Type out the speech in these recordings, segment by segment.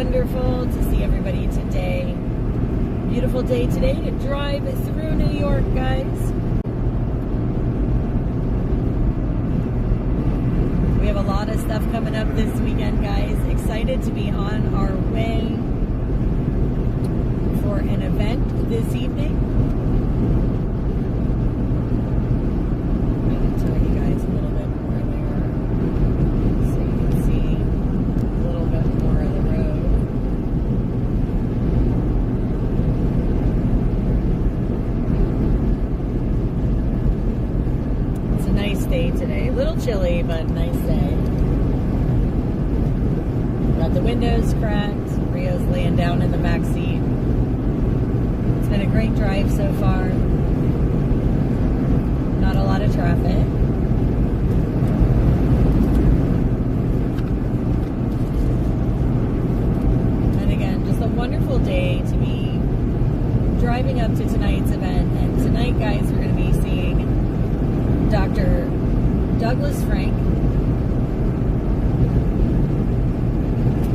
wonderful to see everybody today. Beautiful day today to drive through New York, guys. We have a lot of stuff coming up this weekend, guys. Excited to be on our way for an event this evening. I'm going to tell you guys a little bit more there so you can see a little bit more of the road. It's a nice day today. A little chilly, but nice day. Got the windows cracked. Rio's laying down in the back seat. It's been a great drive so far. Not a lot of traffic. And again, just a wonderful day to be driving up to tonight's event. And tonight, guys, we're going to be seeing Dr. Douglas Frank.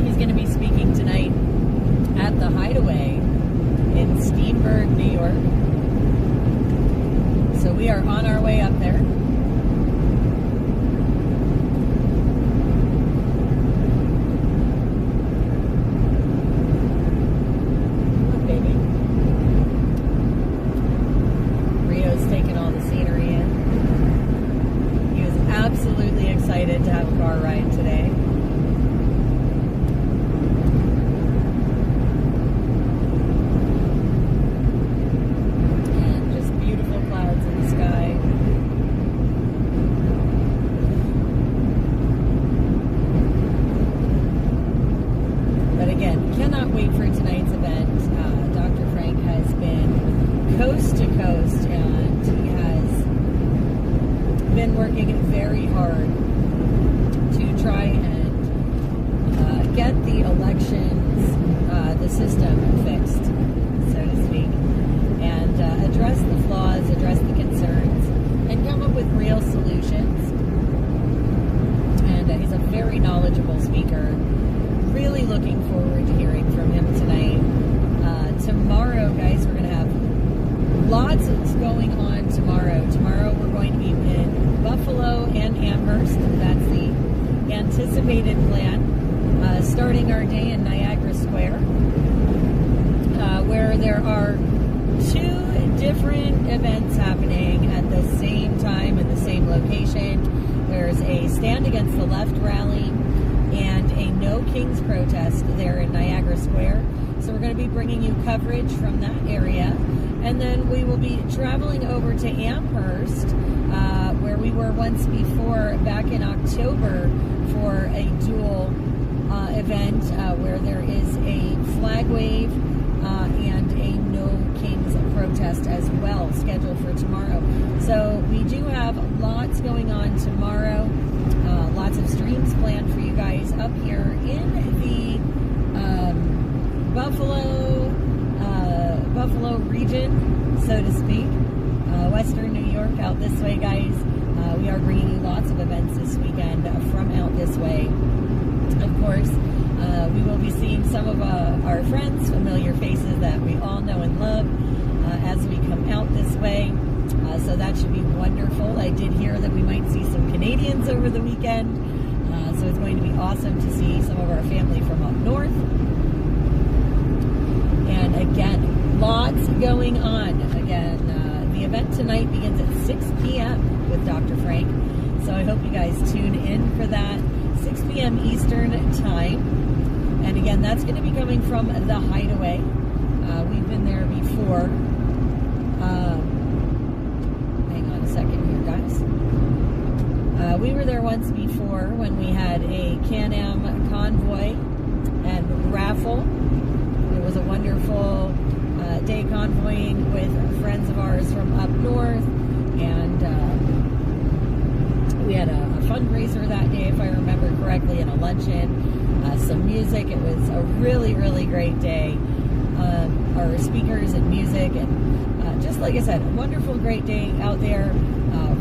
He's going to be speaking tonight at the Hideaway in Steenburg, New York. So we are on our way up there. Look, baby. Rio's taking all the scenery in. He was absolutely excited to have a car ride today. Cannot wait for tonight's event. Dr. Frank has been coast to coast, and he has been working very hard to try and get the elections, the system fixed, so to speak, and address the flaws, address the concerns, and come up with real solutions. And he's a very knowledgeable speaker. Really looking forward to hearing from him tonight. Tomorrow, guys, we're going to have lots going on tomorrow. Tomorrow we're going to be in Buffalo and Amherst. That's the anticipated plan. Starting our day in Niagara Square, where there are two different events happening at the same time in the same location. There's a Stand Against the Left rally and a No Kings protest there in Niagara Square. So we're going to be bringing you coverage from that area. And then we will be traveling over to Amherst, where we were once before back in October for a dual event where there is a flag wave and a No Kings protest as well scheduled for tomorrow. So we do have lots going on tomorrow. Lots of streams planned for you guys up here in the Buffalo region, so to speak. Western New York out this way, guys. We are bringing you lots of events this weekend from out this way. Of course, we will be seeing some of our friends, familiar faces that we all know and love as we come out this way. So that should be wonderful. I did hear that we might see some Canadians over the weekend. So it's going to be awesome to see some of our family from up north. And again, lots going on. Again, the event tonight begins at 6 p.m. with Dr. Frank. So I hope you guys tune in for that. 6 p.m. Eastern time. And again, that's going to be coming from the Hideaway. We've been there before. Second here, guys. We were there once before when we had a Can-Am convoy and raffle. It was a wonderful day convoying with friends of ours from up north, and we had a fundraiser that day, if I remember correctly, and a luncheon, some music. It was a really, really great day. Our speakers and music, and just like I said, a wonderful, great day out there.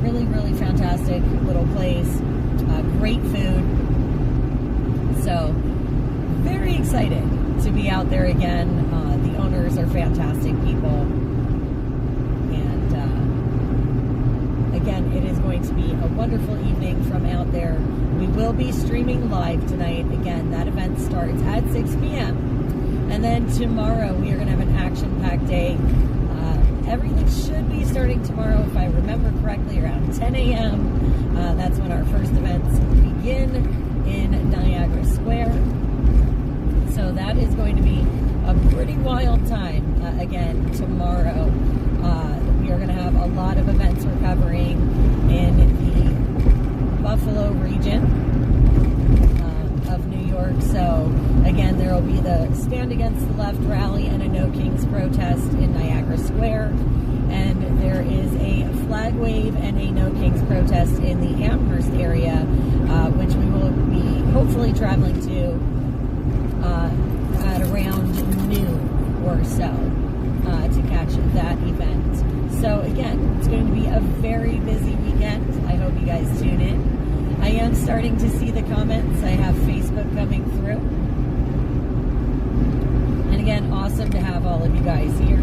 Really, really fantastic little place. Great food. So, very excited be out there again. The owners are fantastic people. And again, it is going to be a wonderful evening from out there. We will be streaming live tonight. Again, that event starts at 6 p.m. And then tomorrow, we are going to have an action-packed day. Everything should be starting tomorrow, if I remember correctly, around 10 a.m. That's when our first events begin in Niagara Square. So that is going to be a pretty wild time. Again, tomorrow, we are going to have a lot of events we're covering in the Buffalo region of New York. So again, there will be the Stand Against the Left rally and a No Kings protest in Niagara Square. And there is a flag wave and a No Kings protest in the Amherst area, which we will be hopefully traveling to at around noon or so to catch that event. So again, it's going to be a very busy weekend. I hope you guys tune in. I am starting to see the comments. I have Facebook coming through. And again, awesome to have all of you guys here.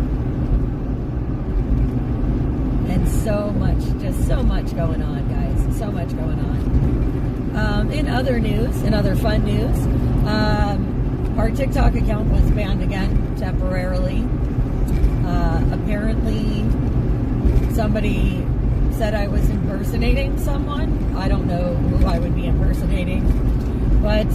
And so much, just so much going on, guys. So much going on. In other news, in other fun news, our TikTok account was banned again, temporarily. Apparently, somebody said I was impersonating someone. I don't know who I would be impersonating. But,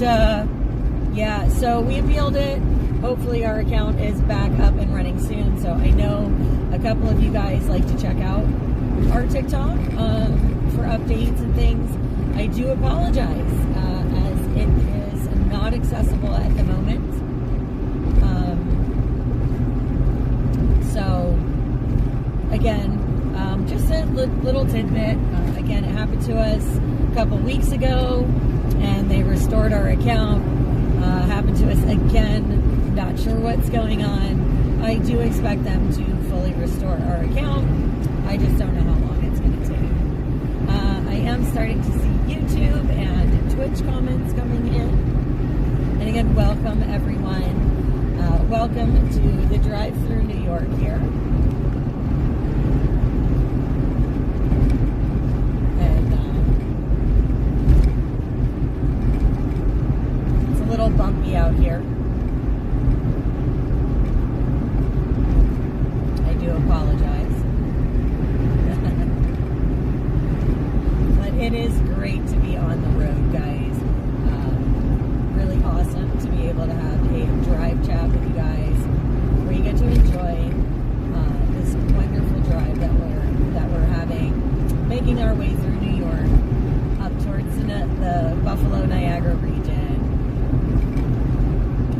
yeah, so we appealed it. Hopefully our account is back up and running soon. So I know a couple of you guys like to check out our TikTok for updates and things. I do apologize as it is not accessible at the moment. So again, just a little tidbit. Again, it happened to us a couple weeks ago, and they restored our account. Happened to us again. Not sure what's going on. I do expect them to fully restore our account. I just don't know how long it's going to take. I am starting to see YouTube and Twitch comments coming in. And again, welcome everyone. Welcome to the drive-through New York here. And it's a little bumpy out here. I do apologize. But it is great to be on the road, guys. Really awesome to be able to have a drive chat with you guys, where you get to enjoy this wonderful drive that we're having, making our way through New York up towards the Buffalo Niagara region.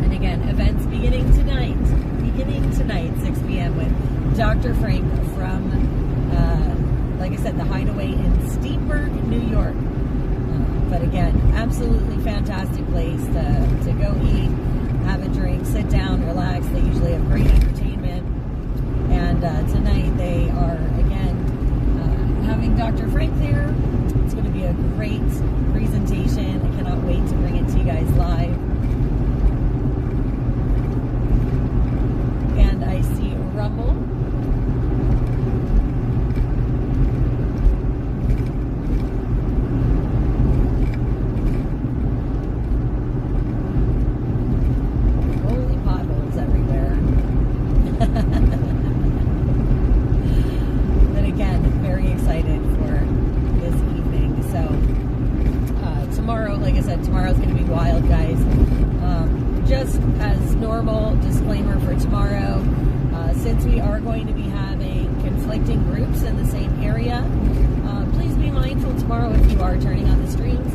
And again, events beginning tonight, 6 p.m. with Dr. Frank from, like I said, the Hideaway in Steamburg, New York. But again, absolutely fantastic place to go eat, have a drink, sit down, relax. They usually have great entertainment. And tonight they are, again, having Dr. Frank there. It's going to be a great presentation. I cannot wait to bring it to you guys live. And I see Rumble. But again, very excited for this evening. So tomorrow, like I said, tomorrow's going to be wild, guys. Just as normal, disclaimer for tomorrow, since we are going to be having conflicting groups in the same area, please be mindful tomorrow if you are turning on the streams.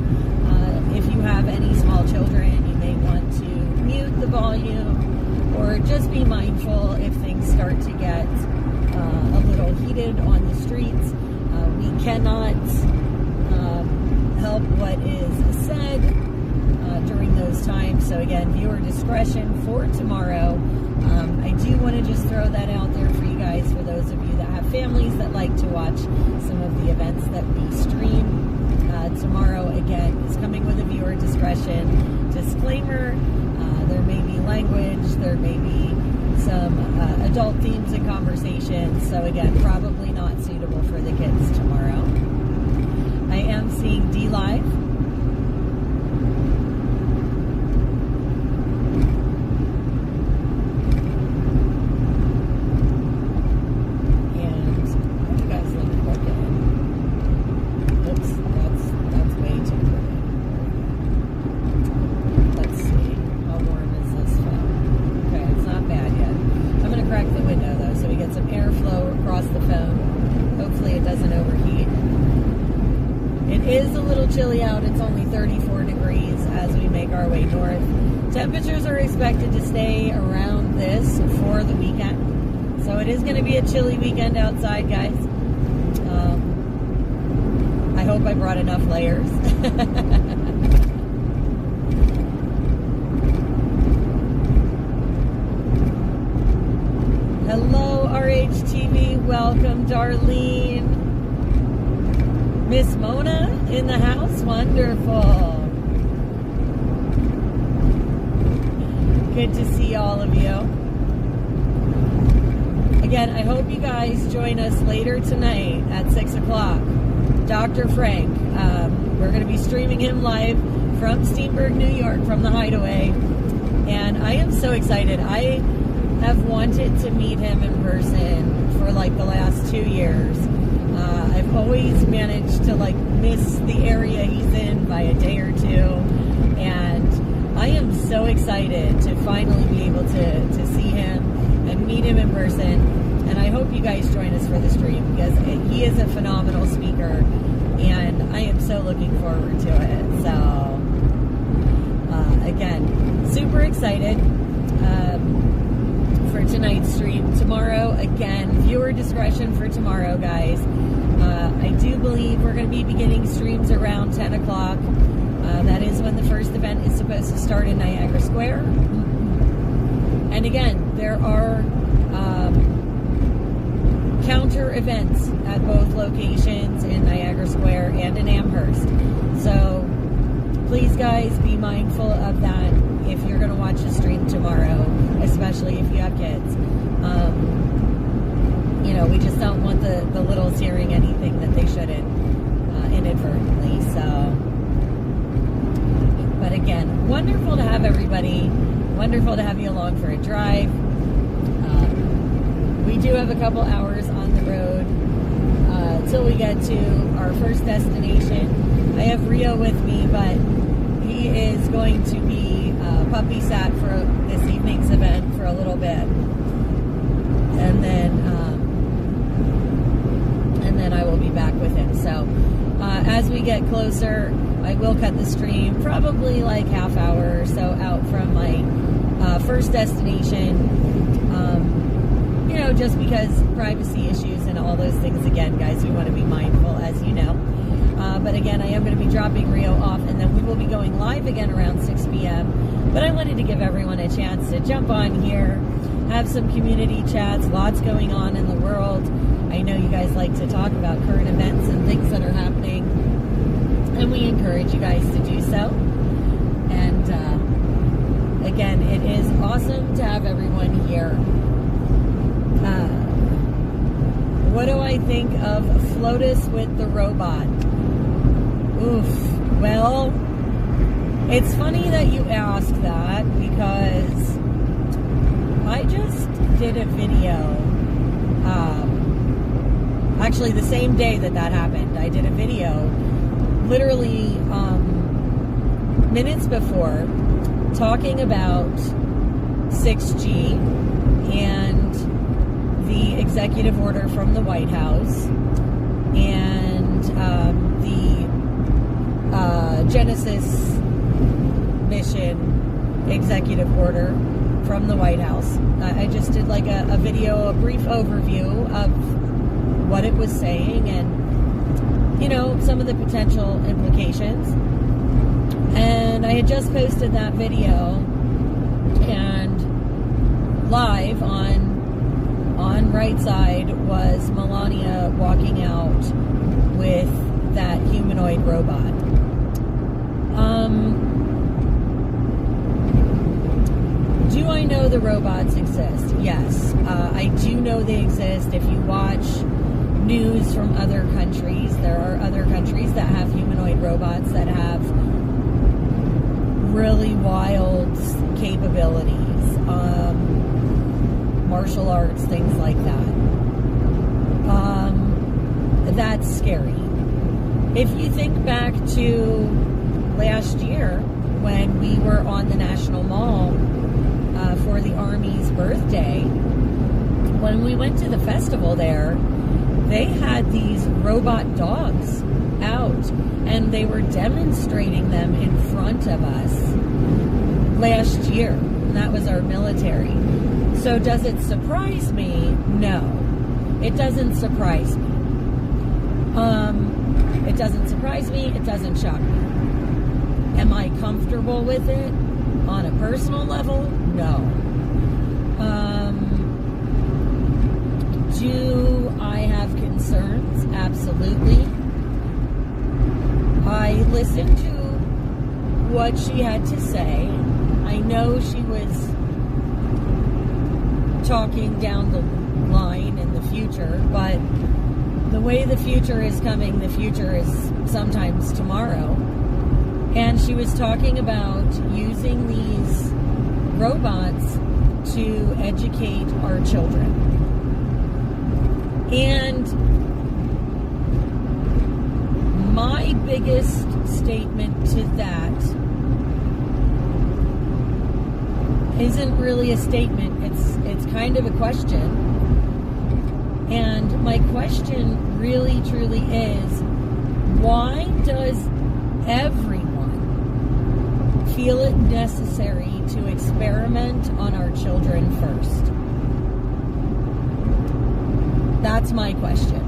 If you have any small children, you may want to mute the volume, or just be mindful if things start to get a little heated on the streets. We cannot help what is said during those times. So again, viewer discretion for tomorrow. I do want to just throw that out there for you guys, for those of you that have families that like to watch some of the events that we stream. Tomorrow, again, is coming with a viewer discretion disclaimer. There may be language language. There may be some adult themes and conversations. So again, probably not suitable for the kids tomorrow. I am seeing D Live. Chilly out. It's only 34 degrees as we make our way north. Temperatures are expected to stay around this for the weekend. So it is going to be a chilly weekend outside, guys. I hope I brought enough layers. Hello, RHTV. Welcome, Darlene. Miss Mona in the house. Wonderful. Good to see all of you. Again, I hope you guys join us later tonight at 6 o'clock. Dr. Frank. We're going to be streaming him live from Steenburg, New York, from the Hideaway. And I am so excited. I have wanted to meet him in person for like the last 2 years. I've always managed to like miss the area he's in by a day or two, and I am so excited to finally be able to see him and meet him in person. And I hope you guys join us for the stream because he is a phenomenal speaker, and I am so looking forward to it. So again, super excited for tonight's stream. Tomorrow, again, viewer discretion for tomorrow, guys. I do believe we're going to be beginning streams around 10 o'clock. That is when the first event is supposed to start in Niagara Square. And again, there are counter events at both locations in Niagara Square and in Amherst. So please, guys, be mindful of that if you're going to watch the stream tomorrow, especially if you have kids. You know, we just don't want the littles hearing anything that they shouldn't inadvertently. So, but again, wonderful to have everybody. Wonderful to have you along for a drive. We do have a couple hours on the road till we get to our first destination. I have Rio with me, but he is going to be puppy sat for this evening's event for a little bit. And then I will be back with him. So as we get closer, I will cut the stream probably like half hour or so out from my first destination. You know, just because privacy issues and all those things. Again, guys, we want to be mindful, as you know. But again, I am going to be dropping Rio off, and then we will be going live again around 6 p.m. But I wanted to give everyone a chance to jump on here, have some community chats, lots going on in the world. I know you guys like to talk about current events and things that are happening, and we encourage you guys to do so. And again, it is awesome to have everyone here. What do I think of Flotus with the robot? Oof. Well, it's funny that you ask that because I just did a video. Actually, the same day that happened, I did a video literally minutes before talking about 6G and the executive order from the White House and the Genesis mission executive order from the White House. I just did like a video, a brief overview of what it was saying and, you know, some of the potential implications. And I had just posted that video, and live on right side was Melania walking out with that humanoid robot. Do I the robots exist. Yes, I do know they exist. If you watch news from other countries, there are other countries that have humanoid robots that have really wild capabilities, martial arts, things like that. That's scary. If you think back to last year when we were on the National Mall for the Army's birthday, when we went to the festival there, they had these robot dogs out, and they were demonstrating them in front of us last year. And that was our military. So does it surprise me? No. It doesn't surprise me. It doesn't surprise me. It doesn't shock me. Am I comfortable with it on a personal level? No. Do I have concerns? Absolutely. I listened to what she had to say. I know she was talking down the line in the future, but the way the future is coming, the future is sometimes tomorrow. And she was talking about using these robots to educate our children. And my biggest statement to that isn't really a statement, it's kind of a question. And my question really truly is, why does everyone feel it necessary to experiment on our children first? That's my question.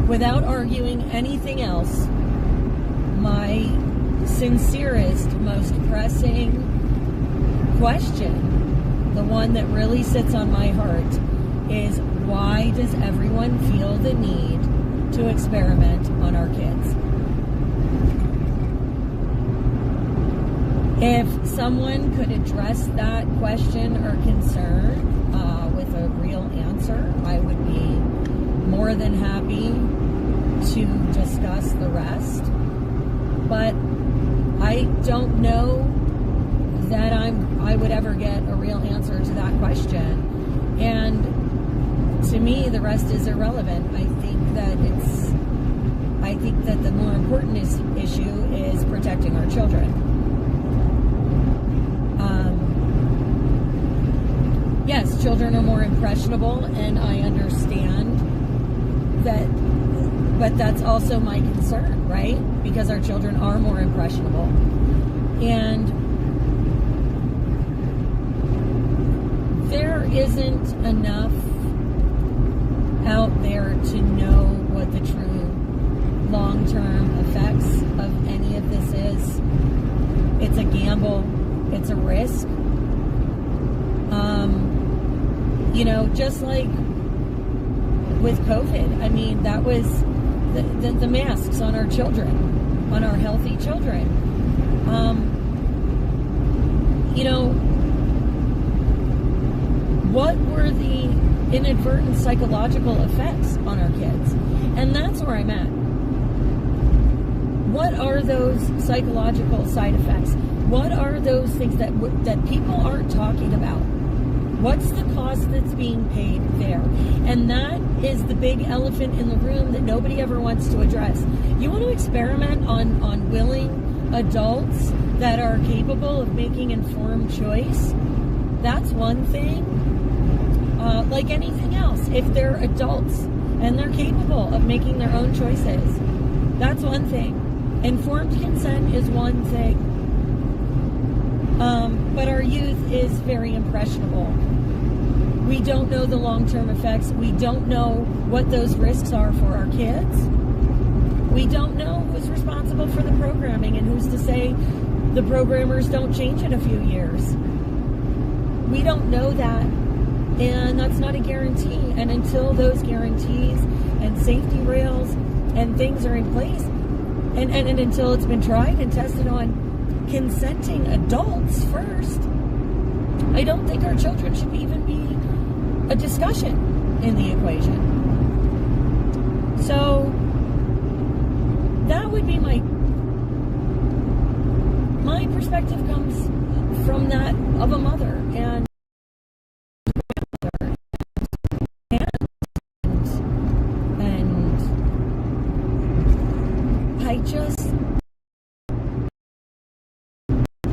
Without arguing anything else, my sincerest, most pressing question, the one that really sits on my heart, is why does everyone feel the need to experiment on our kids? If someone could address that question or concern with a real answer, I would be more than happy to discuss the rest. But I don't know that I would ever get a real answer to that question. And to me, the rest is irrelevant. I think that the more important issue is protecting our children. Yes, children are more impressionable, and I understand that, but that's also my concern, right? Because our children are more impressionable. And there isn't enough out there to know what the true long-term effects of any of this is. It's a gamble. It's a risk. Just like with COVID, I mean, that was the masks on our children, on our healthy children. What were the inadvertent psychological effects on our kids? And that's where I'm at. What are those psychological side effects? What are those things that people aren't talking about? What's the cost that's being paid there? And that is the big elephant in the room that nobody ever wants to address. You want to experiment on willing adults that are capable of making informed choice? That's one thing. Like anything else, if they're adults and they're capable of making their own choices, that's one thing. Informed consent is one thing. But our youth is very impressionable. We don't know the long-term effects. We don't know what those risks are for our kids. We don't know who's responsible for the programming and who's to say the programmers don't change in a few years. We don't know that, and that's not a guarantee. And until those guarantees and safety rails and things are in place, and until it's been tried and tested on consenting adults first, I don't think our children should even be a discussion in the equation. So that would be my perspective comes from that of a mother and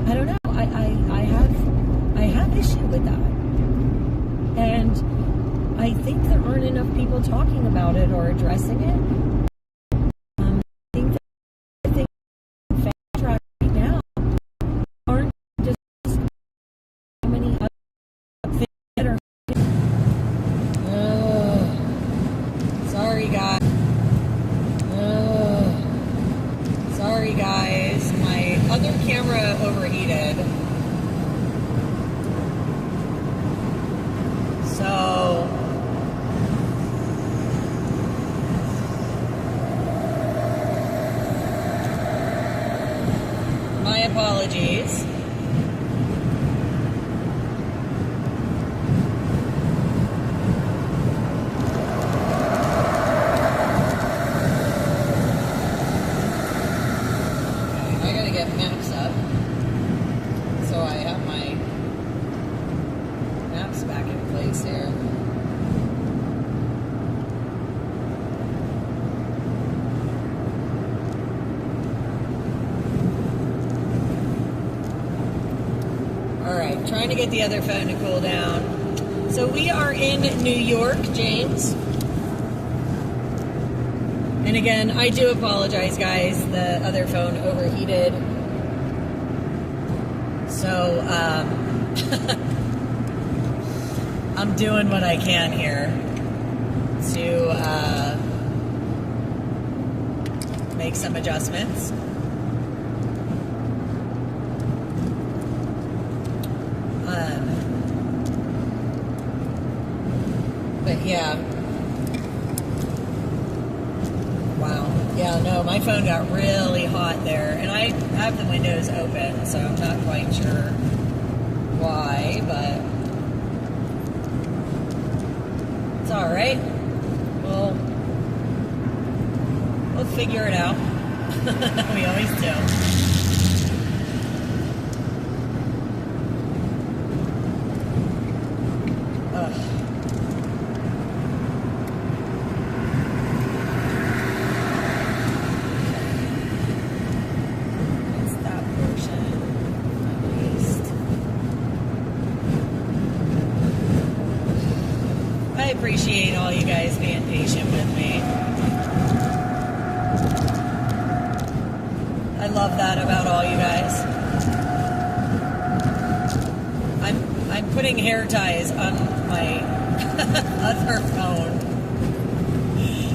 I don't know. I have issue with that, and I think there aren't enough people talking about it or addressing it. I think that fast track right now aren't just so many other things that are. Sorry, guys. Sorry, guys. My other camera overheated. So my apologies. Maps up, so I have my maps back in place here. Alright, trying to get the other phone to cool down. So we are in New York, James. And again, I do apologize, guys. The other phone overheated. So, I'm doing what I can here to make some adjustments. But yeah. Wow. Yeah, no, my phone got really hot there. And I have the windows open, so I'm not quite sure why, but it's alright. We'll figure it out. We always do. I appreciate all you guys being patient with me. I love that about all you guys. I'm putting hair ties on my other phone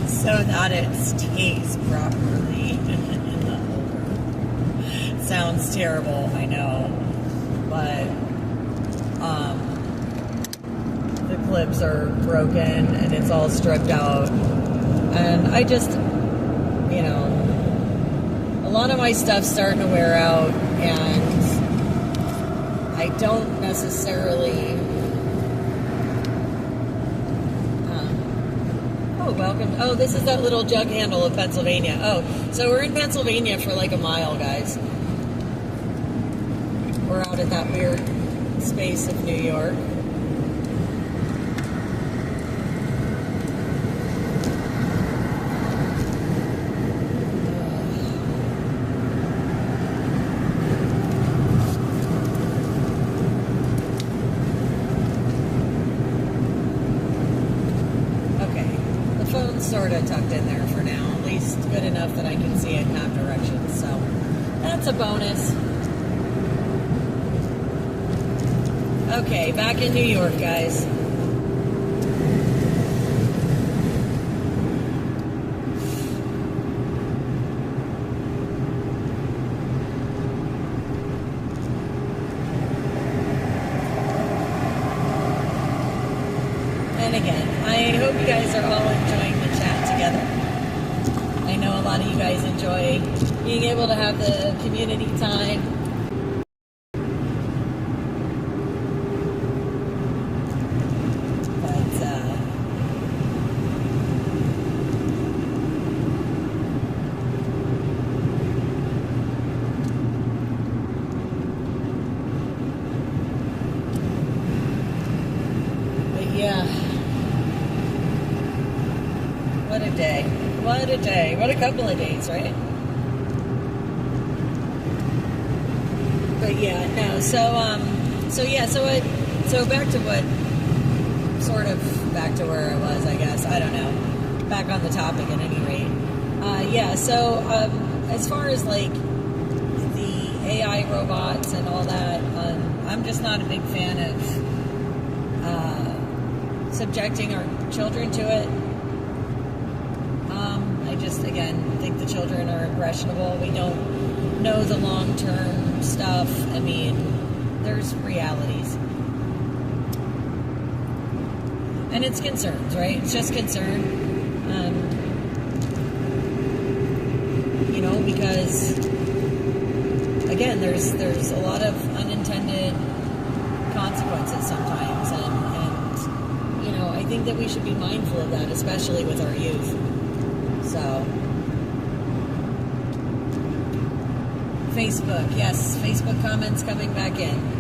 so that it stays properly in the holder. Sounds terrible, I know, but the clips are broken and it's all stripped out, and I just, you know, a lot of my stuff's starting to wear out, and I don't necessarily oh, welcome. Oh, this is that little jug handle of Pennsylvania. Oh, so we're in Pennsylvania for like a mile, guys. We're out at that weird space of New York. Sort of tucked in there for now, at least good enough that I can see it in half directions, so that's a bonus. Okay, back in New York, guys. And again, I hope you guys are all enjoying the chat together. I know a lot of you guys enjoy being able to have the community time What a day. What a couple of days, right? But yeah, no, so back to back to where I was, I guess. I don't know. Back on the topic at any rate. As far as like the AI robots and all that, I'm just not a big fan of subjecting our children to it. I just, again, think the children are impressionable. We don't know the long-term stuff. I mean, there's realities. And it's concerns, right? It's just concern. Because, again, there's a lot of unintended consequences sometimes. And I think that we should be mindful of that, especially with our youth. So, Facebook, yes, Facebook comments coming back in.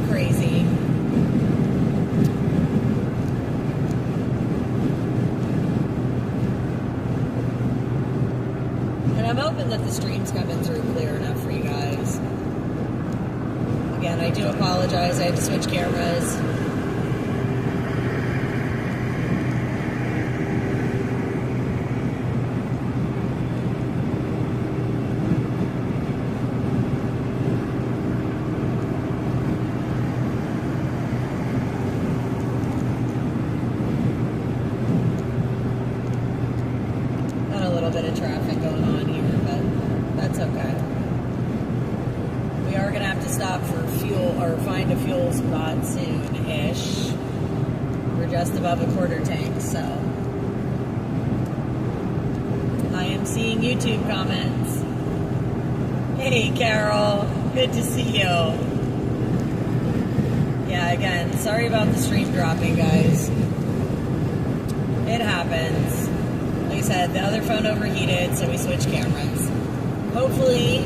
Crazy. And I'm hoping that the stream's coming through clear enough for you guys. Again, I do apologize. I had to switch cameras. Bit of traffic going on here, but that's okay. We are going to have to stop for fuel or find a fuel spot soon-ish. We're just above a quarter tank, so I am seeing YouTube comments. Hey, Carol, good to see you. Yeah, again, sorry about the stream dropping, guys. It happens. Like I said, the other phone overheated, so we switched cameras. Hopefully,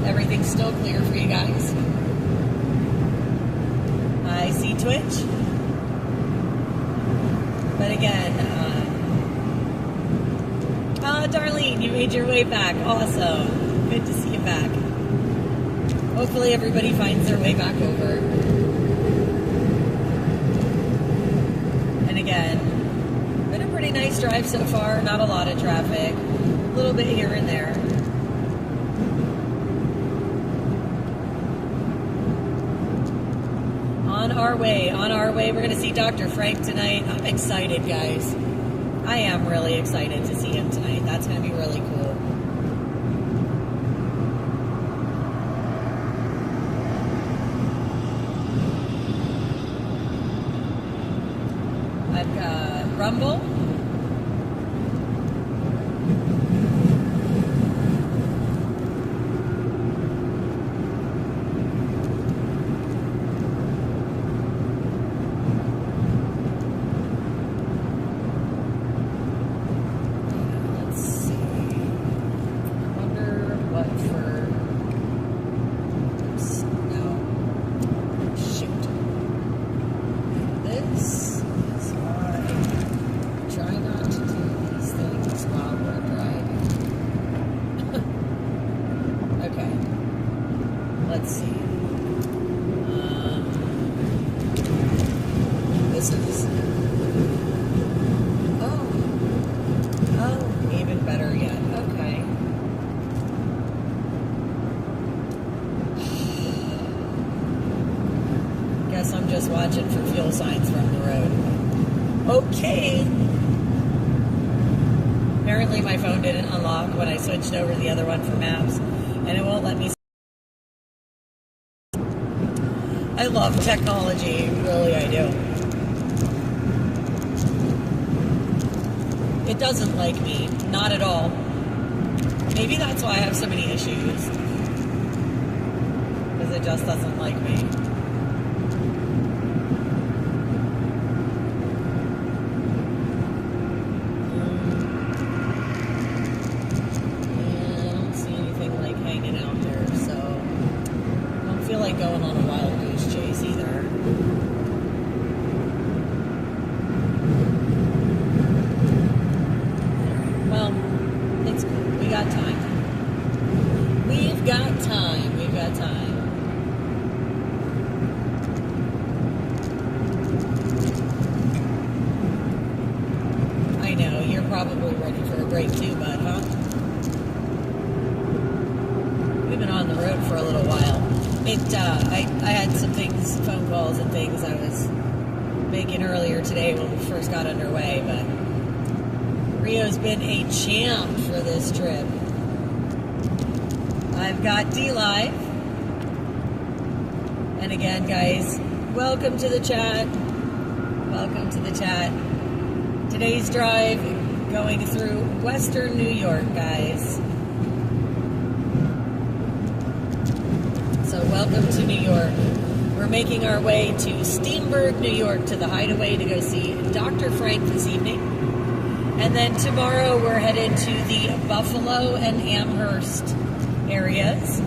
everything's still clear for you guys. I see Twitch. But again, Darlene, you made your way back. Awesome. Good to see you back. Hopefully everybody finds their way back over. And again, been a pretty nice drive so far. Not a lot of traffic. A little bit here and there. On our way. We're going to see Dr. Frank tonight. I'm excited, guys. I am really excited to see him tonight. That's going to be really cool. I've got Rumble. I'm just watching for fuel signs from the road. Okay. Apparently my phone didn't unlock when I switched over the other one for maps, and it won't let me. I love technology, really I do. It doesn't like me, not at all. Maybe that's why I have so many issues. Because it just doesn't like me. I don't see anything like hanging out there, so I don't feel like going on a wild goose chase either. Well, it's cool. We got time. We've got time. We've got time. I know, you're probably ready for a break too, bud, huh? We've been on the road for a little while. I had some things, phone calls and things I was making earlier today when we first got underway, but Rio's been a champ for this trip. I've got D Live. And again, guys, welcome to the chat. Welcome to the chat. Today's drive going through Western New York, guys. So welcome to New York. We're making our way to Steenburg, New York, to the Hideaway to go see Dr. Frank this evening. And then tomorrow we're headed to the Buffalo and Amherst areas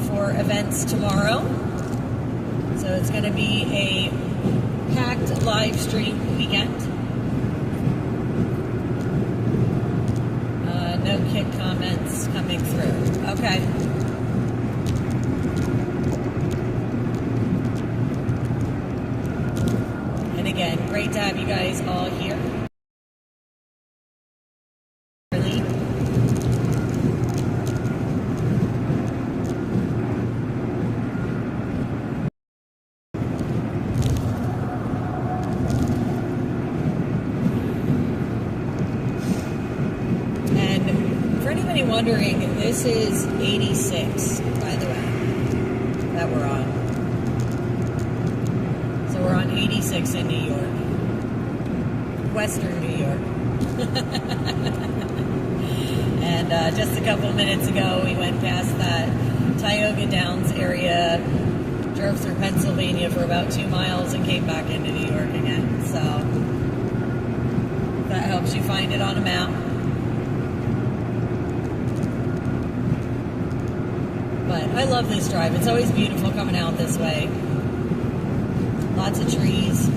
for events tomorrow. So it's going to be a packed live stream weekend. No kick comments coming through. Okay. And again, great to have you guys all here. Wondering, this is 86, by the way, that we're on. So we're on 86 in New York. Western New York. And just a couple minutes ago, we went past that Tioga Downs area, drove through Pennsylvania for about 2 miles and came back into New York again. So that helps you find it on a map. But I love this drive. It's always beautiful coming out this way. Lots of trees.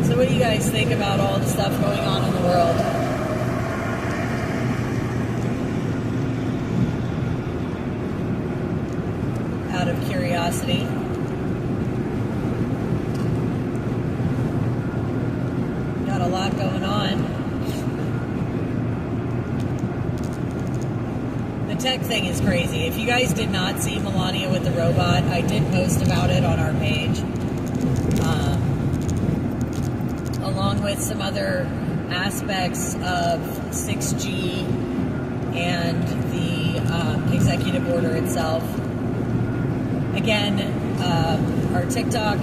So what do you guys think about all the stuff going on in the world? Out of curiosity. Got a lot going on. The tech thing is crazy. If you guys did not see Melania with the robot, I did post about it on our page. Along with some other aspects of 6G and the executive order itself. Again, our TikTok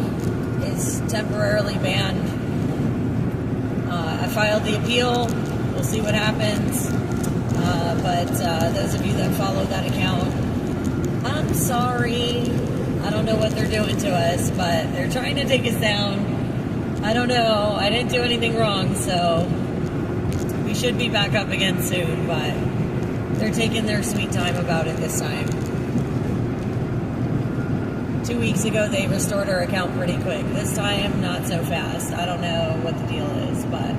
is temporarily banned. I filed the appeal. We'll see what happens. But those of you that follow that account, I'm sorry. I don't know what they're doing to us, but they're trying to take us down. I don't know. I didn't do anything wrong, so we should be back up again soon, but they're taking their sweet time about it this time. 2 weeks ago, they restored our account pretty quick. This time, not so fast. I don't know what the deal is, but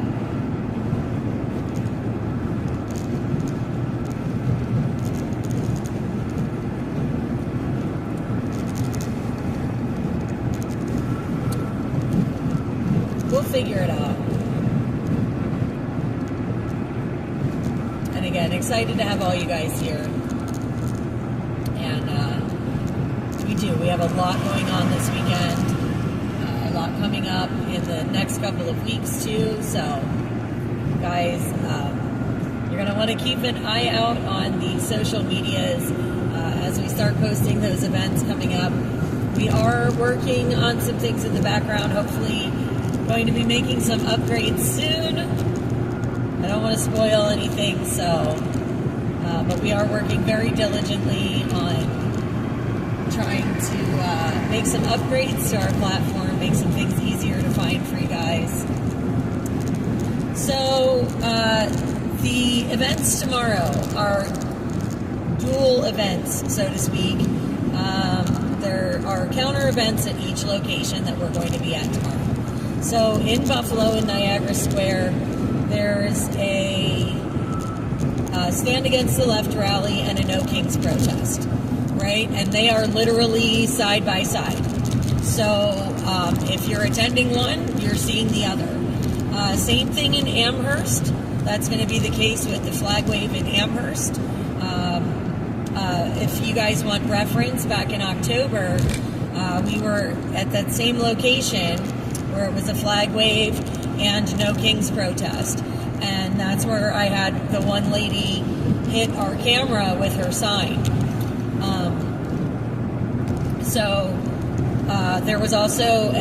we'll figure it out. And again, excited to have all you guys here. And we have a lot going on this weekend. A lot coming up in the next couple of weeks too. So, guys, you're going to want to keep an eye out on the social medias as we start posting those events coming up. We are working on some things in the background. Hopefully Going to be making some upgrades soon. I don't want to spoil anything, so, but we are working very diligently on trying to make some upgrades to our platform, make some things easier to find for you guys. So, the events tomorrow are dual events, so to speak. There are counter events at each location that we're going to be at tomorrow. So in Buffalo, in Niagara Square, there's a Stand Against the Left rally and a No Kings protest, right? And they are literally side by side. So if you're attending one, you're seeing the other. Same thing in Amherst. That's going to be the case with the flag wave in Amherst. If you guys want reference, back in October, we were at that same location where it was a flag wave and No Kings protest. And that's where I had the one lady hit our camera with her sign. There was also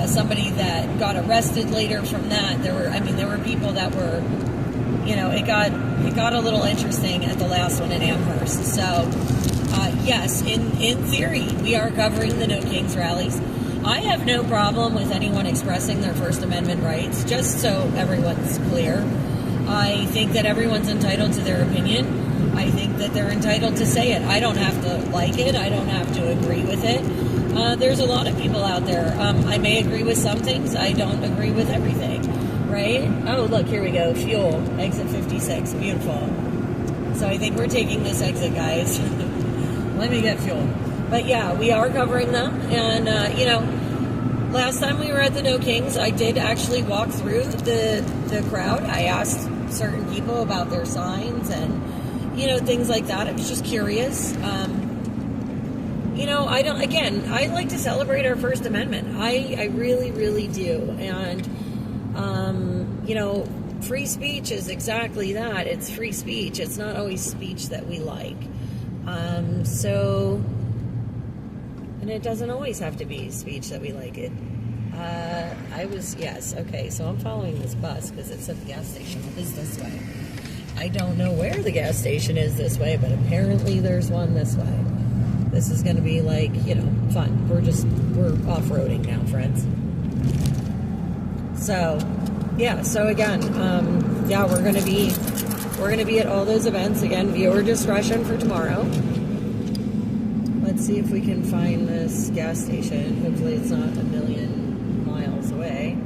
somebody that got arrested later from that. There were people that were, it got a little interesting at the last one in Amherst. So, yes, in theory, we are covering the No Kings rallies. I have no problem with anyone expressing their First Amendment rights, just so everyone's clear. I think that everyone's entitled to their opinion. I think that they're entitled to say it. I don't have to like it. I don't have to agree with it. There's a lot of people out there. I may agree with some things. I don't agree with everything, right? Oh, look, here we go. Fuel, exit 56. Beautiful. So I think we're taking this exit, guys. Let me get fuel. But yeah, we are covering them. And, last time we were at the No Kings, I did actually walk through the crowd. I asked certain people about their signs and, things like that. I was just curious. I like to celebrate our First Amendment. I really, really do. And, free speech is exactly that. It's free speech. It's not always speech that we like. And it doesn't always have to be speech that we like it. Okay, so I'm following this bus because it's at the gas station. It is this way. I don't know where the gas station is this way, but apparently there's one this way. This is going to be like, fun. We're off-roading now, friends. So, yeah, so again, we're going to be at all those events. Again, viewer discretion for tomorrow. Let's see if we can find this gas station. Hopefully it's not a million miles away.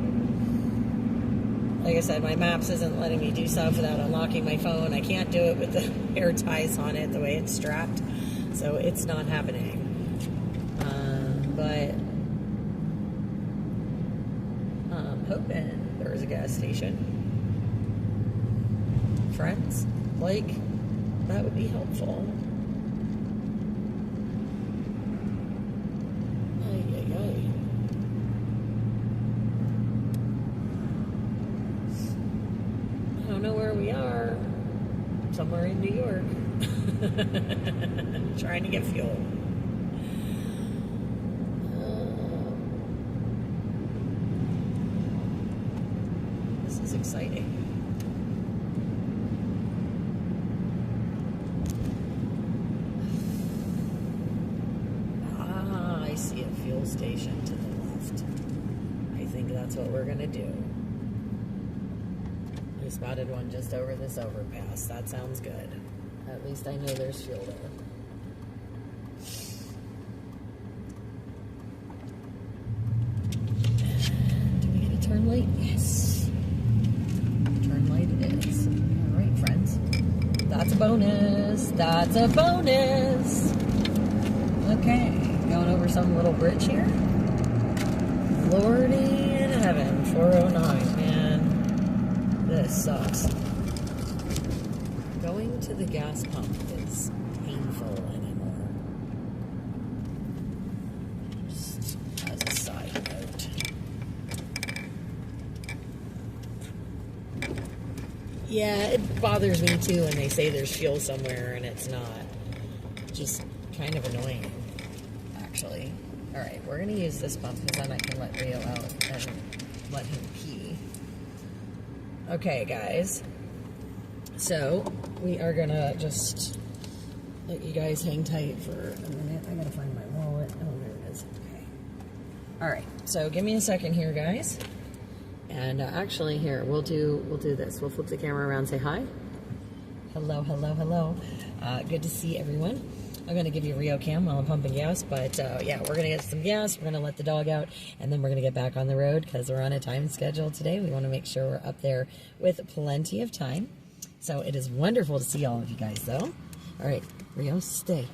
Like I said, my maps isn't letting me do stuff without unlocking my phone. I can't do it with the hair ties on it the way it's strapped. So it's not happening. But I'm hoping there's a gas station. Friends, that would be helpful. I don't know where we are. Somewhere in New York. Trying to get fuel. This is exciting. I see a fuel station to the left. I think that's what we're gonna do. We spotted one just over this overpass. That sounds good. At least I know there's fuel there. And do we get a turn light? Yes. Turn light it is. All right, friends. That's a bonus. That's a bonus. Okay, going over some little bridge here. Lordy in heaven, 409, man. This sucks. Going to the gas pump is painful anymore. Just as a side note. Yeah, it bothers me too when they say there's fuel somewhere and it's not. Just kind of annoying, actually. Alright, we're going to use this pump because then I can let Rio out and let him pee. Okay, guys. So, we are gonna just let you guys hang tight for a minute. I gotta find my wallet. Oh, there it is. Okay. Alright, so give me a second here, guys. And actually, here, we'll do this. We'll flip the camera around and say hi. Hello, hello, hello. Good to see everyone. I'm going to give you a Rio cam while I'm pumping gas, but yeah, we're going to get some gas, we're going to let the dog out, and then we're going to get back on the road because we're on a time schedule today. We want to make sure we're up there with plenty of time. So it is wonderful to see all of you guys, though. All right, Rio, stay.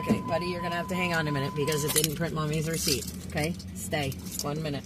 Okay, buddy, you're going to have to hang on a minute because it didn't print Mommy's receipt. Okay? Stay. 1 minute.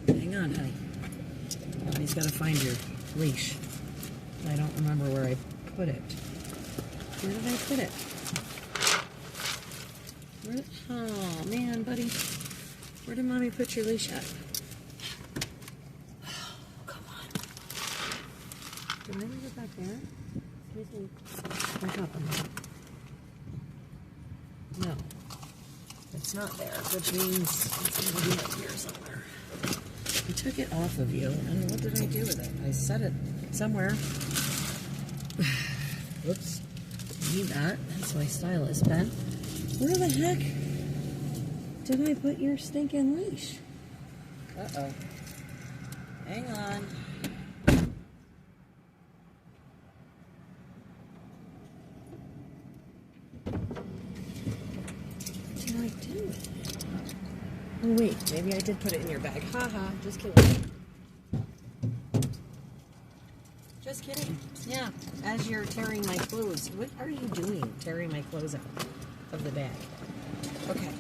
Hang on, honey. Mommy's got to find your leash. I don't remember where I put it. Where did I put it? Oh, man, buddy. Where did Mommy put your leash at? Oh, come on. Did I leave it back there? Excuse me. Back up a minute. No. It's not there, which means it's going to be up here somewhere. I took it off of you, and what did I do with it? I set it somewhere. Whoops. Need that. That's my stylus pen. Where the heck did I put your stinking leash? Uh-oh. Hang on. What did I do with it? Oh, wait. Maybe I did put it in your bag. Ha-ha. Just kidding. Just kidding. Yeah. As you're tearing my clothes. What are you doing tearing my clothes out of the bag? Okay.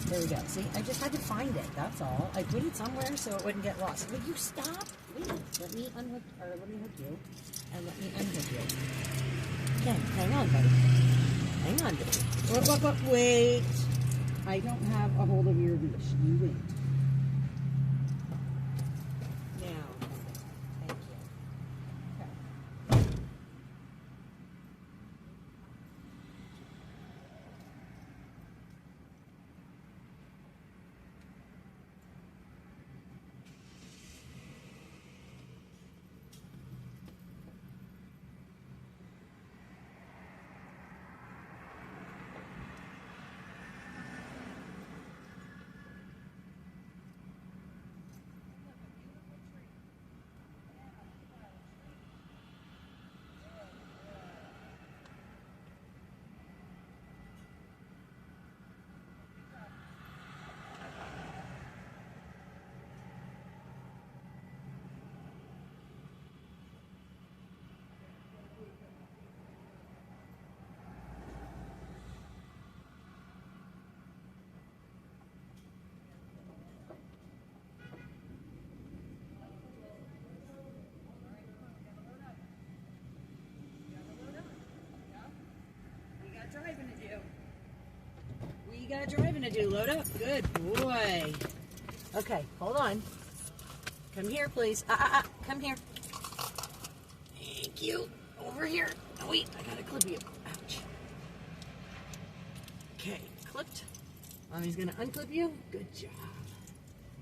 There we go. See, I just had to find it. That's all. I put it somewhere so it wouldn't get lost. Would you stop? Please. Let me unhook, or let me hook you, and let me unhook you. Okay, hang on, buddy. Hang on, baby. Wait. I don't have a hold of your leash. You wait. Now, thank you. Okay. driving to do. We got driving to do. Load up. Good boy. Okay, hold on. Come here, please. Come here. Thank you. Over here. Oh, wait, I gotta clip you. Ouch. Okay, clipped. Mommy's gonna unclip you. Good job.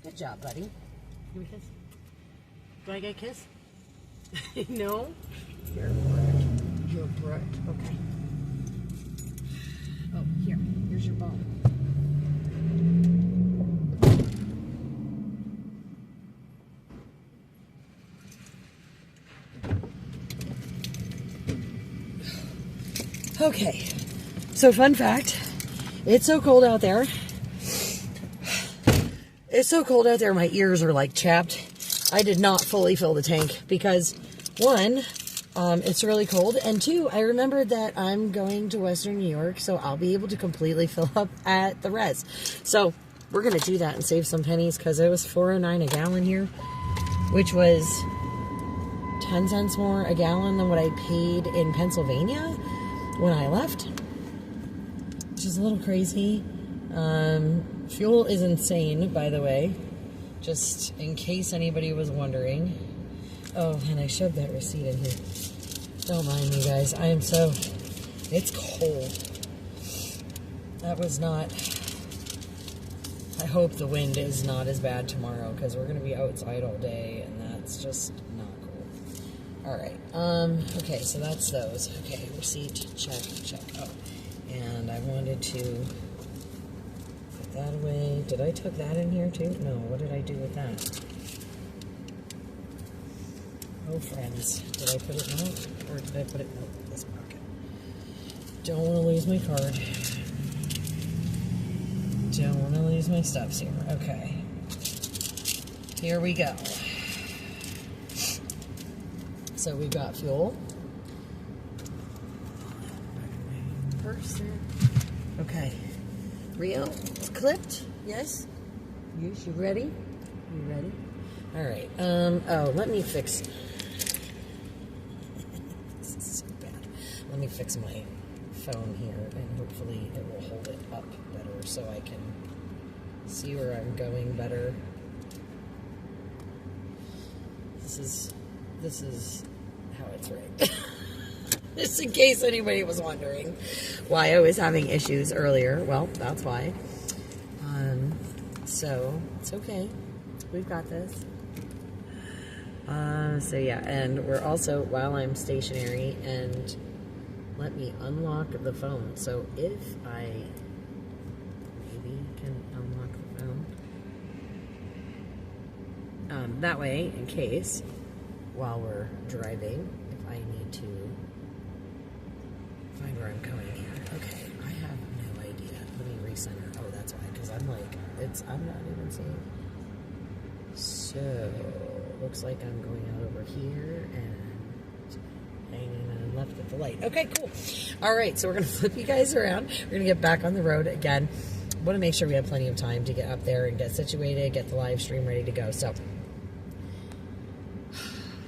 Good job, buddy. Give me a kiss. Do I get a kiss? No? You're a brick. You're a brick. Okay. Oh, here. Here's your bone. Okay. So, fun fact. It's so cold out there. It's so cold out there, my ears are like chapped. I did not fully fill the tank because, one, it's really cold, and two, I remembered that I'm going to Western New York, so I'll be able to completely fill up at the res. So we're going to do that and save some pennies because it was $4.09 a gallon here, which was 10 cents more a gallon than what I paid in Pennsylvania when I left, which is a little crazy. Fuel is insane, by the way, just in case anybody was wondering. Oh, and I shoved that receipt in here. Don't mind me, guys. I am so... It's cold. That was not... I hope the wind is not as bad tomorrow, because we're going to be outside all day, and that's just not cool. Alright, okay, so that's those. Okay, receipt, check, check. Oh, and I wanted to... that away. Did I tuck that in here too? No, what did I do with that? Oh, friends. Did I put it out? Or did I put it in this pocket? Don't want to lose my card. Don't want to lose my stuffs here. Okay. Here we go. So we've got fuel. Person. Okay. Rio, it's clipped. Yes? Yes, you ready? You ready? Alright. Oh, let me fix... This is so bad. Let me fix my phone here, and hopefully it will hold it up better so I can see where I'm going better. This is how it's rigged. Just in case anybody was wondering why I was having issues earlier. Well, that's why. So, it's okay. We've got this. So yeah, and we're also, while I'm stationary, and let me unlock the phone. So if I maybe can unlock the phone. That way, in case, while we're driving, if I need to find where I'm going here. Okay, I have no idea. Let me recenter. Oh, that's why, because I'm like, I'm not even seeing. So, looks like I'm going out over here and hanging on left at the light. Okay, cool. All right, so we're going to flip you guys around. We're going to get back on the road again. Want to make sure we have plenty of time to get up there and get situated, get the live stream ready to go. So,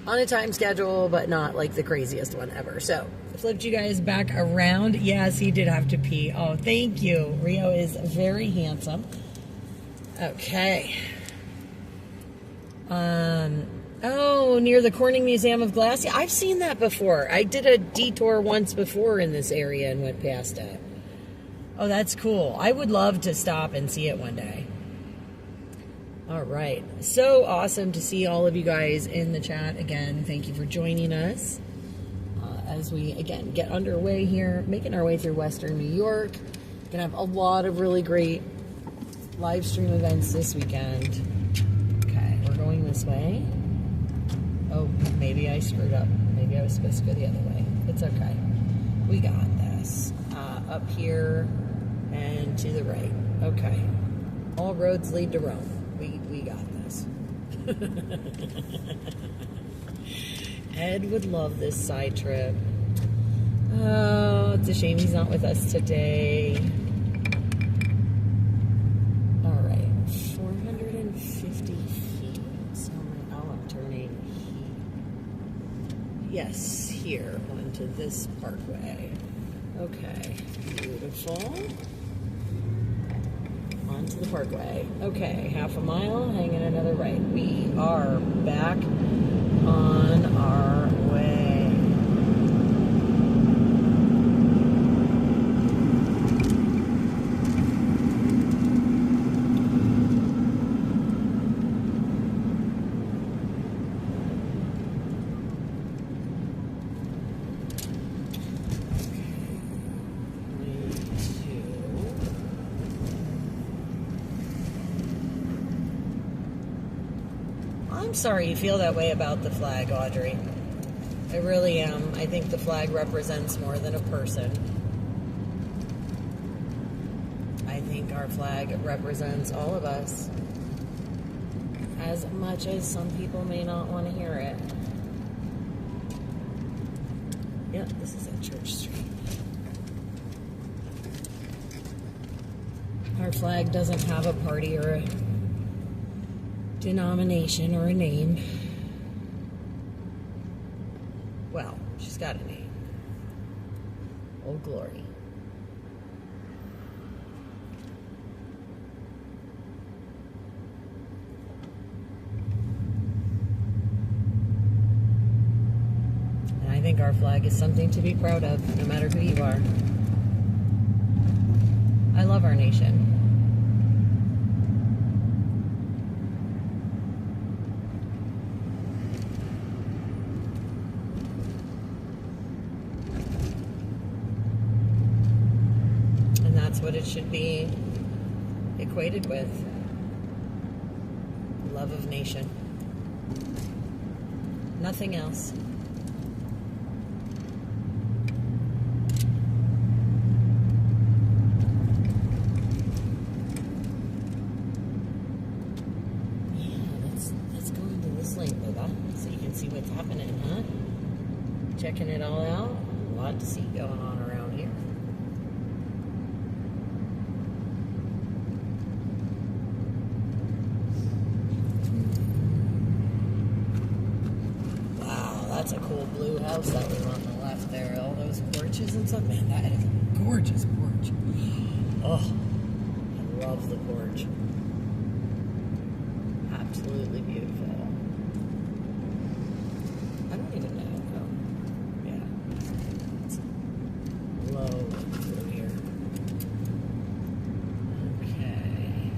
on a time schedule, but not like the craziest one ever. So, flipped you guys back around. Yes, he did have to pee. Oh, thank you. Rio is very handsome. Okay. Oh, near the Corning Museum of Glass. Yeah, I've seen that before. I did a detour once before in this area and went past it. Oh, that's cool. I would love to stop and see it one day. All right. So awesome to see all of you guys in the chat again. Thank you for joining us as we, again, get underway here, making our way through Western New York. Gonna have a lot of really great live stream events this weekend. Okay, we're going this way. Oh, maybe I screwed up. Maybe I was supposed to go the other way. It's okay. We got this. Up here and to the right. Okay. All roads lead to Rome. We got this. Ed would love this side trip. Oh, it's a shame he's not with us today. All right, 450 feet. So I'm turning here. Yes, here onto this parkway. Okay, beautiful. Onto the parkway. Okay, half a mile, hanging another right. We are back on our way. I'm sorry you feel that way about the flag, Audrey. I really am. I think the flag represents more than a person. I think our flag represents all of us, as much as some people may not want to hear it. Yep, this is at Church Street. Our flag doesn't have a party or a denomination or a name. Well, she's got a name. Old Glory. And I think our flag is something to be proud of, no matter who you are. I love our nation. That's what it should be equated with. Love of nation. Nothing else. Yeah, let's go into this lane, Bubba, so you can see what's happening, huh? Checking it all out. A lot to see going on around here. That's a cool blue house that was on the left there. All those porches and stuff. Man, that is a gorgeous porch. Oh, I love the porch. Absolutely beautiful. I don't even know. Oh, yeah. It's low through here. Okay.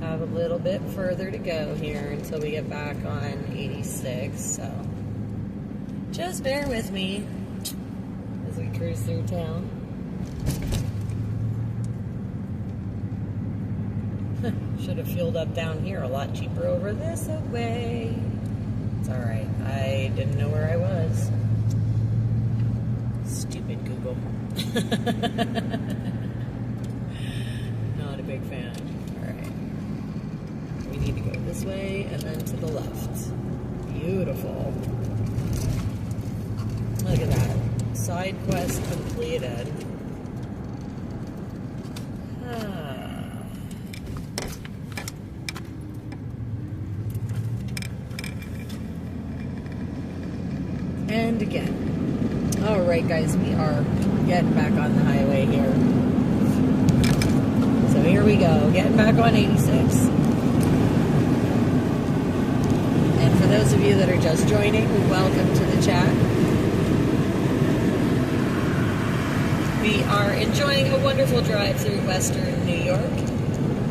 Have a little bit further to go here until we get back on 86, so just bear with me as we cruise through town. Should have fueled up down here, a lot cheaper over this way. It's alright, I didn't know where I was. Stupid Google. Not a big fan. Alright. We need to go this way and then to the left. Beautiful. Look at that. Side quest completed. And again. Alright guys, we are getting back on the highway here. So here we go, getting back on 86. And for those of you that are just joining, welcome to the chat. We are enjoying a wonderful drive through Western New York,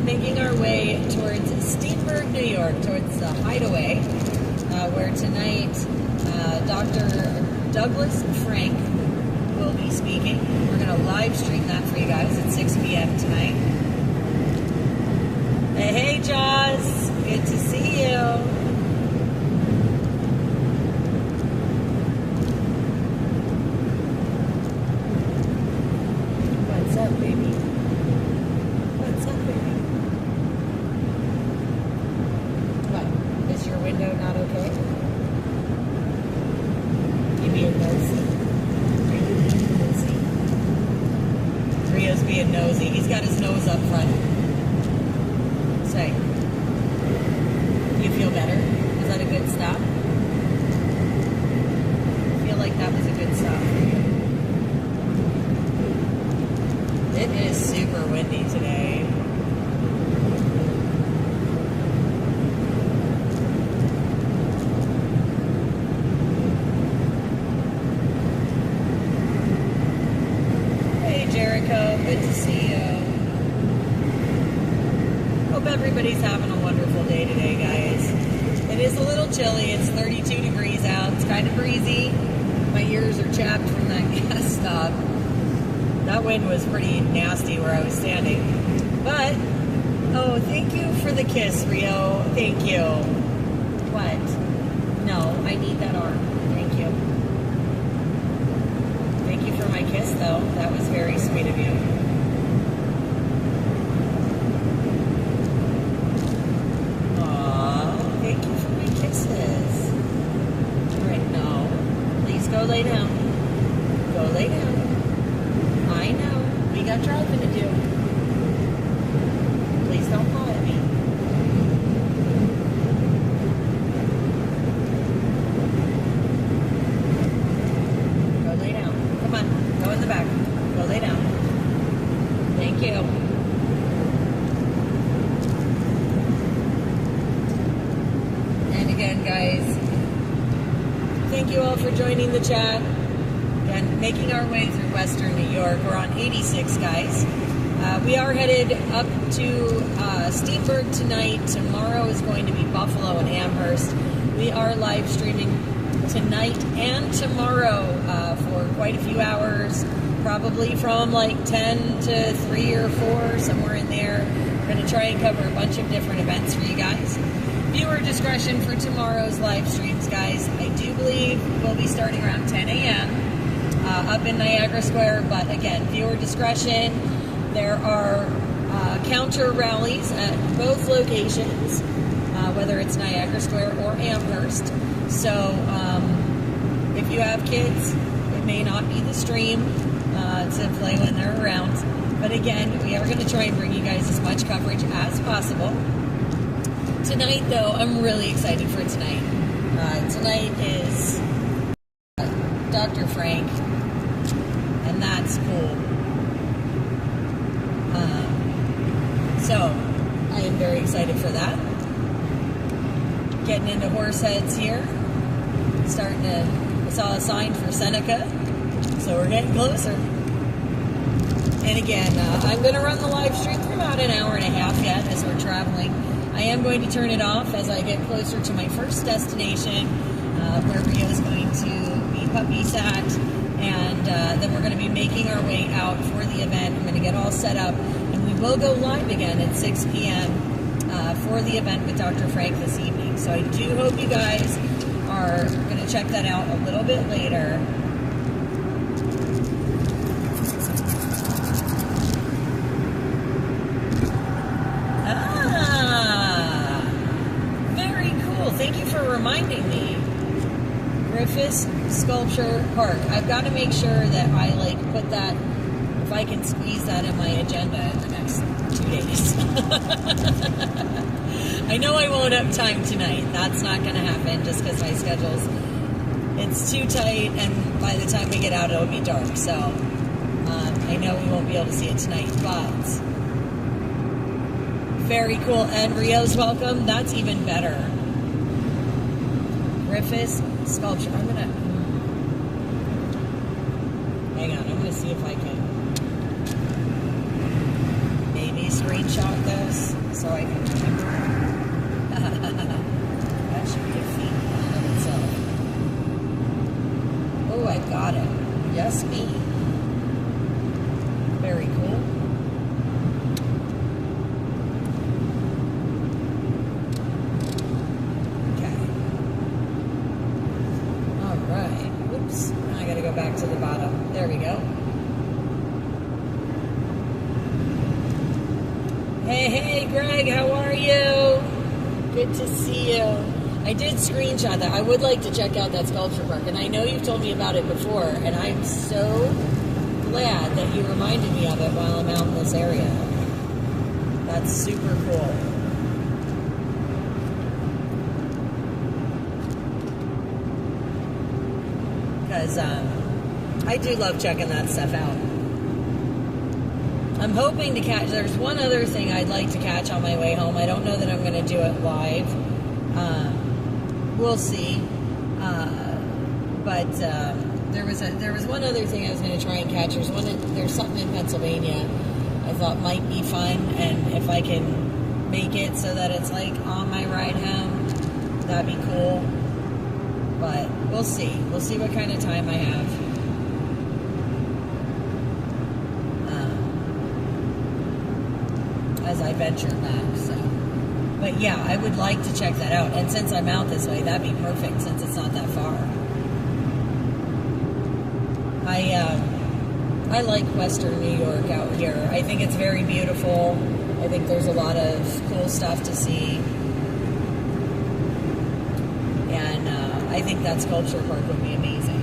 making our way towards Steenburg, New York, towards the Hideaway, where tonight Dr. Douglas Frank will be speaking. We're going to live stream that for you guys at 6 p.m. tonight. Hey, Jaws. Good to see you. What's up, baby? What's up, baby? What? Is your window not okay? You being nosy? Are you being nosy? Rio's being nosy. He's got his nose up front. Say, you feel better? Is that a good stop? I feel like that was a good stop for you. see you. Hope everybody's having a wonderful day today, guys. It is a little chilly. It's 32 degrees out. It's kind of breezy. My ears are chapped from that gas stop. That wind was pretty nasty where I was standing. But, oh, thank you for the kiss, Rio. Thank you. What? No, I need that arm. Thank you. Thank you for my kiss, though. That was very sweet of you. Aw, thank you for my kisses. All right, no. Please go lay down. Go lay down. I know. We got driving to do. Please don't paw at me. Go lay down. Come on. Go in the back. Go lay down. Thank you. And again, guys, thank you all for joining the chat and making our way through Western New York. We're on 86, guys. We are headed up to Steenburg tonight. Tomorrow is going to be Buffalo and Amherst. We are live streaming tonight and tomorrow for quite a few hours, probably from like 10 to 3 or 4, somewhere in there. We're going to try and cover a bunch of different events for you guys. Viewer discretion for tomorrow's live streams, guys. I do believe we'll be starting around 10 a.m. Up in Niagara Square, but again, viewer discretion. There are counter rallies at both locations, whether it's Niagara Square or Amherst. So if you have kids, it may not be the stream to play when they're around. But again, we are going to try and bring you guys as much coverage as possible. Tonight, though, I'm really excited for tonight. Tonight is Dr. Frank, and that's cool. So, I am very excited for that. Getting into horse heads here. I saw a sign for Seneca, so we're getting closer. And again, I'm going to run the live stream for about an hour and a half yet as we're traveling. I am going to turn it off as I get closer to my first destination, where Rio is going to be puppy sat, and then we're going to be making our way out for the event. I'm going to get all set up, and we will go live again at 6 p.m. For the event with Dr. Frank this evening. So I do hope you guys are going to check that out a little bit later. Thank you for reminding me. Griffiths Sculpture Park. I've got to make sure that I put that, if I can squeeze that in my agenda in the next 2 days. I know I won't have time tonight. That's not going to happen just because my schedule's, it's too tight, and by the time we get out it'll be dark. So I know we won't be able to see it tonight, but very cool. And Rio's welcome. That's even better. Griffiths Sculpture. Hang on, I'm gonna see if I can maybe screenshot this so I can remember. That should be a feat in of itself. Oh, I got it. Yes, me. Very cool. Back to the bottom. There we go. Hey, Greg, how are you? Good to see you. I did screenshot that. I would like to check out that sculpture park, and I know you've told me about it before, and I'm so glad that you reminded me of it while I'm out in this area. That's super cool. Because I do love checking that stuff out. I'm hoping to catch, there's one other thing I'd like to catch on my way home. I don't know that I'm going to do it live. We'll see. But there was one other thing I was going to try and catch. There's something in Pennsylvania thought might be fun, and if I can make it so that it's like on my ride home, that'd be cool. But we'll see. We'll see what kind of time I have. As I venture back, so. But yeah, I would like to check that out. And since I'm out this way, that'd be perfect since it's not that far. I like Western New York out here. I think it's very beautiful. I think there's a lot of cool stuff to see. And I think that sculpture park would be amazing.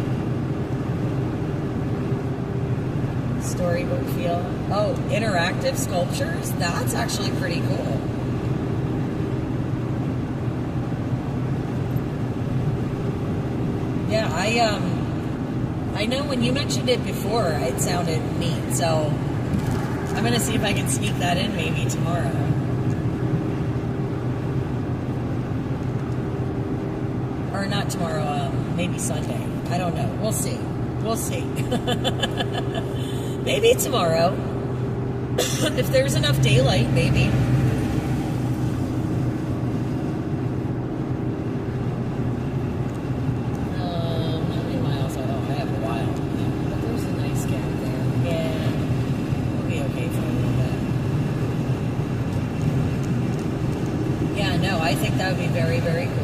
Storybook feel. Oh, interactive sculptures? That's actually pretty cool. Yeah, I know when you mentioned it before, it sounded neat, so I'm going to see if I can sneak that in maybe tomorrow. Or not tomorrow, maybe Sunday. I don't know. We'll see. We'll see. Maybe tomorrow. If there's enough daylight, maybe. How many miles? I have a while. But there's a nice gap there. Yeah. We'll be okay for a little bit. Yeah, no, I think that would be very, very cool.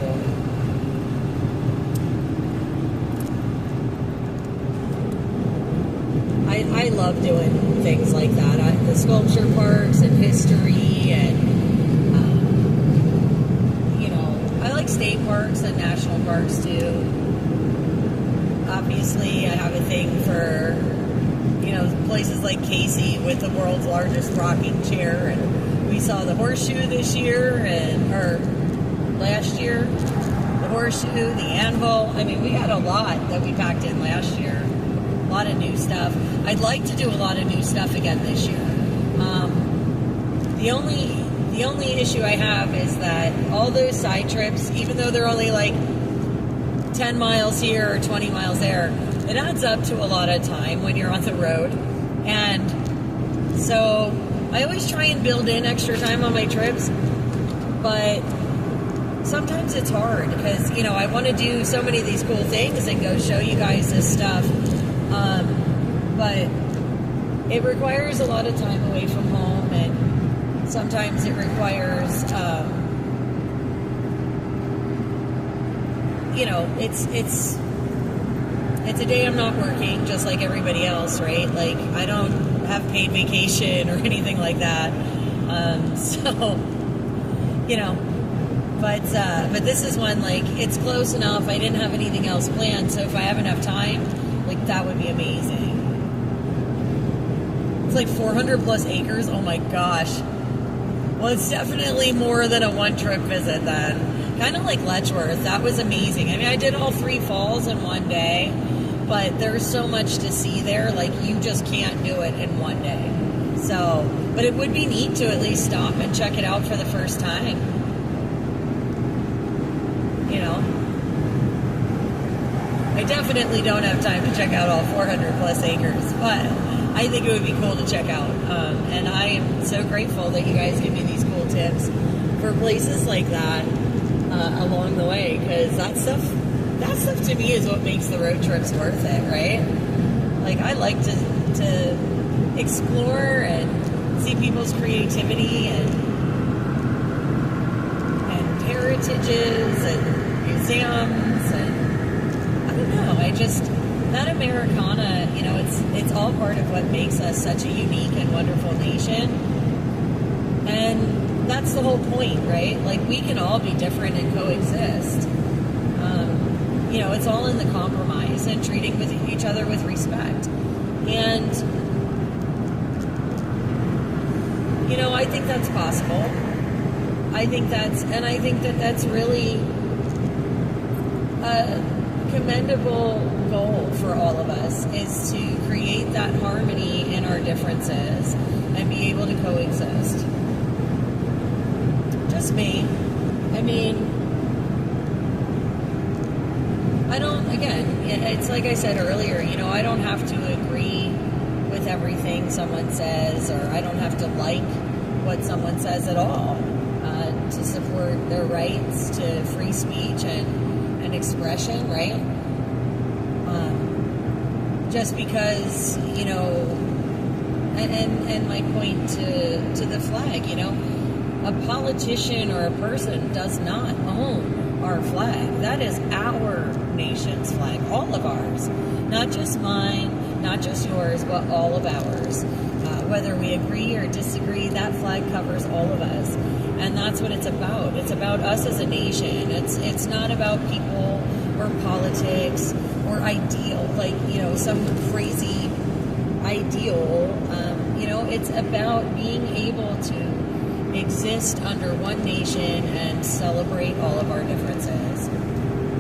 I love doing things like that. The sculpture parks and history and, I like state parks and national parks too. Obviously, I have a thing for, places like Casey with the world's largest rocking chair. And we saw the Horseshoe this year or last year. The Horseshoe, the Anvil. I mean, we had a lot that we packed in last year. A lot of new stuff. I'd like to do a lot of new stuff again this year. The only issue I have is that all those side trips, even though they're only like 10 miles here or 20 miles there, it adds up to a lot of time when you're on the road. And so I always try and build in extra time on my trips, but sometimes it's hard because, I want to do so many of these cool things and go show you guys this stuff. But it requires a lot of time away from home, and sometimes it requires, it's a day I'm not working, just like everybody else, right? Like, I don't have paid vacation or anything like that. But this is one, like, it's close enough. I didn't have anything else planned, so if I have enough time, like, that would be amazing. It's like 400 plus acres. Oh my gosh. Well, it's definitely more than a one-trip visit then. Kind of like Letchworth. That was amazing. I mean, I did all 3 falls in one day, but there's so much to see there. Like, you just can't do it in one day. So, but it would be neat to at least stop and check it out for the first time. I definitely don't have time to check out all 400 plus acres, but I think it would be cool to check out. And I am so grateful that you guys give me these cool tips for places like that along the way, because that stuff to me is what makes the road trips worth it, right? Like, I like to explore and see people's creativity and heritages and museums, and I don't know, that Americana, it's all part of what makes us such a unique and wonderful nation. And that's the whole point, right? Like, we can all be different and coexist. It's all in the compromise and treating with each other with respect. And, I think that's possible. I think that's really a commendable goal for all of us, is to create that harmony in our differences and be able to coexist. Just me. I mean, it's like I said earlier, I don't have to agree with everything someone says, or I don't have to like what someone says at all, to support their rights to free speech and expression, right? Just because, you know, and my point to the flag, you know, a politician or a person does not own our flag. That is our nation's flag, all of ours, not just mine, not just yours, but all of ours. Whether we agree or disagree, that flag covers all of us. And that's what it's about. It's about us as a nation. It's not about people or politics or ideal, like, you know, some crazy ideal. You know, it's about being able to exist under one nation and celebrate all of our differences.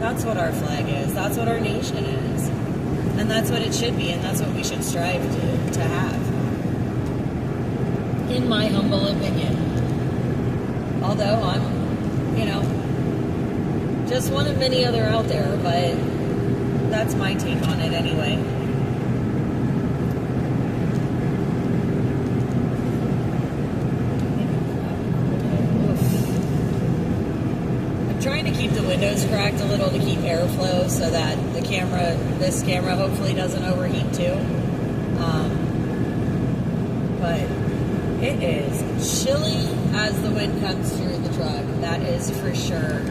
That's what our flag is. That's what our nation is. And that's what it should be, and that's what we should strive to have. In my humble opinion. Although I'm, you know, just one of many other out there, but that's my take on it anyway. I'm trying to keep the windows cracked a little to keep airflow so that this camera hopefully doesn't overheat too. But it is chilly as the wind comes through the truck. That is for sure.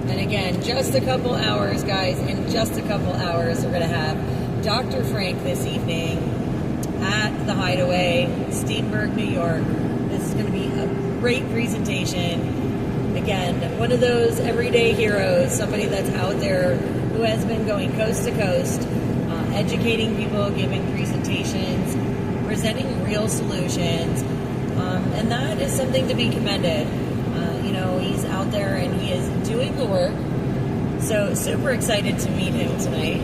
And again, just a couple hours, guys. In just a couple hours, we're going to have Dr. Frank this evening at the Hideaway, Steenburg, New York. This is going to be a great presentation. Again, one of those everyday heroes, somebody that's out there who has been going coast to coast, educating people, giving presentations, presenting real solutions, and that is something to be commended. You know, he's out there and he is doing the work. So super excited to meet him tonight.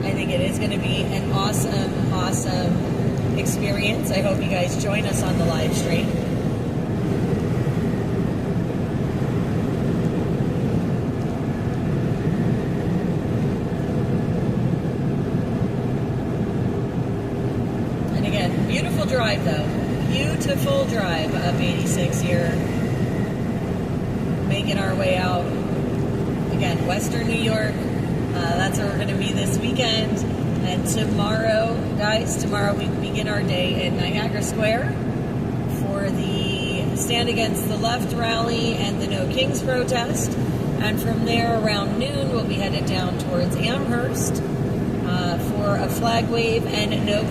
I think it is going to be an awesome experience. I hope you guys join us on the live stream. And again, beautiful drive though. Beautiful drive up 86 here. Making our way out. Again, Western New York. That's where we're going to be this weekend. And tomorrow, guys, tomorrow we begin our day in Niagara Square for the Stand Against the Left rally and the No Kings protest. And from there, around noon, we'll be headed down towards Amherst for a flag wave and No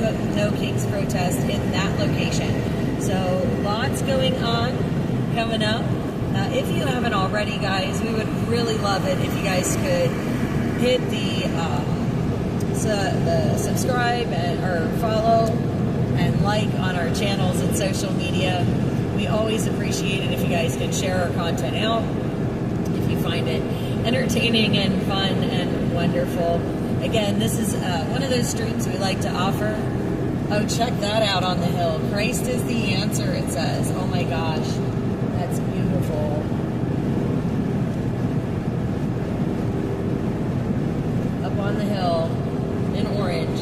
Kings protest in that location. So lots going on coming up. If you haven't already, guys, we would really love it if you guys could hit the subscribe or follow and like on our channels and social media. We always appreciate it if you guys can share our content out, if you find it entertaining and fun and wonderful. Again, this is one of those streams we like to offer. Oh, check that out on the hill. Christ is the answer, it says. Oh my gosh, that's beautiful. Up on the hill in orange.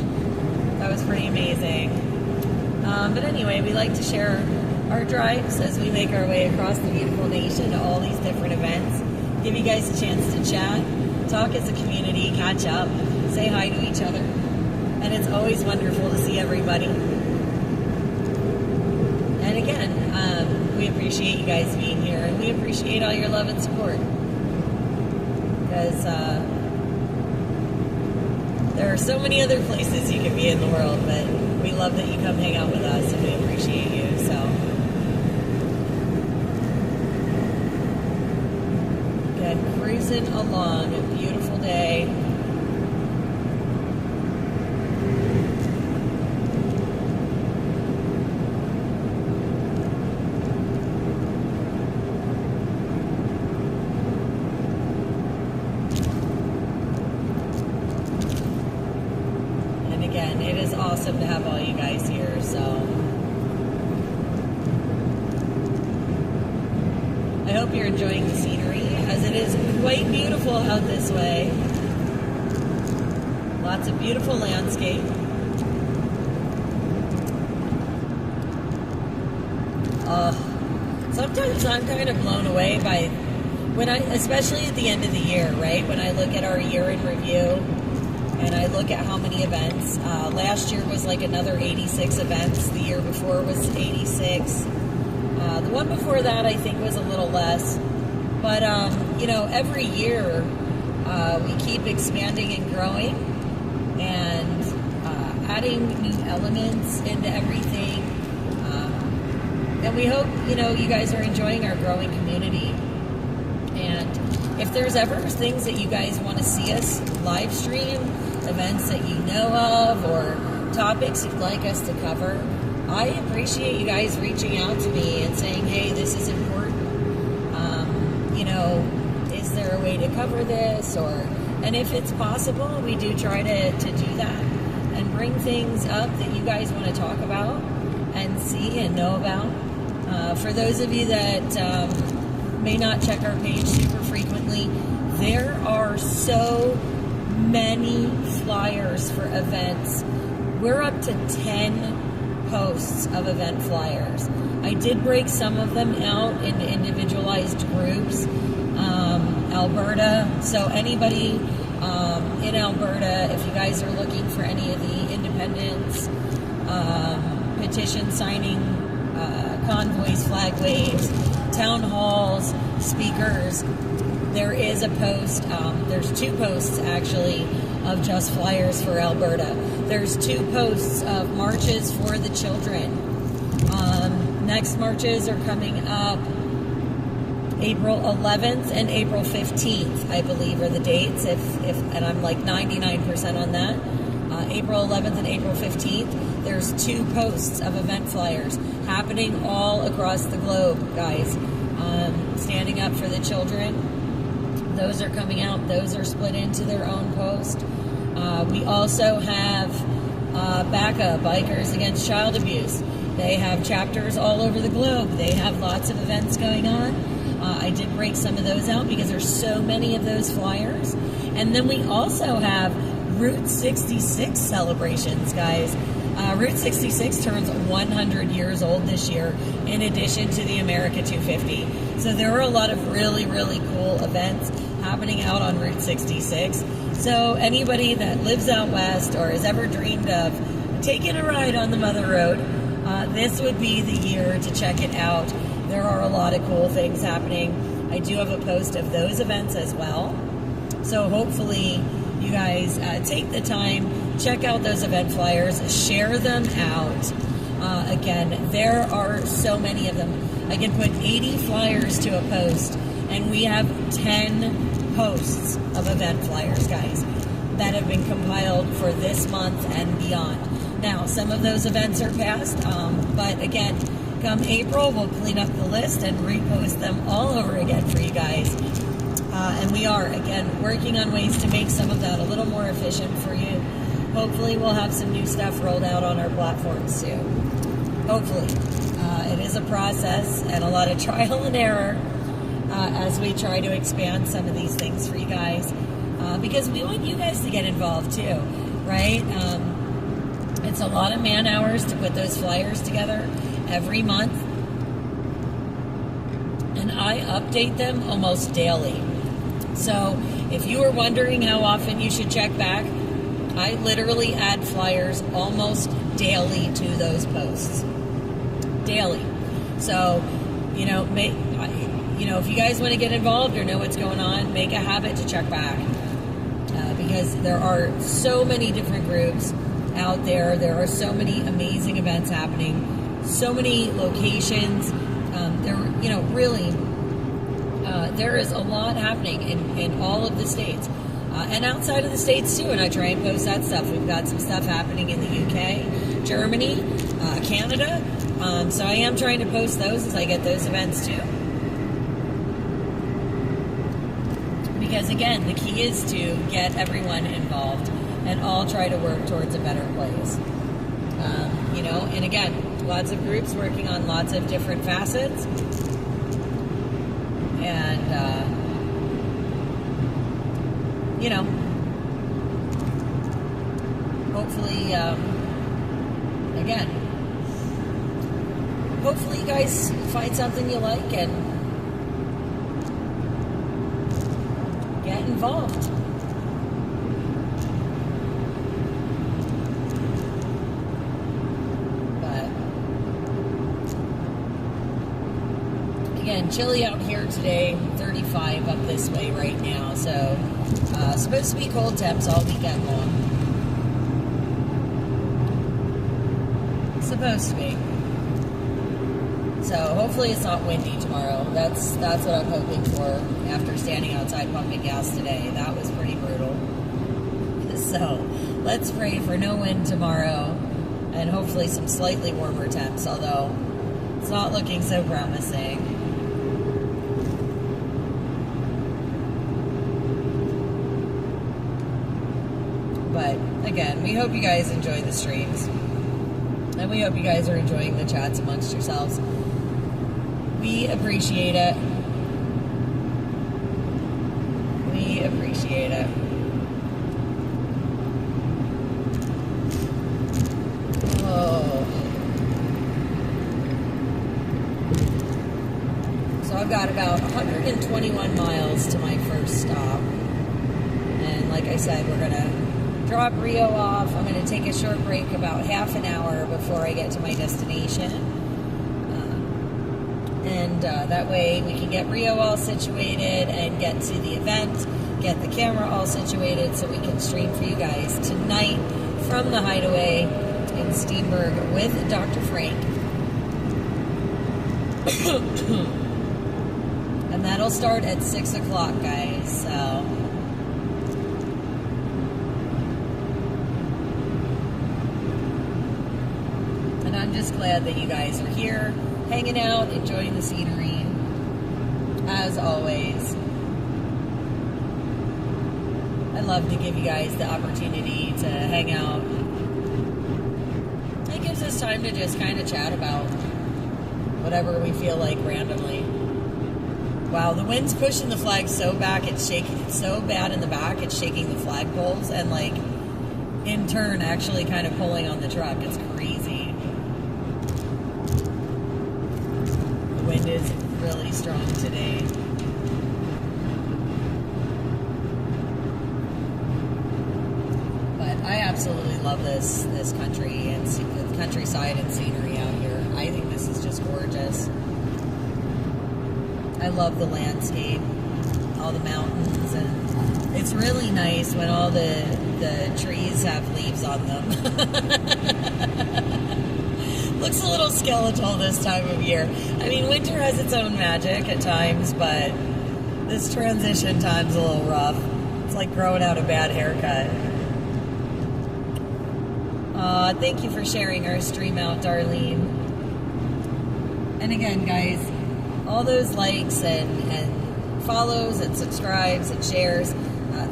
That was pretty amazing. But anyway, we like to share our drives as we make our way across the beautiful nation to all these different events. Give you guys a chance to chat, talk as a community, catch up, say hi to each other. And it's always wonderful to see everybody. And again, we appreciate you guys being here, and we appreciate all your love and support. Because there are so many other places you can be in the world, but we love that you come hang out with us, and we appreciate you. So, again, cruising along, a beautiful day. It is awesome to have all you guys here, so I hope you're enjoying the scenery, as it is quite beautiful out this way. Lots of beautiful landscape. Sometimes I'm kind of blown away by especially at the end of the year, right? When I look at our year in review and I look at how many events. Last year was like another 86 events. The year before was 86. The one before that I think was a little less. But, you know, every year we keep expanding and growing and adding new elements into everything. And we hope, you know, you guys are enjoying our growing community. And if there's ever things that you guys want to see us live stream, events that you know of, or topics you'd like us to cover, I appreciate you guys reaching out to me and saying, hey, this is important. You know, is there a way to cover this? And if it's possible, we do try to do that and bring things up that you guys want to talk about and see and know about. For those of you that may not check our page super frequently, there are so many flyers for events. We're up to 10 posts of event flyers. I did break some of them out into individualized groups. Alberta, so anybody in Alberta, if you guys are looking for any of the independence, petition signing, convoys, flag waves, town halls, speakers, there is a post, there's 2 posts actually of just flyers for Alberta. There's 2 posts of marches for the children. Next marches are coming up April 11th and April 15th, I believe, are the dates, and I'm like 99% on that. April 11th and April 15th, there's 2 posts of event flyers happening all across the globe, guys. Standing up for the children. Those are coming out. Those are split into their own post. We also have BACA, Bikers Against Child Abuse. They have chapters all over the globe. They have lots of events going on. I did break some of those out because there's so many of those flyers. And then we also have Route 66 celebrations, guys. Route 66 turns 100 years old this year, in addition to the America 250. So there are a lot of really, really cool events happening out on Route 66. So anybody that lives out west or has ever dreamed of taking a ride on the Mother Road, this would be the year to check it out. There are a lot of cool things happening. I do have a post of those events as well. So hopefully you guys take the time, check out those event flyers, share them out. Again, there are so many of them. I can put 80 flyers to a post, and we have 10 posts of event flyers, guys, that have been compiled for this month and beyond. Now, some of those events are past, but again, come April, we'll clean up the list and repost them all over again for you guys. And we are, again, working on ways to make some of that a little more efficient for you. Hopefully, we'll have some new stuff rolled out on our platforms soon. Hopefully. It is a process and a lot of trial and error as we try to expand some of these things for you guys. Because we want you guys to get involved too, right? It's a lot of man hours to put those flyers together every month. And I update them almost daily. So if you are wondering how often you should check back, I literally add flyers almost daily to those posts. Daily. So, if you guys want to get involved or know what's going on, make a habit to check back. Because there are so many different groups out there. There are so many amazing events happening. So many locations. There is a lot happening in all of the states. And outside of the states too, and I try and post that stuff. We've got some stuff happening in the UK, Germany, Canada. So I am trying to post those as I get those events too. Because again, the key is to get everyone involved and all try to work towards a better place. And again, lots of groups working on lots of different facets. And, hopefully, again, hopefully you guys find something you like and get involved. Again, chilly out here today, 35 up this way right now, so supposed to be cold temps all weekend long. Supposed to be. So hopefully it's not windy tomorrow. That's what I'm hoping for after standing outside pumping gas today. That was pretty brutal. So let's pray for no wind tomorrow and hopefully some slightly warmer temps, although it's not looking so promising. But again, we hope you guys enjoy the streams. And we hope you guys are enjoying the chats amongst yourselves. We appreciate it. We appreciate it. Oh. So I've got about 121 miles to my first stop. And like I said, we're going to drop Rio off. I'm going to take a short break, about half an hour before I get to my destination. And that way we can get Rio all situated and get to the event, get the camera all situated so we can stream for you guys tonight from the Hideaway in Steenburg with Dr. Frank. And that'll start at 6 o'clock, guys, so... I'm just glad that you guys are here, hanging out, enjoying the scenery, as always. I love to give you guys the opportunity to hang out. It gives us time to just kind of chat about whatever we feel like randomly. Wow, the wind's pushing the flag so back, it's shaking, it's so bad in the back, it's shaking the flagpoles, and like, in turn, actually kind of pulling on the truck. It's crazy. Wind is really strong today. But I absolutely love this country and the countryside and scenery out here. I think this is just gorgeous. I love the landscape, all the mountains, and it's really nice when all the trees have leaves on them. Looks a little skeletal this time of year. I mean, winter has its own magic at times, but this transition time's a little rough. It's like growing out a bad haircut. Thank you for sharing our stream out, Darlene. And again, guys, all those likes and follows and subscribes and shares,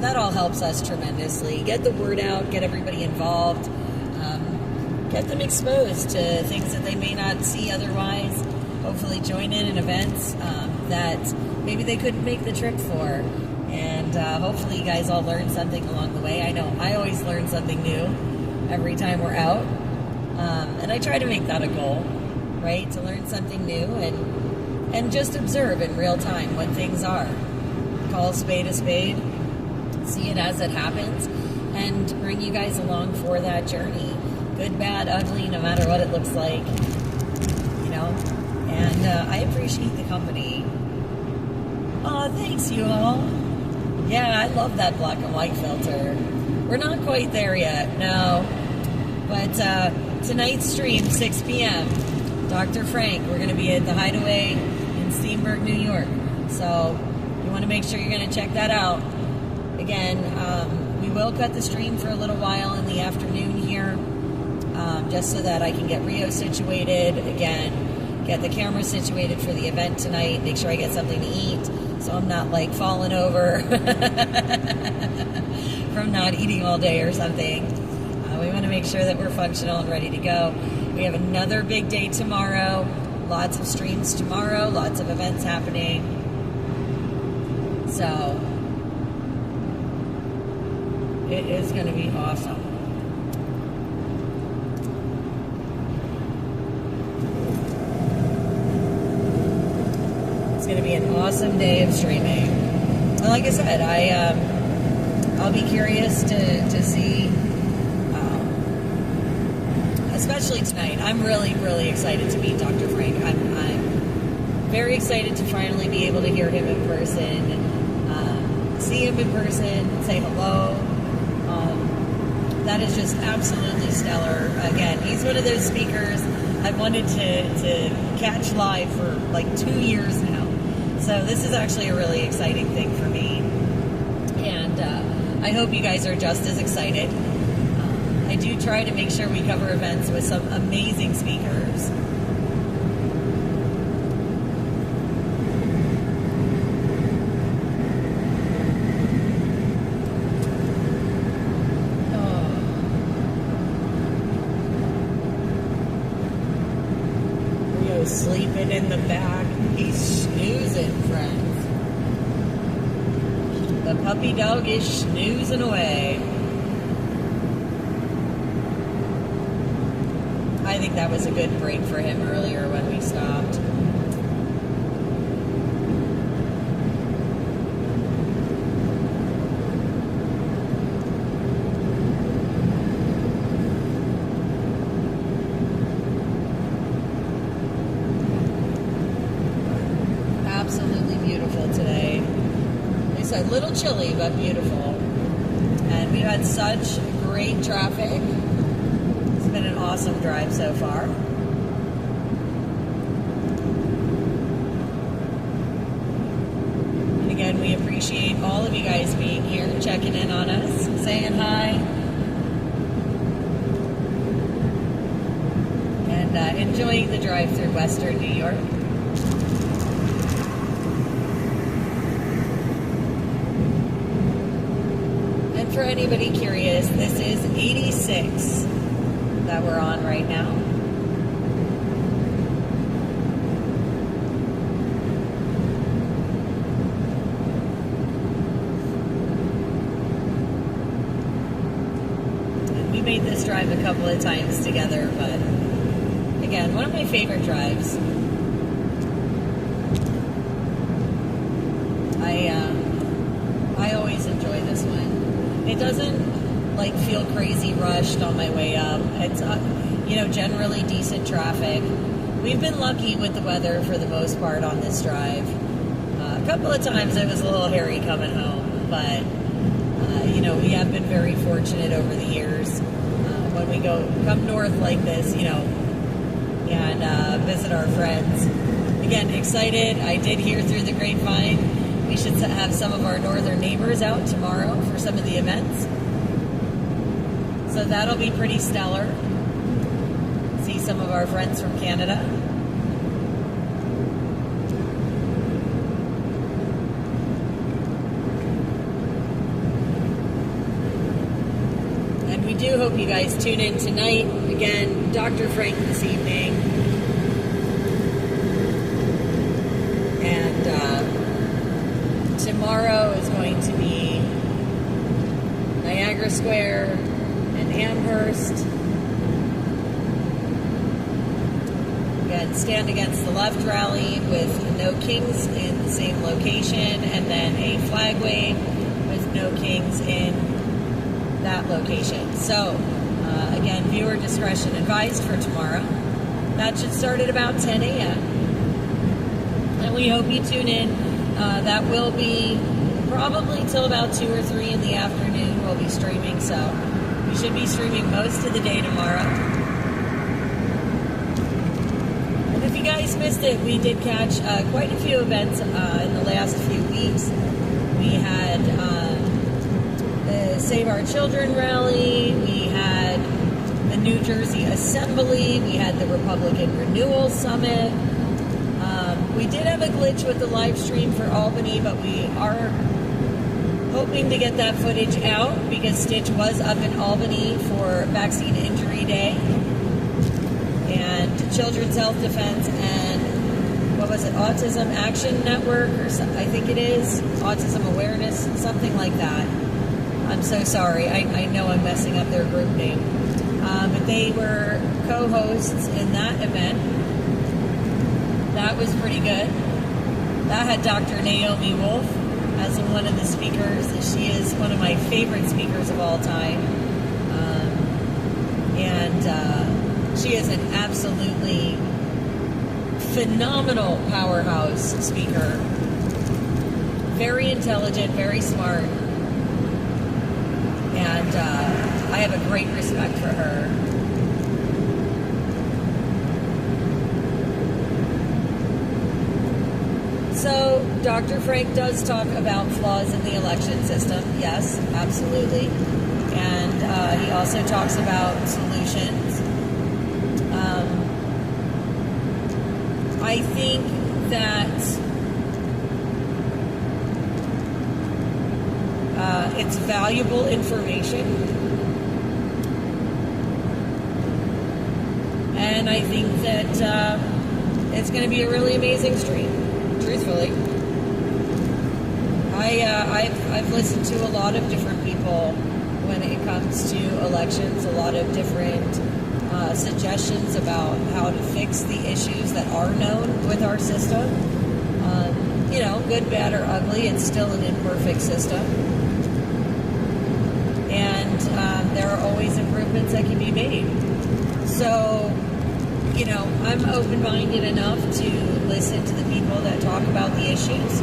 that all helps us tremendously. Get the word out, get everybody involved. Get them exposed to things that they may not see otherwise. Hopefully join in events that maybe they couldn't make the trip for. And hopefully you guys all learn something along the way. I know I always learn something new every time we're out. And I try to make that a goal, right? To learn something new and just observe in real time what things are. Call a spade, see it as it happens, and bring you guys along for that journey. Good, bad, ugly, no matter what it looks like, you know, and I appreciate the company. Oh, thanks you all. Yeah, I love that black and white filter. We're not quite there yet, no, but tonight's stream, 6 p.m., Dr. Frank, we're going to be at the Hideaway in Steenburg, New York, so you want to make sure you're going to check that out. Again, we will cut the stream for a little while in the afternoon here, just so that I can get Rio situated, again, get the camera situated for the event tonight, make sure I get something to eat, so I'm not like falling over from not eating all day or something. We want to make sure that we're functional and ready to go. We have another big day tomorrow, lots of streams tomorrow, lots of events happening, so it is going to be awesome. to be an awesome day of streaming. And like I said, I'll be curious to see, especially tonight. I'm really, really excited to meet Dr. Frank. I'm very excited to finally be able to hear him in person, see him in person, say hello. That is just absolutely stellar. Again, he's one of those speakers I've wanted to catch live for like 2 years now. So this is actually a really exciting thing for me. And I hope you guys are just as excited. I do try to make sure we cover events with some amazing speakers. Sleeping in the back. He's snoozing, friends. The puppy dog is snoozing away. I think that was a good break for him earlier when we stopped. Today. It's a little chilly, but beautiful. And we've had such great traffic. It's been an awesome drive so far. And again, we appreciate all of you guys being here, checking in on us, saying hi. And enjoying the drive through Western New York. For anybody curious, this is 86 that we're on right now. And we made this drive a couple of times together, but again, one of my favorite drives. I always enjoy this one. It doesn't like feel crazy rushed on my way up. It's generally decent traffic. We've been lucky with the weather for the most part on this drive. A couple of times it was a little hairy coming home, but we have been very fortunate over the years when we come north like this, and visit our friends. Again, excited. I did hear through the grapevine we should have some of our northern neighbors out tomorrow for some of the events. So that'll be pretty stellar. See some of our friends from Canada. And we do hope you guys tune in tonight. Again, Dr. Frank this evening. And tomorrow is going to be Niagara Square and Amherst. Again, Stand Against the Left rally with no kings in the same location, and then a flag wave with no kings in that location. So, again, viewer discretion advised for tomorrow. That should start at about 10 a.m. And we hope you tune in. That will be probably till about 2 or 3 in the afternoon. We'll be streaming, so we should be streaming most of the day tomorrow. And if you guys missed it, we did catch quite a few events in the last few weeks. We had the Save Our Children rally. We had the New Jersey Assembly. We had the Republican Renewal Summit. We did have a glitch with the live stream for Albany, but we are hoping to get that footage out because Stitch was up in Albany for Vaccine Injury Day and Children's Health Defense and Autism Action Network, or I think it is, Autism Awareness, something like that. I'm so sorry. I know I'm messing up their group name. But they were co-hosts in that event. That was pretty good. That had Dr. Naomi Wolf as one of the speakers. She is one of my favorite speakers of all time. And she is an absolutely phenomenal powerhouse speaker. Very intelligent, very smart. And I have a great respect for her. So, Dr. Frank does talk about flaws in the election system. Yes, absolutely. And he also talks about solutions. I think that it's valuable information. And I think that it's going to be a really amazing stream. Truthfully, I've listened to a lot of different people when it comes to elections, a lot of different suggestions about how to fix the issues that are known with our system. You know, good, bad, or ugly, it's still an imperfect system. And there are always improvements that can be made. So, you know, I'm open-minded enough to listen to the people that talk about the issues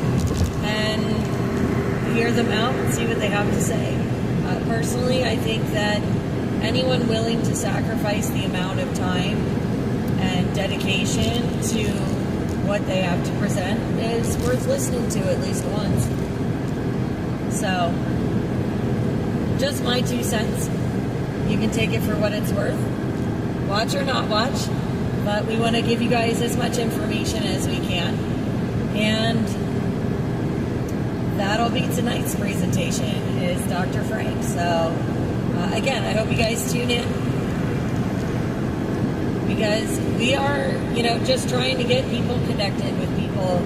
and hear them out and see what they have to say. Personally, I think that anyone willing to sacrifice the amount of time and dedication to what they have to present is worth listening to at least once. So, just my 2 cents. You can take it for what it's worth. Watch or not watch. But we want to give you guys as much information as we can. And that'll be tonight's presentation, is Dr. Frank. So, again, I hope you guys tune in. Because we are, you know, just trying to get people connected with people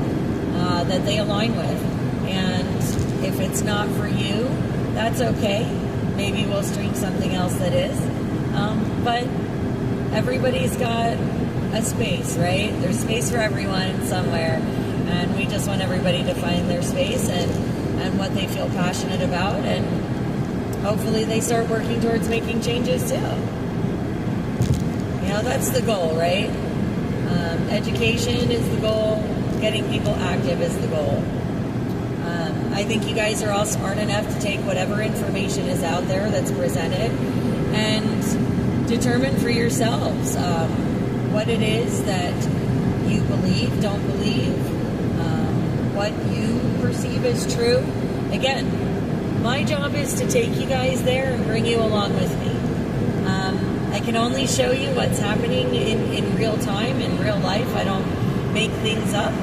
that they align with. And if it's not for you, that's okay. Maybe we'll stream something else that is. But everybody's got a space, right? There's space for everyone somewhere, and we just want everybody to find their space and what they feel passionate about, and hopefully they start working towards making changes too. You know, that's the goal, right? Education is the goal, getting people active is the goal. I think you guys are all smart enough to take whatever information is out there that's presented and determine for yourselves what it is that you believe, don't believe, what you perceive as true. Again, my job is to take you guys there and bring you along with me. I can only show you what's happening in real time, in real life. I don't make things up.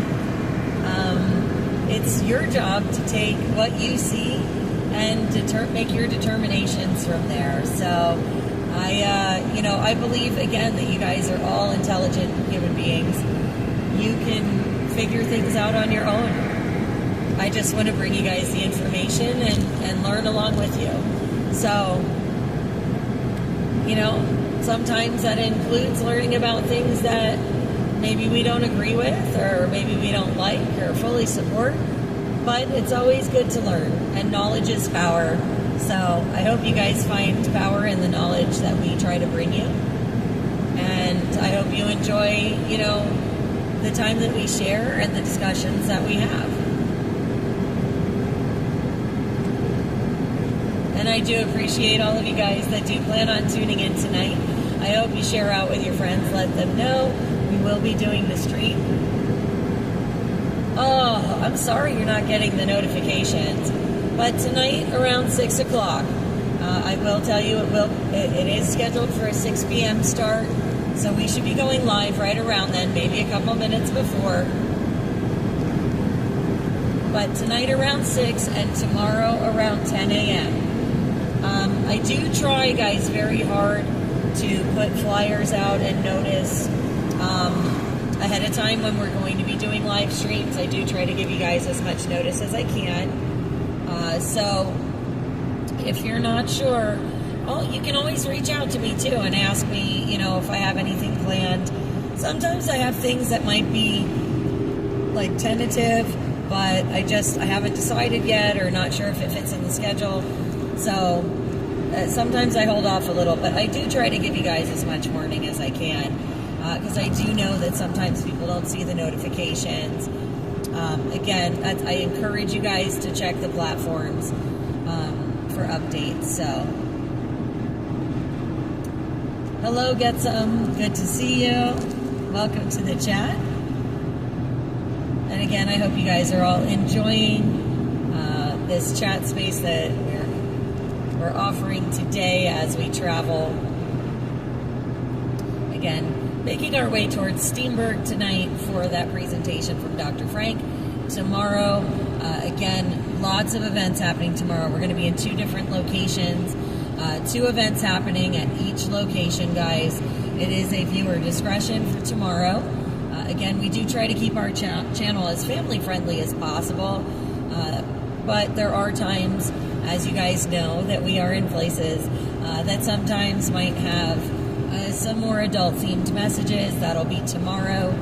It's your job to take what you see and make your determinations from there. So I believe, again, that you guys are all intelligent human beings. You can figure things out on your own. I just want to bring you guys the information and learn along with you. So, you know, sometimes that includes learning about things that maybe we don't agree with, or maybe we don't like or fully support. But it's always good to learn, and knowledge is power. So I hope you guys find power in the knowledge that we try to bring you. And I hope you enjoy, you know, the time that we share and the discussions that we have. And I do appreciate all of you guys that do plan on tuning in tonight. I hope you share out with your friends, let them know we will be doing the stream. Oh, I'm sorry you're not getting the notifications. But tonight around 6 o'clock, I will tell you it is scheduled for a 6 p.m. start. So we should be going live right around then, maybe a couple minutes before. But tonight around 6 and tomorrow around 10 a.m. I do try, guys, very hard to put flyers out and notice ahead of time when we're going to be doing live streams. I do try to give you guys as much notice as I can. So if you're not sure, well, you can always reach out to me too and ask me, you know, if I have anything planned. Sometimes I have things that might be like tentative, but I haven't decided yet, or not sure if it fits in the schedule. So sometimes I hold off a little, but I do try to give you guys as much warning as I can, because I do know that sometimes people don't see the notifications. Again, I encourage you guys to check the platforms for updates. So, hello, Get Some. Good to see you. Welcome to the chat. And again, I hope you guys are all enjoying this chat space that we're offering today as we travel. Again, making our way towards Steenberg tonight for that presentation from Dr. Frank. Tomorrow, again, lots of events happening tomorrow. We're going to be in 2 different locations, 2 events happening at each location, guys. It is a viewer discretion for tomorrow. Again, we do try to keep our channel as family friendly as possible, but there are times, as you guys know, that we are in places that sometimes might have some more adult-themed messages. That'll be tomorrow,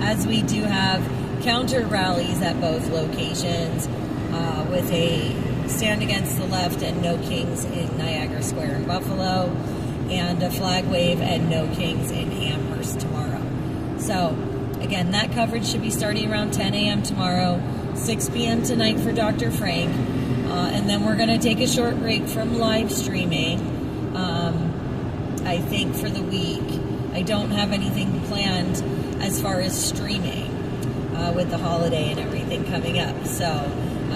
as we do have counter rallies at both locations with a Stand Against the Left and No Kings in Niagara Square in Buffalo, and a flag wave and No Kings in Amherst tomorrow. So, again, that coverage should be starting around 10 a.m. tomorrow, 6 p.m. tonight for Dr. Frank, and then we're going to take a short break from live streaming. I think for the week, I don't have anything planned as far as streaming with the holiday and everything coming up. So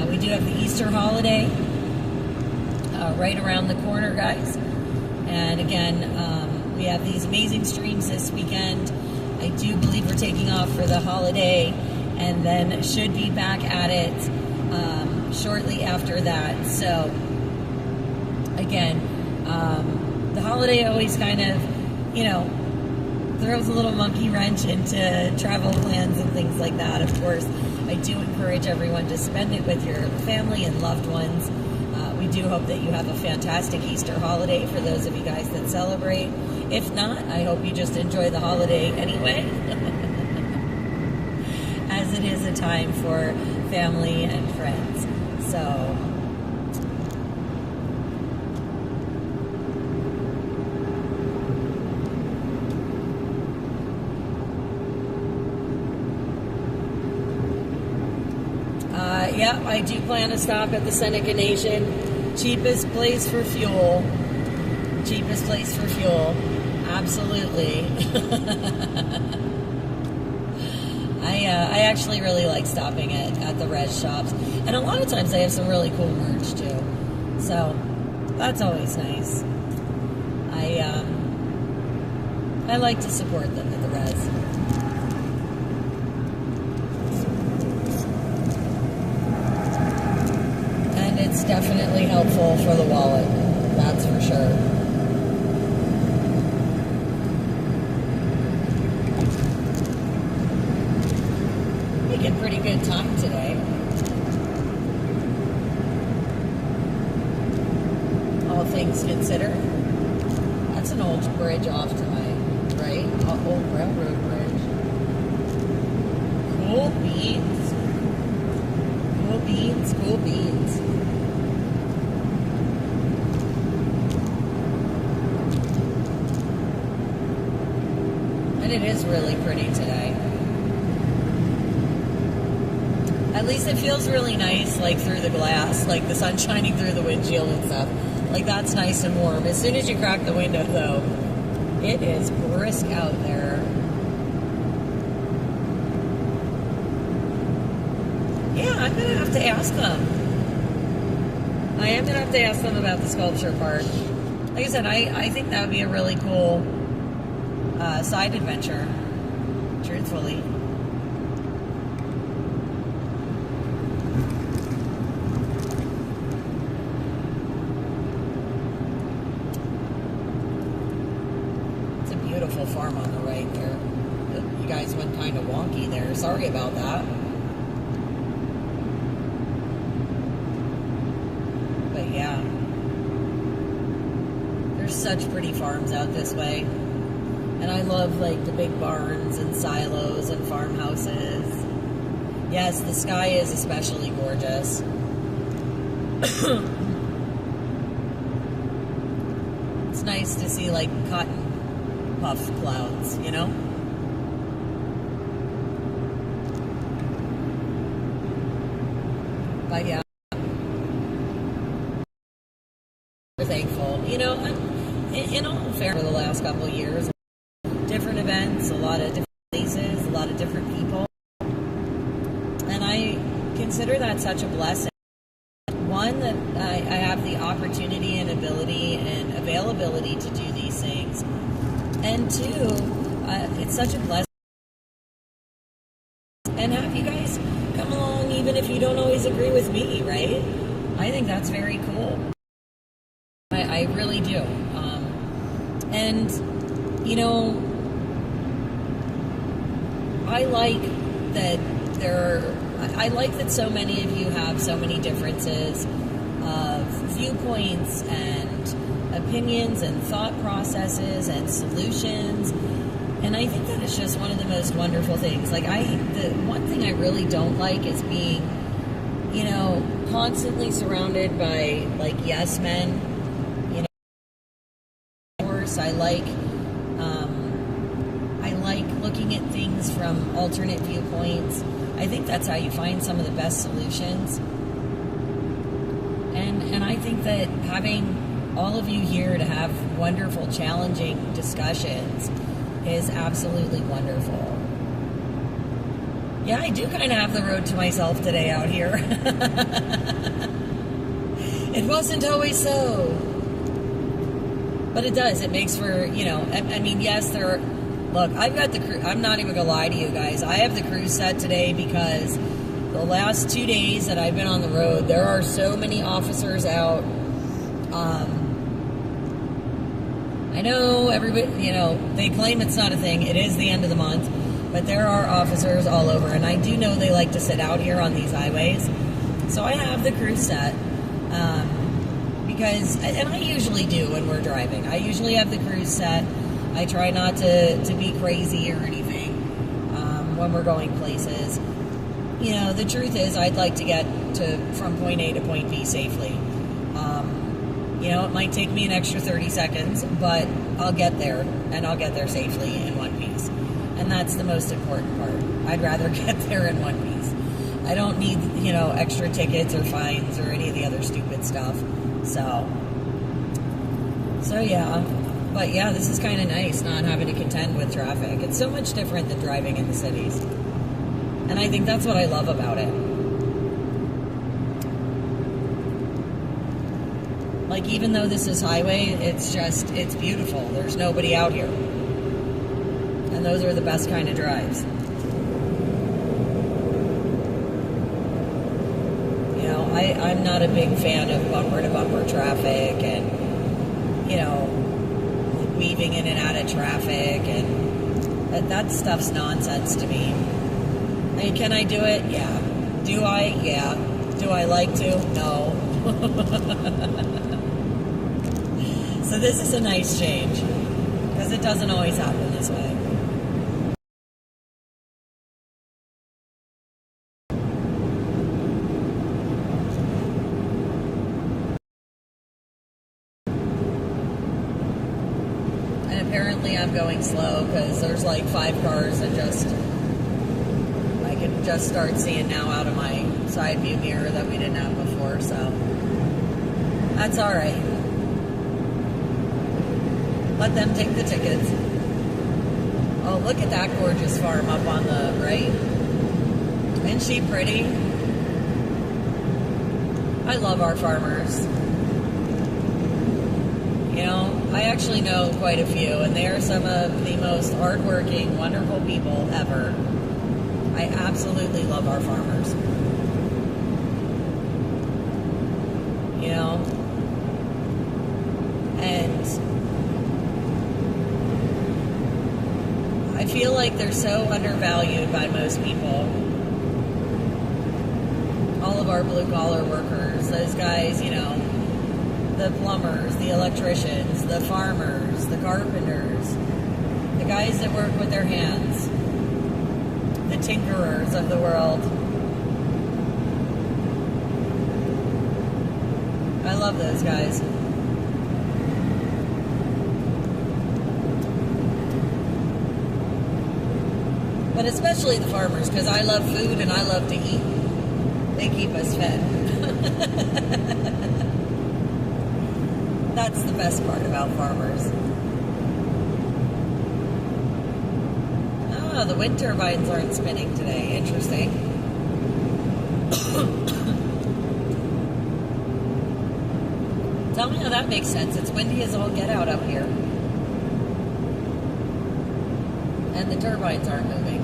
we do have the Easter holiday right around the corner, guys. And again, we have these amazing streams this weekend. I do believe we're taking off for the holiday, and then should be back at it shortly after that. So again, the holiday always kind of, throws a little monkey wrench into travel plans and things like that. Of course, I do encourage everyone to spend it with your family and loved ones. We do hope that you have a fantastic Easter holiday for those of you guys that celebrate. If not, I hope you just enjoy the holiday anyway, as it is a time for family and friends. So, yep, I do plan to stop at the Seneca Nation. Cheapest place for fuel. Cheapest place for fuel. Absolutely. I actually really like stopping at the res shops. And a lot of times they have some really cool merch too. So that's always nice. I like to support them at the res. It's definitely helpful for the wallet, that's for sure. Making pretty good time today. All things considered. That's an old bridge off to my right, old railroad bridge. Cool beans. Cool beans, cool beans. And it is really pretty today. At least it feels really nice, like through the glass, like the sun shining through the windshield and stuff. Like that's nice and warm. As soon as you crack the window, though, it is brisk out there. Yeah, I'm going to have to ask them. I am going to have to ask them about the sculpture park. Like I said, I think that would be a really cool side adventure, truthfully. It's a beautiful farm on the right there. You guys went kind of wonky there. Sorry about that. But yeah, there's such pretty farms out this way. And I love like the big barns and silos and farmhouses. Yes, the sky is especially gorgeous. It's nice to see like cotton puff clouds, you know? But yeah, we're thankful. You know, in all fairness, for the last couple of years, different events, a lot of different places, a lot of different people. And I consider that such a blessing. One, that I have the opportunity and ability and availability to do these things. And two, it's such a blessing. And have you guys come along even if you don't always agree with me, right? I think that's very cool. I really do. And, you know, I like that I like that so many of you have so many differences of viewpoints and opinions and thought processes and solutions. And I think that is just one of the most wonderful things. Like, the one thing I really don't like is being, you know, constantly surrounded by, like, yes men. You know, of course, I like looking at things from alternate viewpoints. I think that's how you find some of the best solutions. And I think that having all of you here to have wonderful, challenging discussions is absolutely wonderful. Yeah, I do kind of have the road to myself today out here. It wasn't always so. But it does. It makes for, you know, I mean, yes, there are... Look, I've got the crew. I'm not even going to lie to you guys. I have the crew set today because the last 2 days that I've been on the road, there are so many officers out. I know everybody, you know, they claim it's not a thing. It is the end of the month. But there are officers all over. And I do know they like to sit out here on these highways. So I have the crew set. Because, and I usually do when we're driving. I usually have the crew set. I try not to be crazy or anything when we're going places. You know, the truth is I'd like to get from point A to point B safely. You know, it might take me an extra 30 seconds, but I'll get there, and I'll get there safely in one piece. And that's the most important part. I'd rather get there in one piece. I don't need, you know, extra tickets or fines or any of the other stupid stuff. So yeah. But yeah, this is kind of nice not having to contend with traffic. It's so much different than driving in the cities. And I think that's what I love about it. Like, even though this is highway, it's beautiful. There's nobody out here. And those are the best kind of drives. You know, I'm not a big fan of bumper-to-bumper traffic and, you know, weaving in and out of traffic, and that stuff's nonsense to me. I mean, can I do it? Yeah. Do I? Yeah. Do I like to? No. So this is a nice change, because it doesn't always happen this way. Apparently I'm going slow because there's like 5 cars that I can just start seeing now out of my side view mirror that we didn't have before, so that's all right. Let them take the tickets. Oh, look at that gorgeous farm up on the right. Isn't she pretty? I love our farmers. You know, I actually know quite a few, and they are some of the most hardworking, wonderful people ever. I absolutely love our farmers. You know? And I feel like they're so undervalued by most people. All of our blue-collar workers, those guys, you know, the plumbers, the electricians, the farmers, the carpenters, the guys that work with their hands, the tinkerers of the world. I love those guys. But especially the farmers, because I love food and I love to eat. They keep us fed. That's the best part about farmers. Oh, the wind turbines aren't spinning today. Interesting. Tell me how that makes sense. It's windy as all get out up here. And the turbines aren't moving.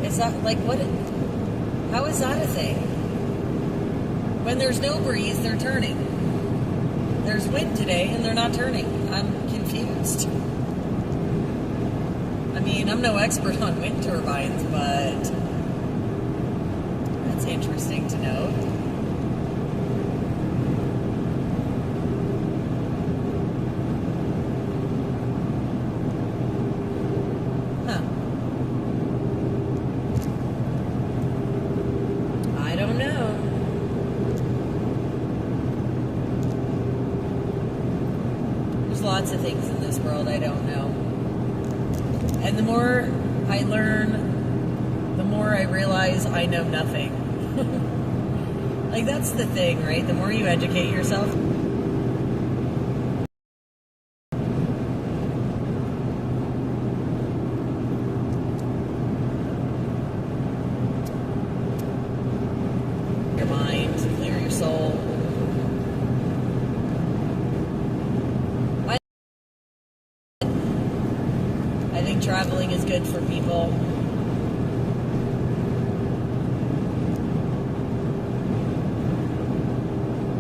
Is that like what? How is that a thing? When there's no breeze, they're turning. There's wind today and they're not turning. I'm confused. I mean, I'm no expert on wind turbines, but that's interesting to know. Lots of things in this world I don't know. And the more I learn, the more I realize I know nothing. Like, that's the thing, right? The more you educate yourself. Your mind, clear your soul. I think traveling is good for people.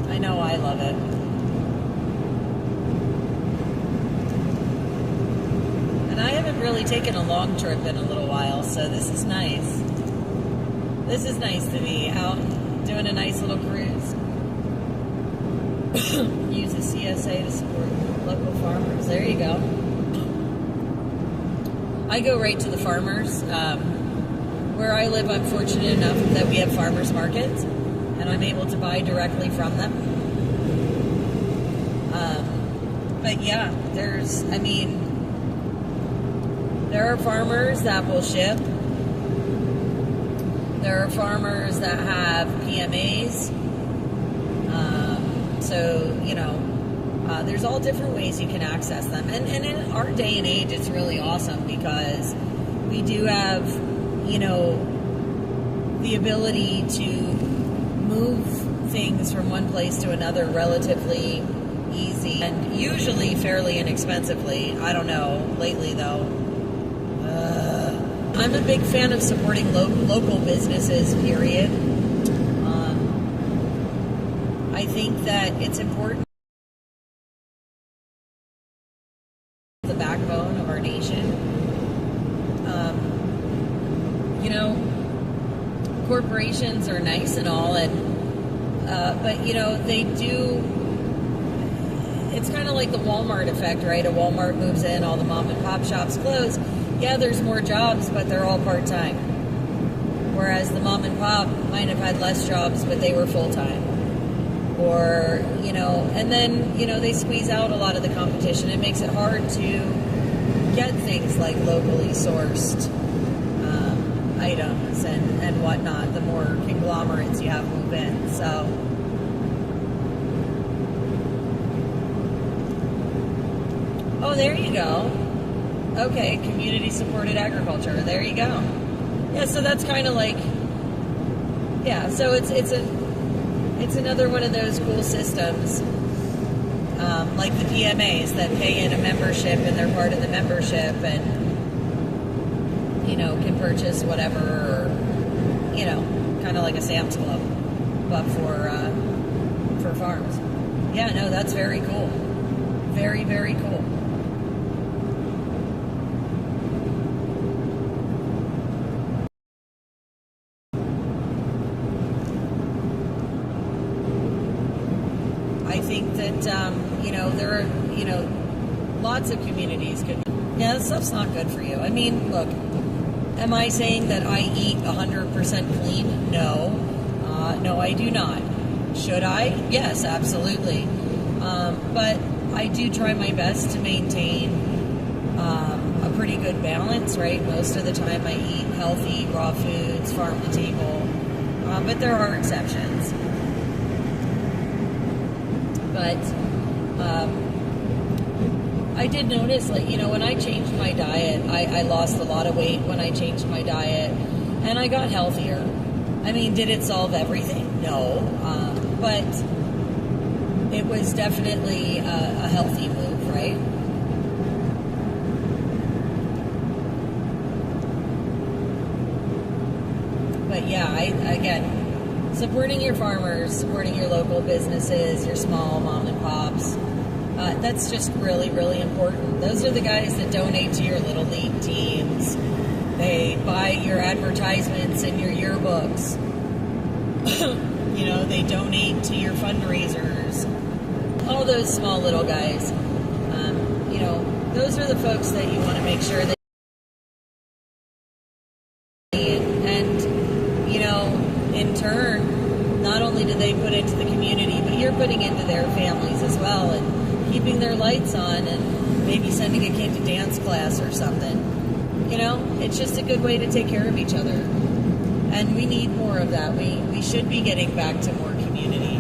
I know I love it. And I haven't really taken a long trip in a little while, so this is nice. This is nice to be out doing a nice little cruise. Use a CSA to support local farmers. There you go. I go right to the farmers. Where I live, I'm fortunate enough that we have farmers markets, and I'm able to buy directly from them. But yeah, there are farmers that will ship. There are farmers that have PMAs. There's all different ways you can access them. And in our day and age, it's really awesome because we do have, the ability to move things from one place to another relatively easy and usually fairly inexpensively. I don't know, lately though. I'm a big fan of supporting local businesses, period. I think that it's important. The backbone of our nation. Corporations are nice and all, but they do. It's kind of like the Walmart effect, right? A Walmart moves in, all the mom and pop shops close. Yeah, there's more jobs, but they're all part-time. Whereas the mom and pop might have had less jobs, but they were full-time. Or, and then, they squeeze out a lot of the competition. It makes it hard to get things like locally sourced items and whatnot, the more conglomerates you have move in. So, oh, there you go. Okay, community-supported agriculture. There you go. Yeah, so that's kind of like, yeah. So it's another one of those cool systems, like the PMAs that pay in a membership and they're part of the membership and can purchase whatever, or kind of like a Sam's Club, but for farms. Yeah, no, that's very cool. Very, very cool. I think that, there are, lots of communities could, that stuff's not good for you. I mean, look, am I saying that I eat 100% clean? No. No, I do not. Should I? Yes, absolutely. But I do try my best to maintain a pretty good balance, right? Most of the time I eat healthy, raw foods, farm to table. But there are exceptions. But I did notice, like, when I changed my diet, I lost a lot of weight when I changed my diet, and I got healthier. I mean, did it solve everything? No. But it was definitely a healthy move, right? But yeah, again, supporting your farmers, supporting your local businesses, your small mom and pops, that's just really, really important. Those are the guys that donate to your little league teams. They buy your advertisements and your yearbooks. They donate to your fundraisers. All those small little guys. Those are the folks that you want to make sure that in turn, not only do they put into the community, but you're putting into their families as well, and keeping their lights on, and maybe sending a kid to dance class or something. It's just a good way to take care of each other. And we need more of that. We should be getting back to more community.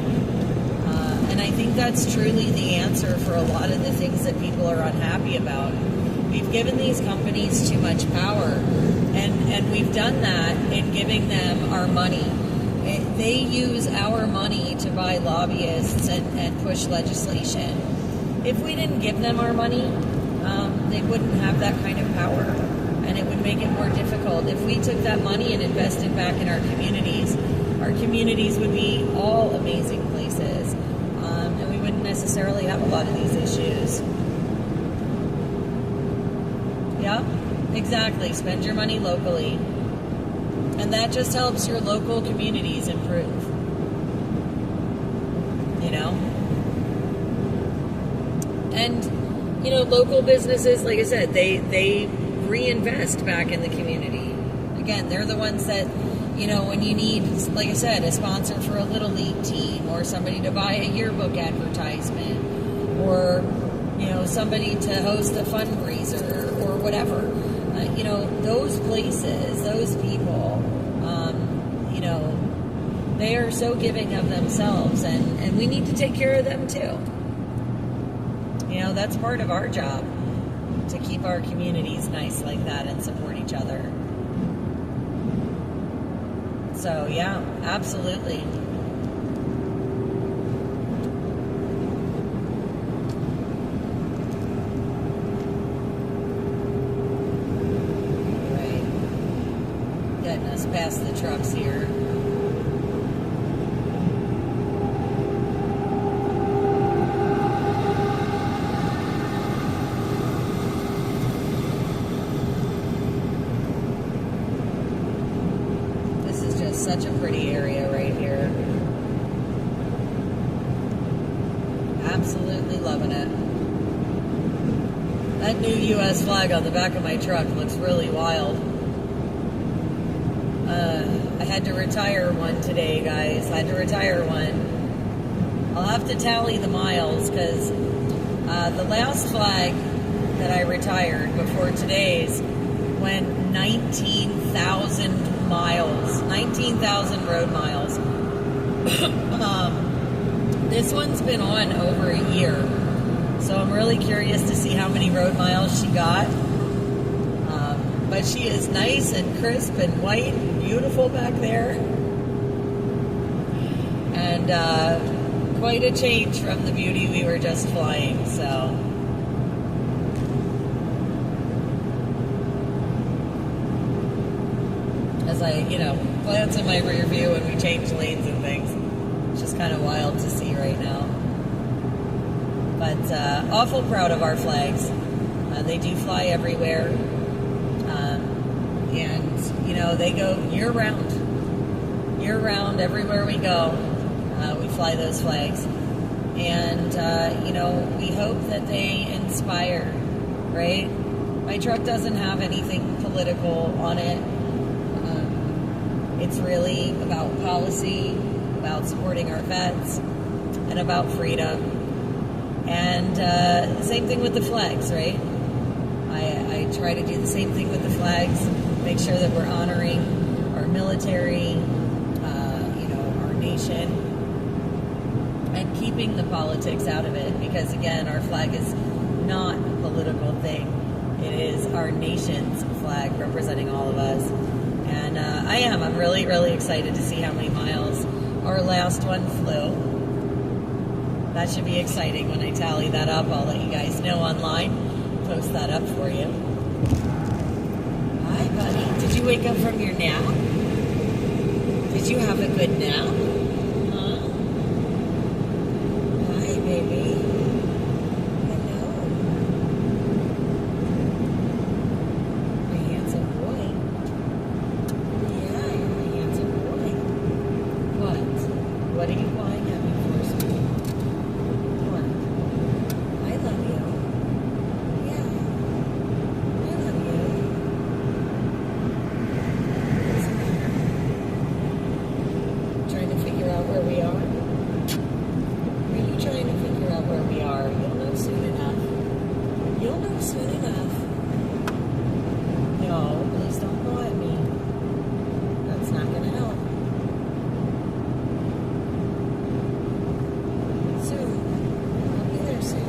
And I think that's truly the answer for a lot of the things that people are unhappy about. We've given these companies too much power. And we've done that in giving them our money. They use our money to buy lobbyists and push legislation. If we didn't give them our money, they wouldn't have that kind of power. And it would make it more difficult. If we took that money and invested back in our communities would be all amazing places. And we wouldn't necessarily have a lot of these issues. Yeah, exactly. Spend your money locally. And that just helps your local communities improve. And, local businesses, like I said, they reinvest back in the community. Again, they're the ones that, when you need, like I said, a sponsor for a little league team, or somebody to buy a yearbook advertisement, or, somebody to host a fundraiser, or whatever. Those places, those people, they are so giving of themselves, and we need to take care of them too. That's part of our job, to keep our communities nice like that and support each other. So yeah, absolutely. Right. Getting us past the trucks here. Such a pretty area right here. Absolutely loving it. That new U.S. flag on the back of my truck looks really wild. I had to retire one today, guys. I had to retire one. I'll have to tally the miles, because the last flag that I retired before today's went 19,000 miles, 19,000 road miles. This one's been on over a year, so I'm really curious to see how many road miles she got. But she is nice and crisp and white and beautiful back there, and quite a change from the beauty we were just flying. So as I, glance in my rear view and we change lanes and things. It's just kind of wild to see right now. But awful proud of our flags. They do fly everywhere. And, they go year-round. Year-round, everywhere we go, we fly those flags. And, we hope that they inspire, right? My truck doesn't have anything political on it. It's really about policy about supporting our vets and about freedom. And same thing with the flags, right? I try to do the same thing with the flags, make sure that we're honoring our military, our nation, and keeping the politics out of it, because again, our flag is not a political thing. It is our nation's flag representing all of us. And I'm really, really excited to see how many miles our last one flew. That should be exciting. When I tally that up, I'll let you guys know online. Post that up for you. Hi, buddy. Did you wake up from your nap? Did you have a good nap? Huh? Hi, baby. Hello. A handsome boy. Yeah, you're a handsome boy. What are you lying at me for, sweetie? What? I love you. Yeah. I love you. What's the matter? Trying to figure out where we are? Are you trying to figure out where we are? You'll know soon enough. You'll know soon enough. No, please don't go at me. That's not going to help. Soon. I'll be there soon.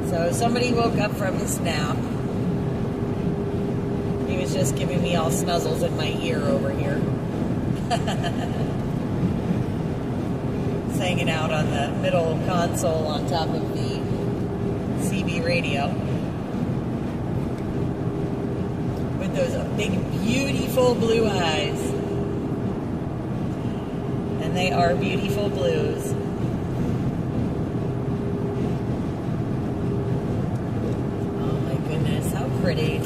So somebody woke up from his nap. He was just giving me all snuzzles in my ear over here. He's hanging out on the middle console on top of the CB radio. With those big, beautiful blue eyes. And they are beautiful blues. Oh my goodness, how pretty.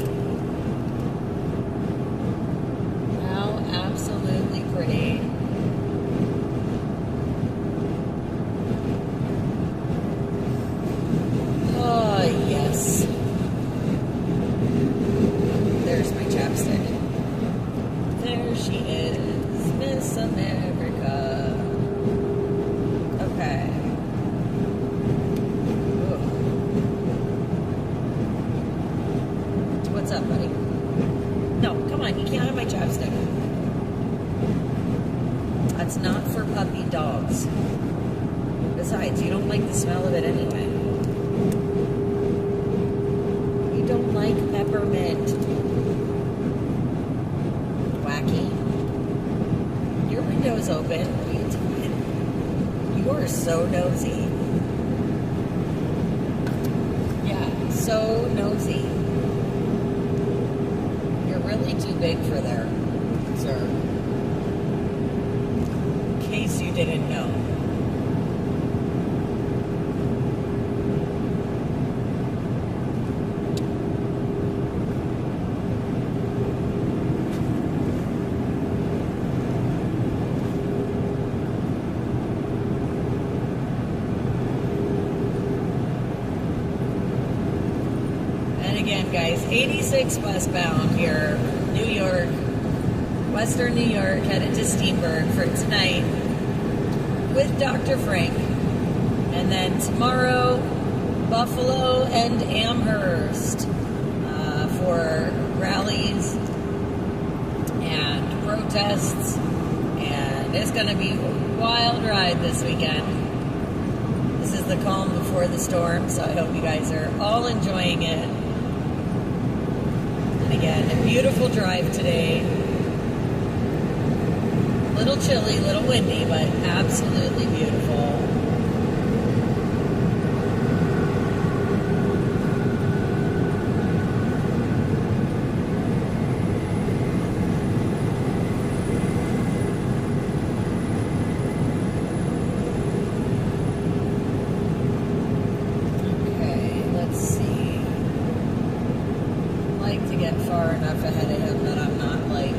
How absolutely pretty. Oh, yes. There's my chapstick. There she is, Miss America. Okay. Ooh. What's up, buddy? No, come on, you can't have my chapstick. That's not for puppy dogs. Besides, you don't like the smell of it anyway. You don't like peppermint. Wacky. Your window's open. What are you doing? You are so nosy. Yeah, so nosy. You're really too big for there, sir. In case you didn't know. Again, guys, 86 westbound here, New York, Western New York, headed to Steenburg for tonight with Dr. Frank. And then tomorrow, Buffalo and Amherst for rallies and protests. And it's going to be a wild ride this weekend. This is the calm before the storm, so I hope you guys are all enjoying it. Again, a beautiful drive today. A little chilly, a little windy, but absolutely beautiful. Far enough ahead of him that I'm not like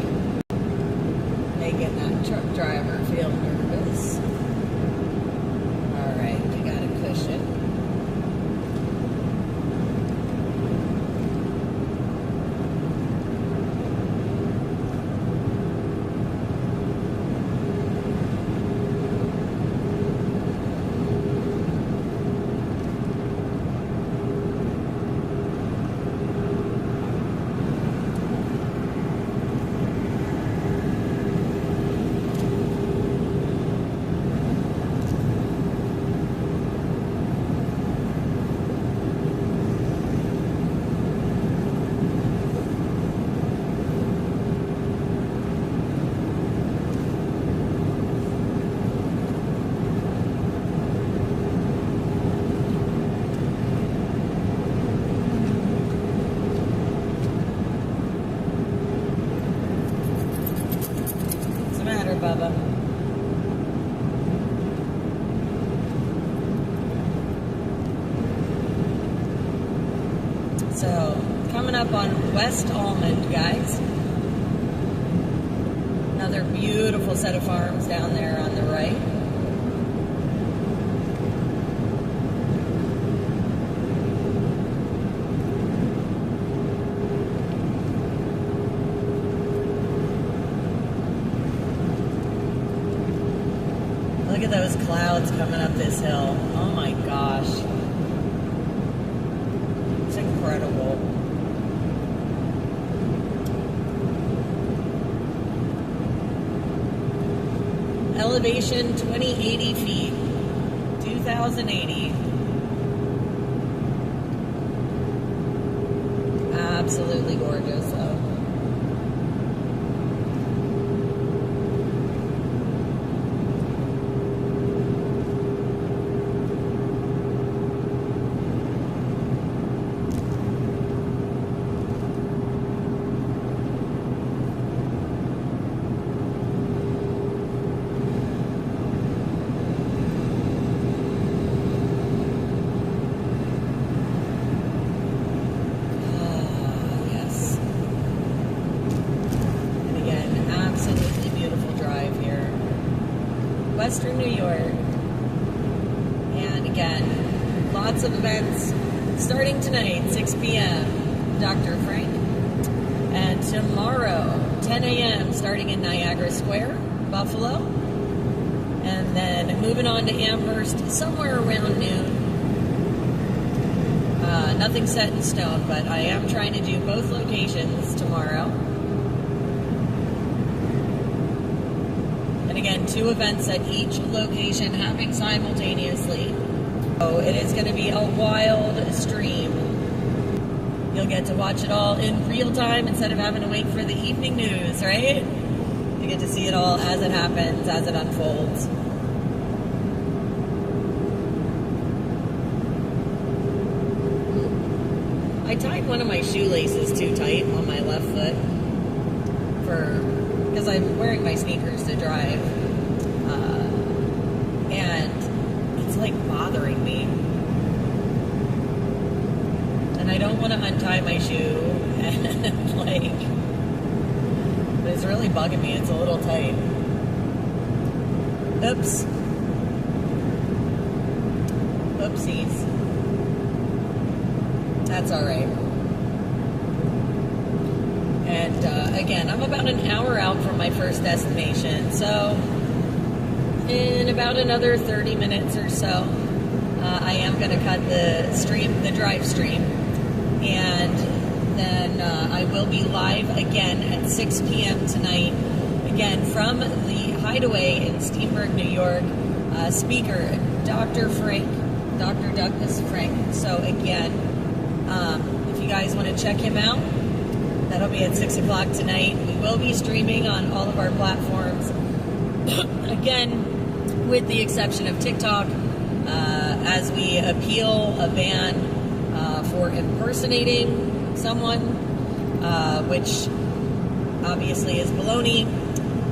making that truck driver feel nervous. So, coming up on West Almond, guys. Another beautiful set of farms down there on the right. Look at those clouds coming up this hill. Oh my gosh. It's incredible. Elevation 2080 feet. 2080. Absolutely gorgeous though. Western New York. And again, lots of events starting tonight, 6 p.m. Dr. Frank. And tomorrow, 10 a.m. starting in Niagara Square, Buffalo. And then moving on to Amherst somewhere around noon. Nothing set in stone, but I am trying to do both locations tomorrow. And again, 2 events at each location happening simultaneously. So it is going to be a wild stream. You'll get to watch it all in real time instead of having to wait for the evening news, right? You get to see it all as it happens, as it unfolds. I tied one of my shoelaces too tight on my left foot because I'm wearing my sneakers to drive, and it's like bothering me, and I don't want to untie my shoe, and but it's really bugging me. It's a little tight. Oops. Oopsies. That's all right. And again, I'm about an hour out from my first destination, so in about another 30 minutes or so, I am going to cut the drive stream, and then I will be live again at 6 p.m. tonight, again from the Hideaway in Steenburg, New York. Speaker, Dr. Douglas Frank. So again, if you guys want to check him out, that'll be at 6 o'clock tonight. We will be streaming on all of our platforms. Again, with the exception of TikTok, as we appeal a ban for impersonating someone, which obviously is baloney.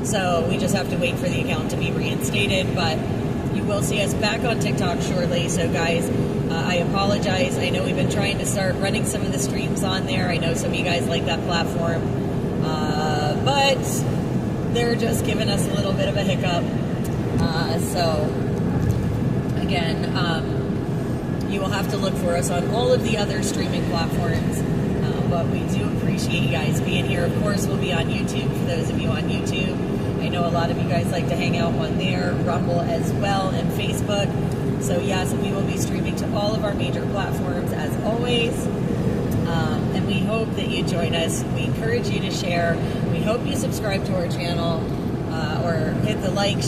So we just have to wait for the account to be reinstated. But you will see us back on TikTok shortly. So guys, I apologize. I know we've been trying to start running some of the streams on there. I know some of you guys like that platform. But they're just giving us a little bit of a hiccup. So again, you will have to look for us on all of the other streaming platforms. But we do appreciate you guys being here. Of course, we'll be on YouTube for those of you on YouTube. I know a lot of you guys like to hang out on there, Rumble as well, and Facebook. So yes, we will be streaming to all of our major platforms as always. And we hope that you join us. We encourage you to share. We hope you subscribe to our channel or hit the like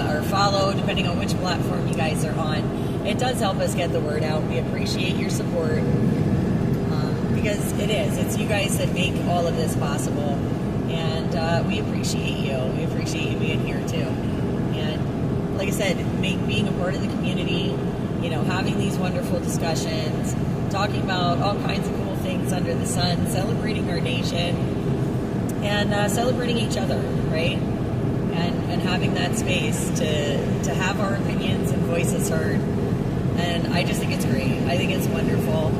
or follow, depending on which platform you guys are on. It does help us get the word out. We appreciate your support because it's you guys that make all of this possible. And we appreciate you. We appreciate you being here too. And like I said, being a part of the community, having these wonderful discussions, talking about all kinds of cool things under the sun, celebrating our nation, and celebrating each other, right? And having that space to have our opinions and voices heard. And I just think it's great. I think it's wonderful.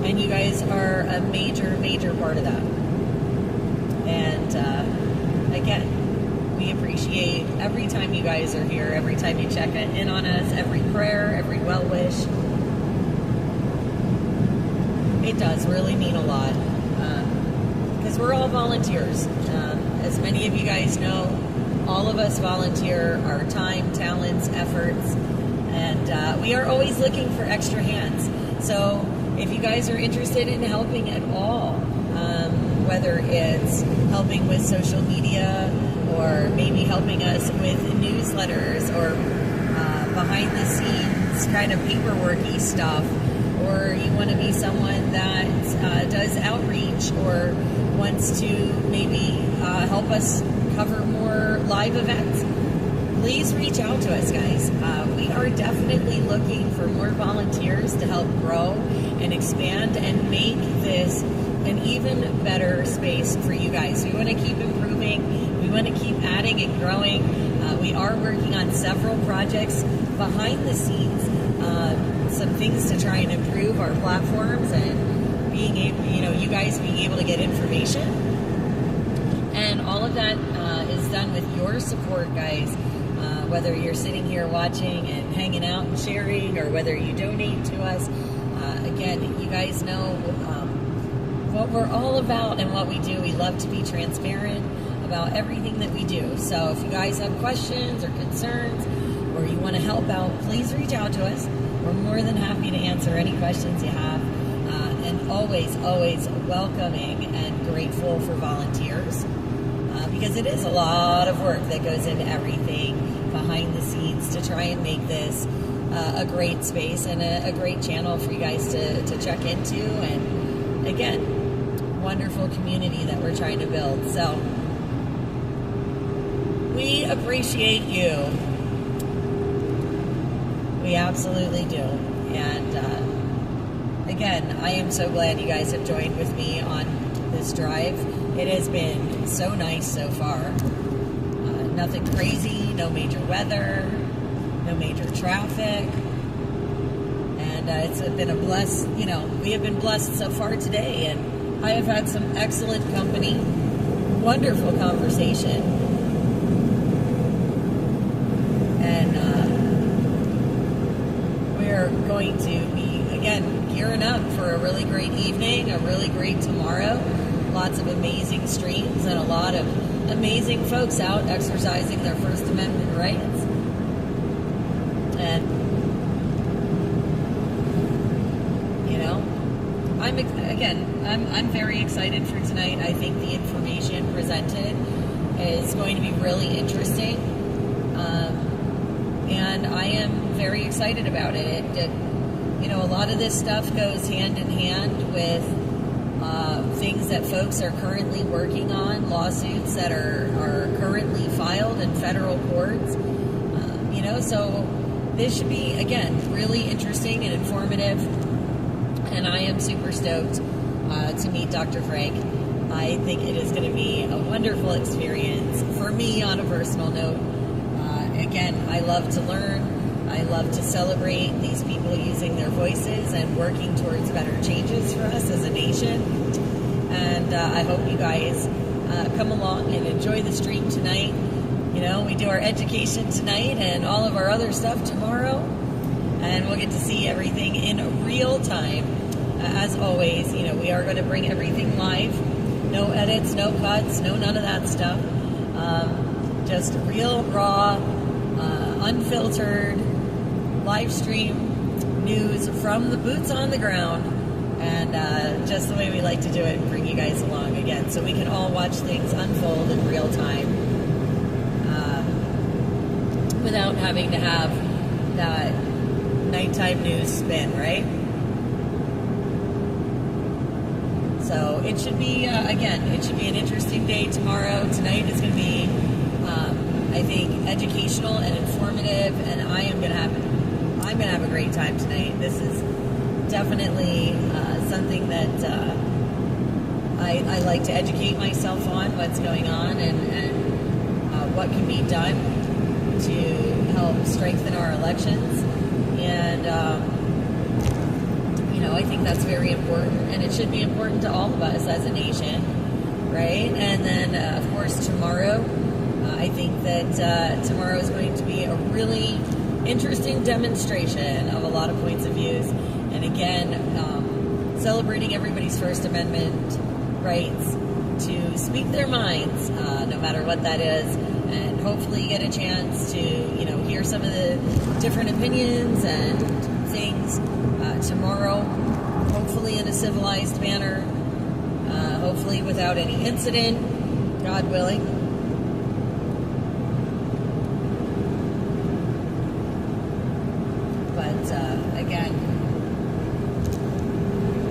And you guys are a major, major part of that. And again, we appreciate every time you guys are here, every time you check in on us, every prayer, every well wish. It does really mean a lot, because we're all volunteers. As many of you guys know, all of us volunteer our time, talents, efforts, and we are always looking for extra hands. So if you guys are interested in helping at all, whether it's helping with social media or maybe helping us with newsletters or behind the scenes kind of paperworky stuff, or you want to be someone that does outreach or wants to maybe help us cover more live events, please reach out to us, guys. We are definitely looking for more volunteers to help grow and expand and make this an even better space for you guys. We want to keep improving. We want to keep adding and growing. We are working on several projects behind the scenes, some things to try and improve our platforms and being able, you guys being able to get information. And all of that is done with your support, guys. Whether you're sitting here watching and hanging out and sharing, or whether you donate to us. Again, you guys know what we're all about and what we do. We love to be transparent about everything that we do. So if you guys have questions or concerns, or you want to help out, please reach out to us. We're more than happy to answer any questions you have. And always, always welcoming and grateful for volunteers. Because it is a lot of work that goes into everything behind the scenes to try and make this a great space and a great channel for you guys to check into. And again, wonderful community that we're trying to build. So we appreciate you. We absolutely do. And again, I am so glad you guys have joined with me on this drive. It has been so nice so far. Nothing crazy, no major weather, no major traffic. And it's been a blessed, we have been blessed so far today. And I have had some excellent company, wonderful conversation. And we're going to be, again, gearing up for a really great evening, a really great tomorrow. Lots of amazing streams and a lot of amazing folks out exercising their First Amendment rights. And, I'm very excited for tonight. I think the information presented is going to be really interesting. And I am very excited about it. A lot of this stuff goes hand in hand with things that folks are currently working on, lawsuits that are currently filed in federal courts. So this should be, again, really interesting and informative. And I am super stoked to meet Dr. Frank. I think it is going to be a wonderful experience for me on a personal note. Again, I love to learn. I love to celebrate these people using their voices and working towards better changes for us as a nation. And I hope you guys come along and enjoy the stream tonight. We do our education tonight and all of our other stuff tomorrow. And we'll get to see everything in real time. As always, we are going to bring everything live. No edits, no cuts, no none of that stuff. Just real, raw, unfiltered, live stream news from the boots on the ground. And just the way we like to do it and bring you guys along again so we can all watch things unfold in real time without having to have that nighttime news spin, right? So it should be, it should be an interesting day tomorrow. Tonight is going to be, I think, educational and informative, and I'm going to have a great time tonight. This is definitely something that I like to educate myself on, what's going on and what can be done to help strengthen our elections. And, I think that's very important, and it should be important to all of us as a nation, right? And then, of course, tomorrow, I think that tomorrow is going to be a really interesting demonstration of a lot of points of views. And again, celebrating everybody's First Amendment rights to speak their minds, no matter what that is, and hopefully get a chance to, hear some of the different opinions and things tomorrow, hopefully in a civilized manner, hopefully without any incident, God willing. But again,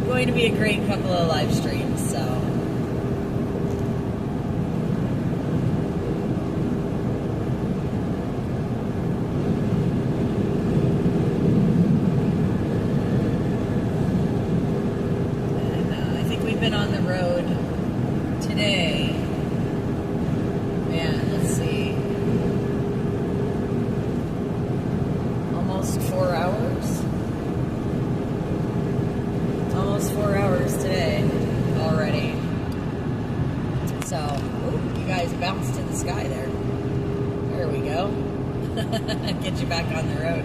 going to be a great couple of live streams, so. Been on the road today, man, let's see, almost 4 hours. It's almost 4 hours today already. So, you guys bounced to the sky there. There we go. Get you back on the road.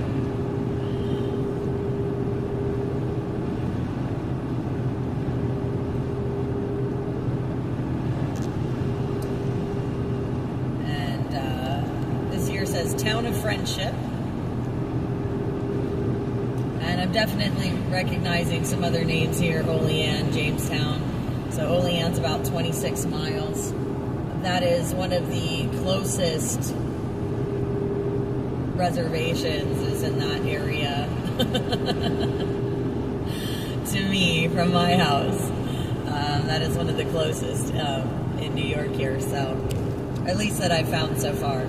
Says Town of Friendship, and I'm definitely recognizing some other names here. Olean, Jamestown. So Olean's about 26 miles. That is one of the closest reservations is in that area to me from my house. That is one of the closest in New York here, so at least that I've found so far.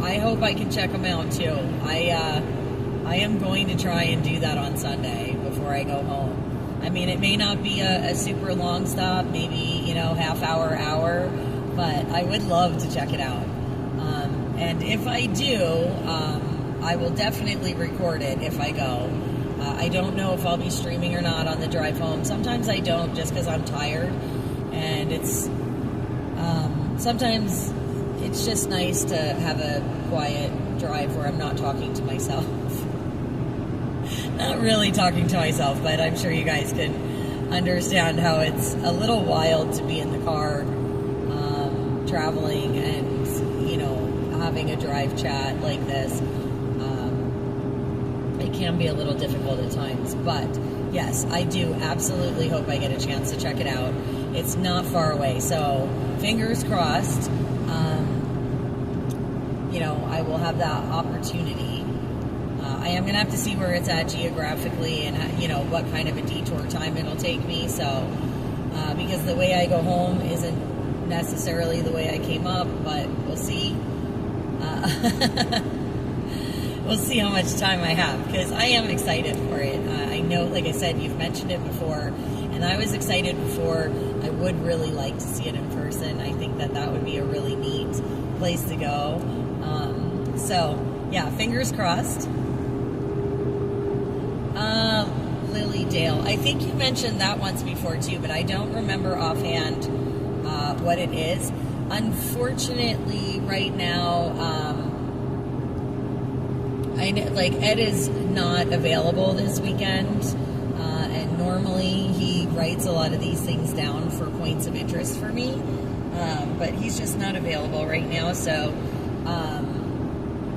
I hope I can check them out too. I am going to try and do that on Sunday before I go home. I mean, it may not be a super long stop, maybe, half hour, but I would love to check it out. And if I do, I will definitely record it if I go. I don't know if I'll be streaming or not on the drive home. Sometimes I don't, just because I'm tired, and it's sometimes it's just nice to have a quiet drive where I'm not talking to myself. Not really talking to myself, but I'm sure you guys can understand how it's a little wild to be in the car traveling and having a drive chat like this. It can be a little difficult at times, but yes, I do absolutely hope I get a chance to check it out. It's not far away, so fingers crossed. I will have that opportunity. I am going to have to see where it's at geographically and, what kind of a detour time it'll take me. So, because the way I go home isn't necessarily the way I came up, but we'll see. We'll see how much time I have, because I am excited for it. I know, like I said, you've mentioned it before, and I was excited before. I would really like to see it in person. I think that would be a really neat place to go. So, yeah, fingers crossed. Lily Dale. I think you mentioned that once before, too, but I don't remember offhand what it is. Unfortunately, right now, Ed is not available this weekend, and normally he writes a lot of these things down for points of interest for me, but he's just not available right now, so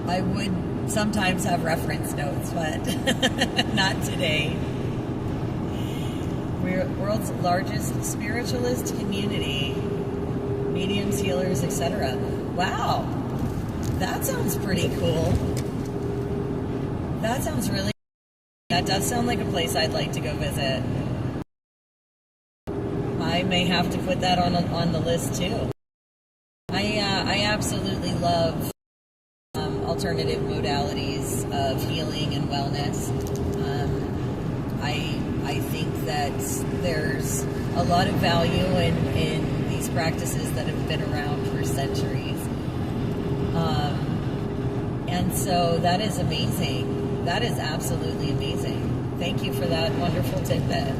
I would sometimes have reference notes, but not today. We're world's largest spiritualist community, mediums, healers, etc. Wow, that sounds pretty cool. That sounds really cool. That does sound like a place I'd like to go visit. I may have to put that on the list too. I absolutely love alternative modalities of healing and wellness. I think that there's a lot of value in these practices that have been around for centuries. And so that is amazing. That is absolutely amazing. Thank you for that wonderful tidbit.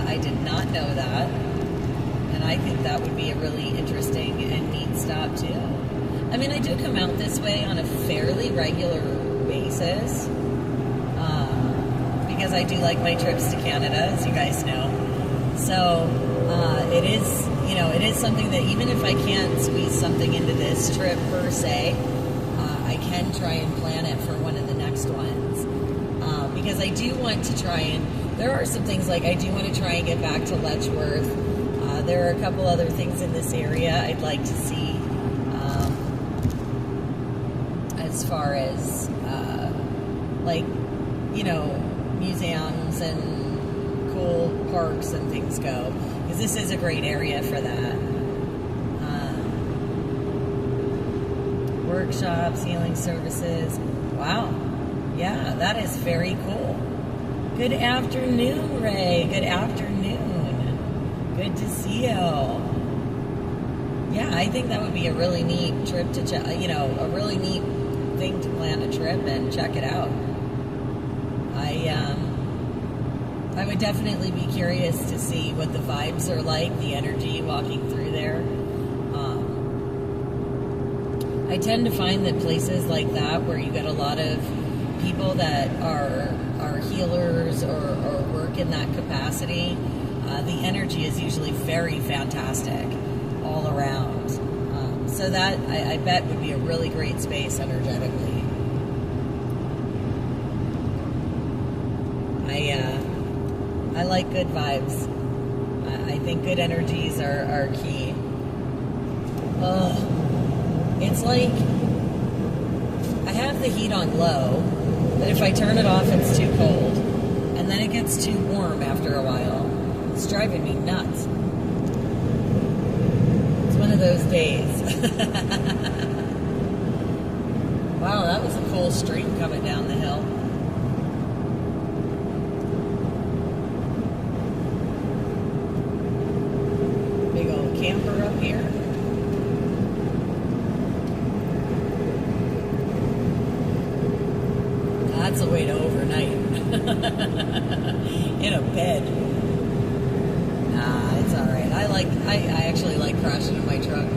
I did not know that, and I think that would be a really interesting and neat stop too. I mean, I do come out this way on a fairly regular basis because I do like my trips to Canada, as you guys know. So it is, it is something that even if I can't squeeze something into this trip per se, I can try and plan it for one of the next ones because I do want to try and. There are some things like I do want to try and get back to Letchworth. There are a couple other things in this area I'd like to see as far as museums and cool parks and things go, because this is a great area for that. Workshops, healing services. Wow. Yeah, that is very cool. Good afternoon, Ray. Good afternoon. Good to see you. Yeah, I think that would be a really neat trip to check, a really neat thing to plan a trip and check it out. I would definitely be curious to see what the vibes are like, the energy walking through there. I tend to find that places like that where you get a lot of people that are healers or work in that capacity, the energy is usually very fantastic all around. So that, I bet, would be a really great space energetically. I like good vibes. I think good energies are key. It's like I have the heat on low, but if I turn it off, it's too cold. And then it gets too warm after a while. It's driving me nuts. It's one of those days. Wow, that was a cool stream coming down the hill. Big old camper up here. That's a way to overnight. In a bed. Nah, it's alright. I actually like crashing in my truck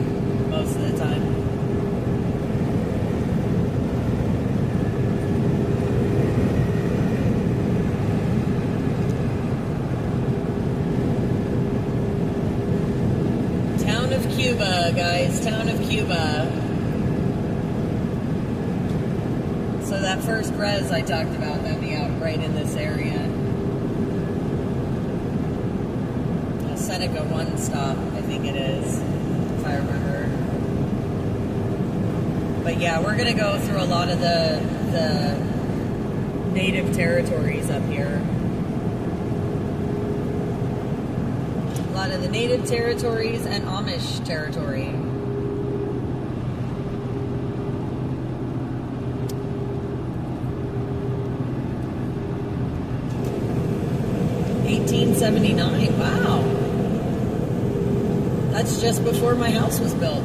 most of the time. Town of Cuba, guys. Town of Cuba. So that first res I talked about, that'd be out right in this area. Seneca 1 stop, I think it is, if I remember. But yeah, we're going to go through a lot of the native territories up here. A lot of the native territories and Amish territory. 1879. Wow. That's just before my house was built.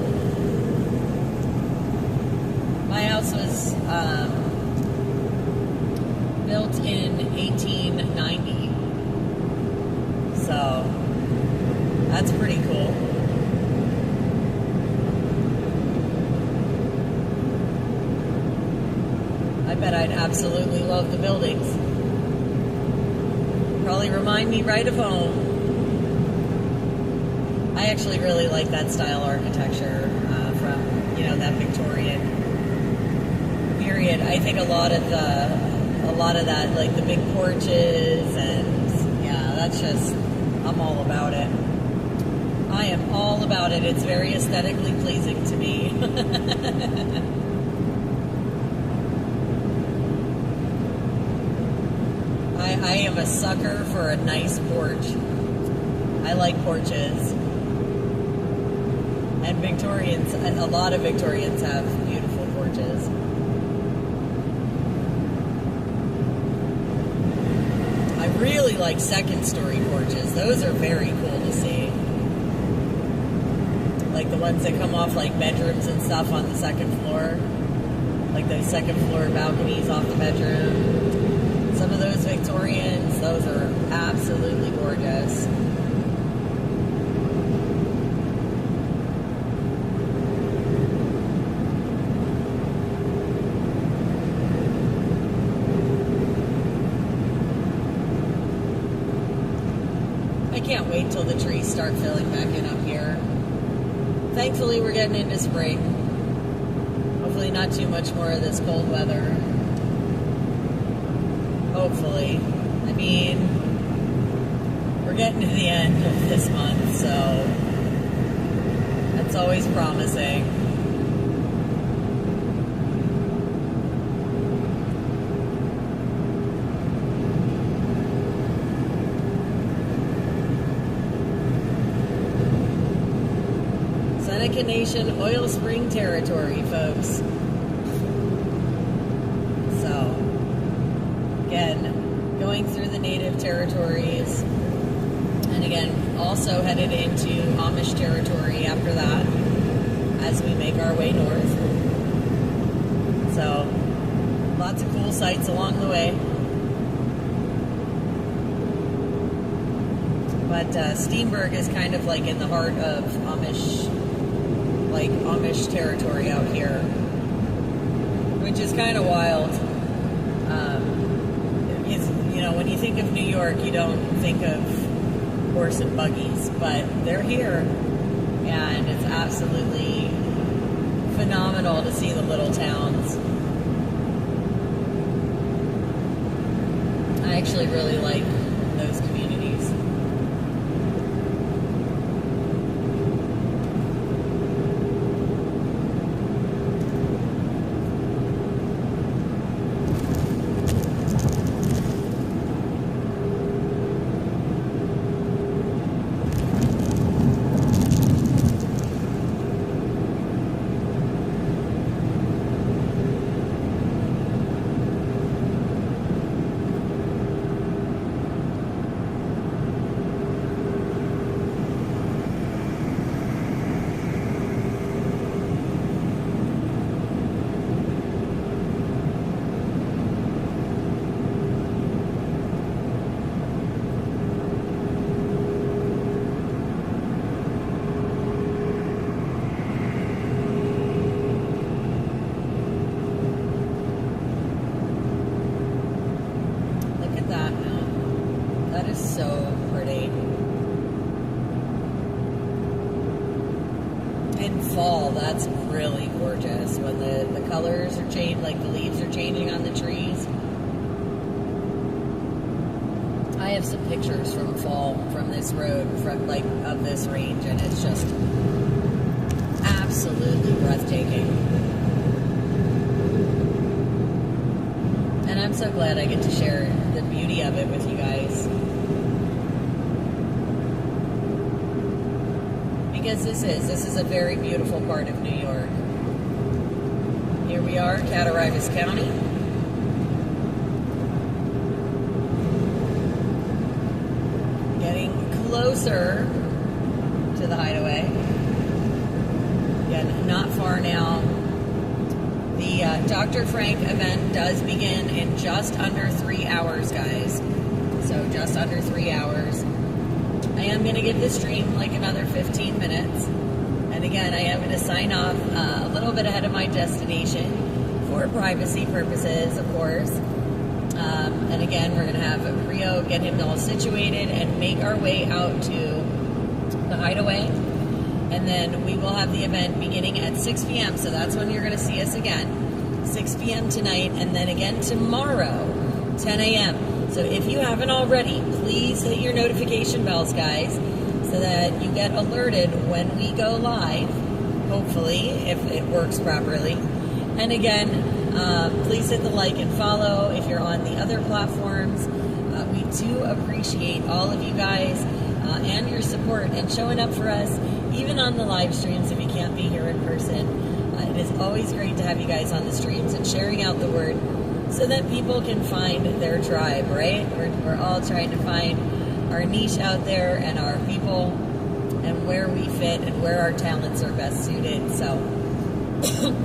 My house was built in 1890. So that's pretty cool. I bet I'd absolutely love the buildings. Probably remind me right of home. I actually really like that style architecture from, that Victorian period. I think a lot of that, like the big porches, and yeah, that's just, I'm all about it. I am all about it. It's very aesthetically pleasing to me. I am a sucker for a nice porch. I like porches. And Victorians, a lot of Victorians have beautiful porches. I really like second-story porches. Those are very cool to see. Like the ones that come off like bedrooms and stuff on the second floor. like those second floor balconies off the bedroom. Some of those Victorians, those are absolutely gorgeous. I can't wait till the trees start filling back in up here. Thankfully, we're getting into spring. Hopefully not too much more of this cold weather. Hopefully. I mean, we're getting to the end of this month, so that's always promising. Seneca Nation oil spring territory, folks. So, again, going through the native territories, and again, also headed into Amish territory after that as we make our way north. So, lots of cool sights along the way. But Steenburg is kind of like in the heart of Amish territory out here, which is kind of wild. When you think of New York, you don't think of horse and buggies, but they're here, and it's absolutely phenomenal to see the little towns. I actually really like those communities. Fall, that's really gorgeous when the colors are changed, like the leaves are changing on the trees. I have some pictures from fall from this road, from of this range, and it's just absolutely breathtaking. And I'm so glad I get to share the beauty of it with you guys. Because this is a very beautiful part of New York. Here we are, Cattaraugus County. Getting closer to the hideaway. Again, not far now. The Dr. Frank event does begin in just under 3 hours, guys. So just under 3 hours. I am going to give the stream like another 15 minutes. And again, I am going to sign off a little bit ahead of my destination for privacy purposes, of course. And again, we're going to have Rio get him all situated and make our way out to the hideaway. And then we will have the event beginning at 6 p.m. So that's when you're going to see us again. 6 p.m. tonight, and then again tomorrow, 10 a.m. So if you haven't already, please hit your notification bells, guys, so that you get alerted when we go live, hopefully, if it works properly. And again, please hit the like and follow if you're on the other platforms. We do appreciate all of you guys and your support and showing up for us, even on the live streams if you can't be here in person. It is always great to have you guys on the streams and sharing out the word so that people can find their tribe, right? We're all trying to find our niche out there and our people and where we fit and where our talents are best suited. So,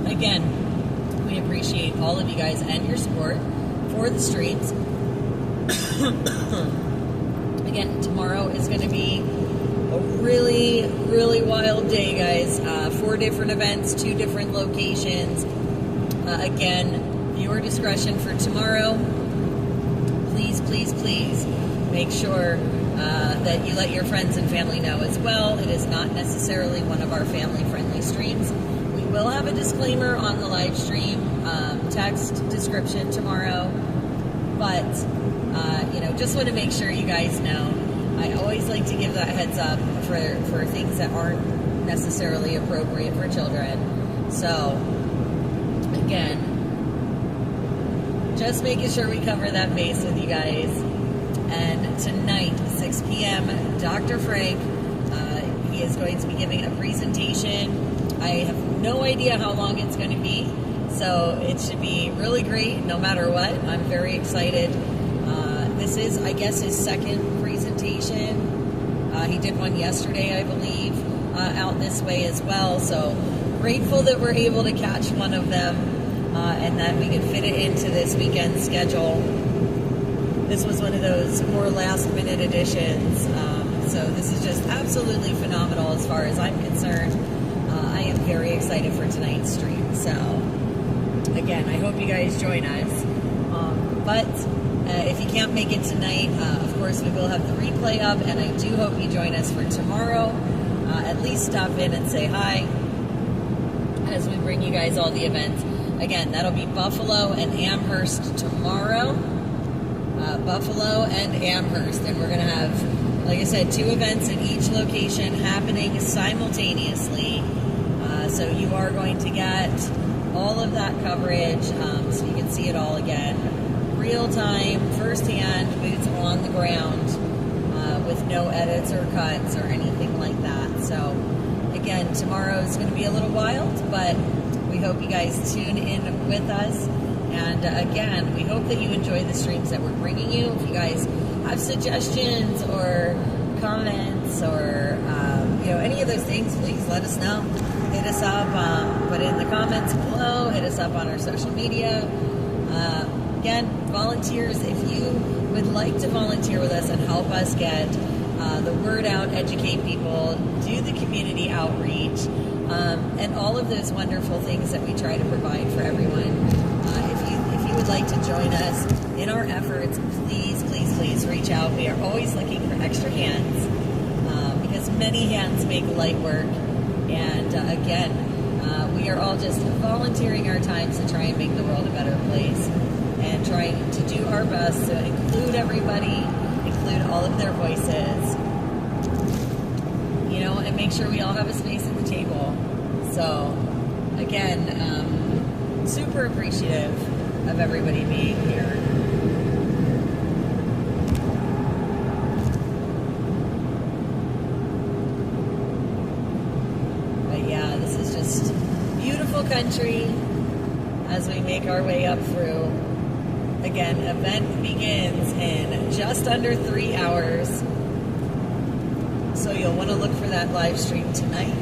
again, We appreciate all of you guys and your support for the streams. Again, tomorrow is going to be a really, really wild day, guys. 4 different events, 2 different locations. Again, viewer discretion for tomorrow. Please, please, please make sure that you let your friends and family know as well. It is not necessarily one of our family-friendly streams. We will have a disclaimer on the live stream text description tomorrow, but just want to make sure you guys know. I always like to give that heads up for things that aren't necessarily appropriate for children. So, again, just making sure we cover that base with you guys. And tonight, 6 p.m., Dr. Frank, he is going to be giving a presentation. I have no idea how long it's going to be, so it should be really great no matter what. I'm very excited. This is, I guess, his second presentation. He did one yesterday, I believe, out this way as well. So grateful that we're able to catch one of them and that we could fit it into this weekend schedule. This was one of those more last-minute additions. So this is just absolutely phenomenal as far as I'm concerned. I am very excited for tonight's stream. So again, I hope you guys join us. But if you can't make it tonight, of course, we will have the replay up, and I do hope you join us for tomorrow. At least stop in and say hi as we bring you guys all the events. Again, that'll be Buffalo and Amherst tomorrow. Buffalo and Amherst, and we're going to have, like I said, 2 events in each location happening simultaneously. So you are going to get all of that coverage, so you can see it all again. Real time, firsthand, boots on the ground, with no edits or cuts or anything like that. So again, tomorrow is going to be a little wild, but we hope you guys tune in with us. And again, we hope that you enjoy the streams that we're bringing you. If you guys have suggestions or comments or any of those things, please let us know. Hit us up, put it in the comments below, hit us up on our social media. Again, volunteers, if you would like to volunteer with us and help us get the word out, educate people, do the community outreach, and all of those wonderful things that we try to provide for everyone. If you would like to join us in our efforts, please, please, please reach out. We are always looking for extra hands because many hands make light work. And again, we are all just volunteering our times to try and make the world a better place and trying to do our best to include everybody, include all of their voices, and make sure we all have a space at the table. So, again, super appreciative of everybody being here. But yeah, this is just beautiful country as we make our way up through. Again, event begins in just under 3 hours. So you'll want to look for that live stream tonight.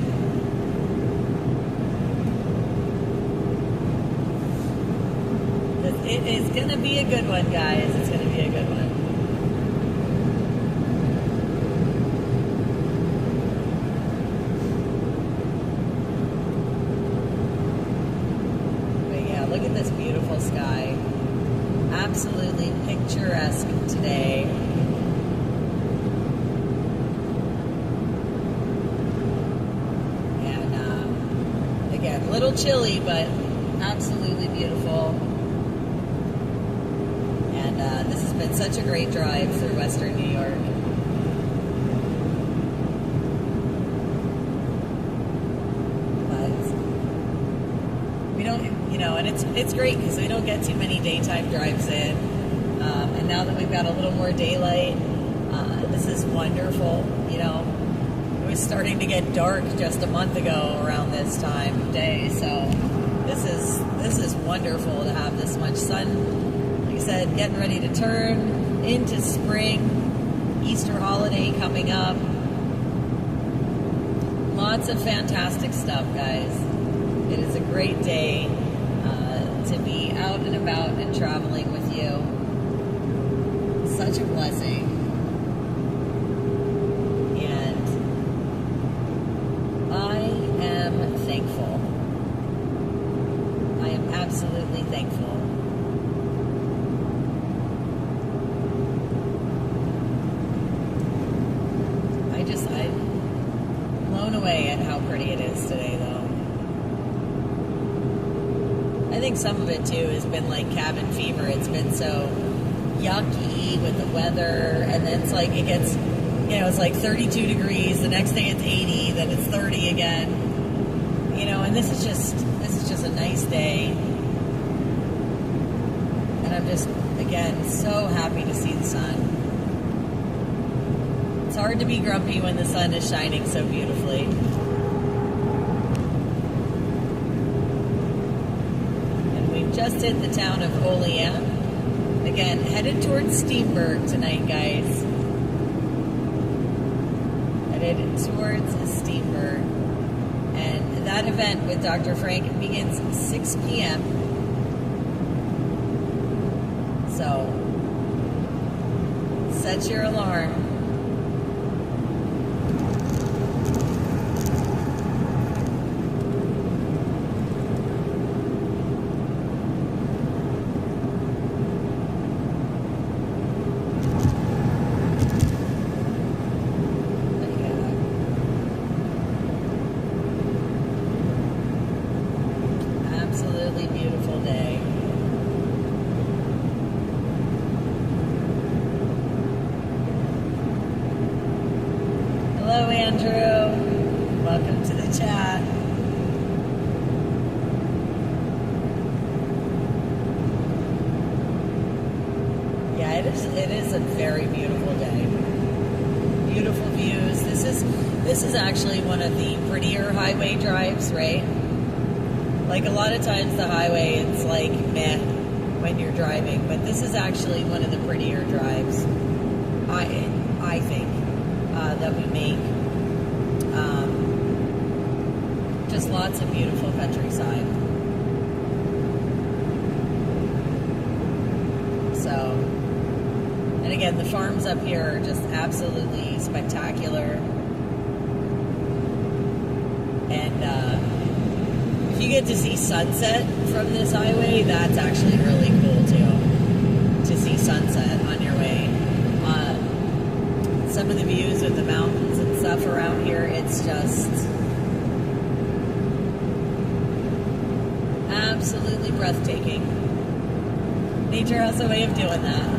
It is going to be a good one, guys. It's going to be a good one. But yeah, look at this beautiful sky. Absolutely picturesque today. And again, a little chilly, but absolutely beautiful. And this has been such a great drive through Western New York. But we don't, and it's great because we don't get too many daytime drives in. And now that we've got a little more daylight, this is wonderful. It was starting to get dark just a month ago around this time of day, so this is wonderful to have this much sun. Like I said, getting ready to turn into spring, Easter holiday coming up. Lots of fantastic stuff, guys. It is a great day absolutely thankful. I'm blown away at how pretty it is today, though. I think some of it, too, has been like cabin fever. It's been so yucky with the weather, and then it's like it gets, it's like 32 degrees, the next day it's 80, then it's 30 again, and this is just a nice day, and I'm just, again, so happy to see the sun. It's hard to be grumpy when the sun is shining so beautifully. And we've just hit the town of Olean. Again, headed towards Steenburg tonight, guys. Headed towards Steenburg. And that event with Dr. Frank begins at 6 p.m. So, set your alarm. Beautiful day. Hello, Andrew. Welcome to the chat. Yeah, it is a very beautiful day. Beautiful views. This is actually one of the prettier highway drives, right? Like a lot of times the highway, it's like meh when you're driving, but this is actually one of the prettier drives, I think, that we make. Just lots of beautiful countryside. So, and again, the farms up here are just absolutely spectacular. And, if you get to see sunset from this highway, that's actually really cool too, to see sunset on your way. Some of the views of the mountains and stuff around here, it's just absolutely breathtaking. Nature has a way of doing that.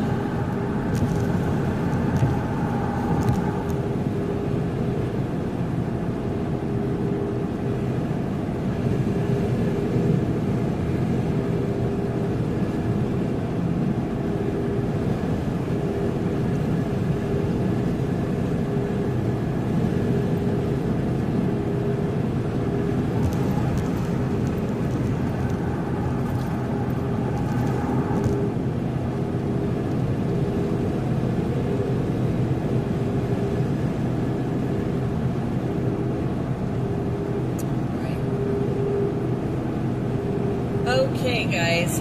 Okay, guys.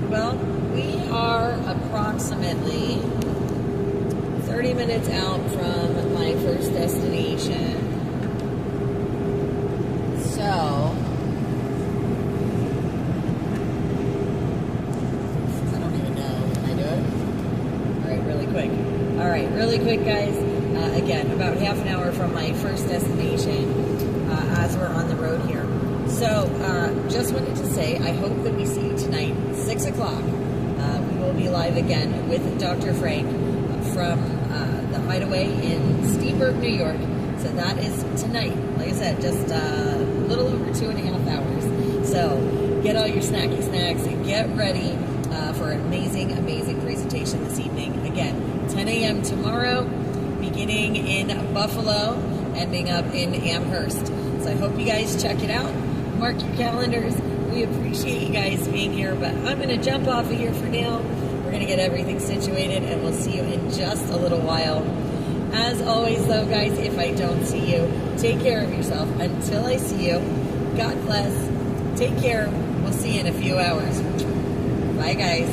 Well, we are approximately 30 minutes out from my first destination. So, I don't even know. Can I do it? Alright, really quick, guys. Again, about half an hour from my first destination as we're on the road here. So, just wanted to say, I hope that we see you tonight, 6 o'clock. We will be live again with Dr. Frank from the Hideaway in Steenburg, New York. So that is tonight. Like I said, just a little over 2.5 hours. So get all your snacky snacks and get ready for an amazing, amazing presentation this evening. Again, 10 a.m. tomorrow, beginning in Buffalo, ending up in Amherst. So I hope you guys check it out. Mark your calendars. We appreciate you guys being here, but I'm going to jump off of here for now. We're going to get everything situated, and we'll see you in just a little while. As always, though, guys, if I don't see you, take care of yourself. Until I see you, God bless. Take care. We'll see you in a few hours. Bye, guys.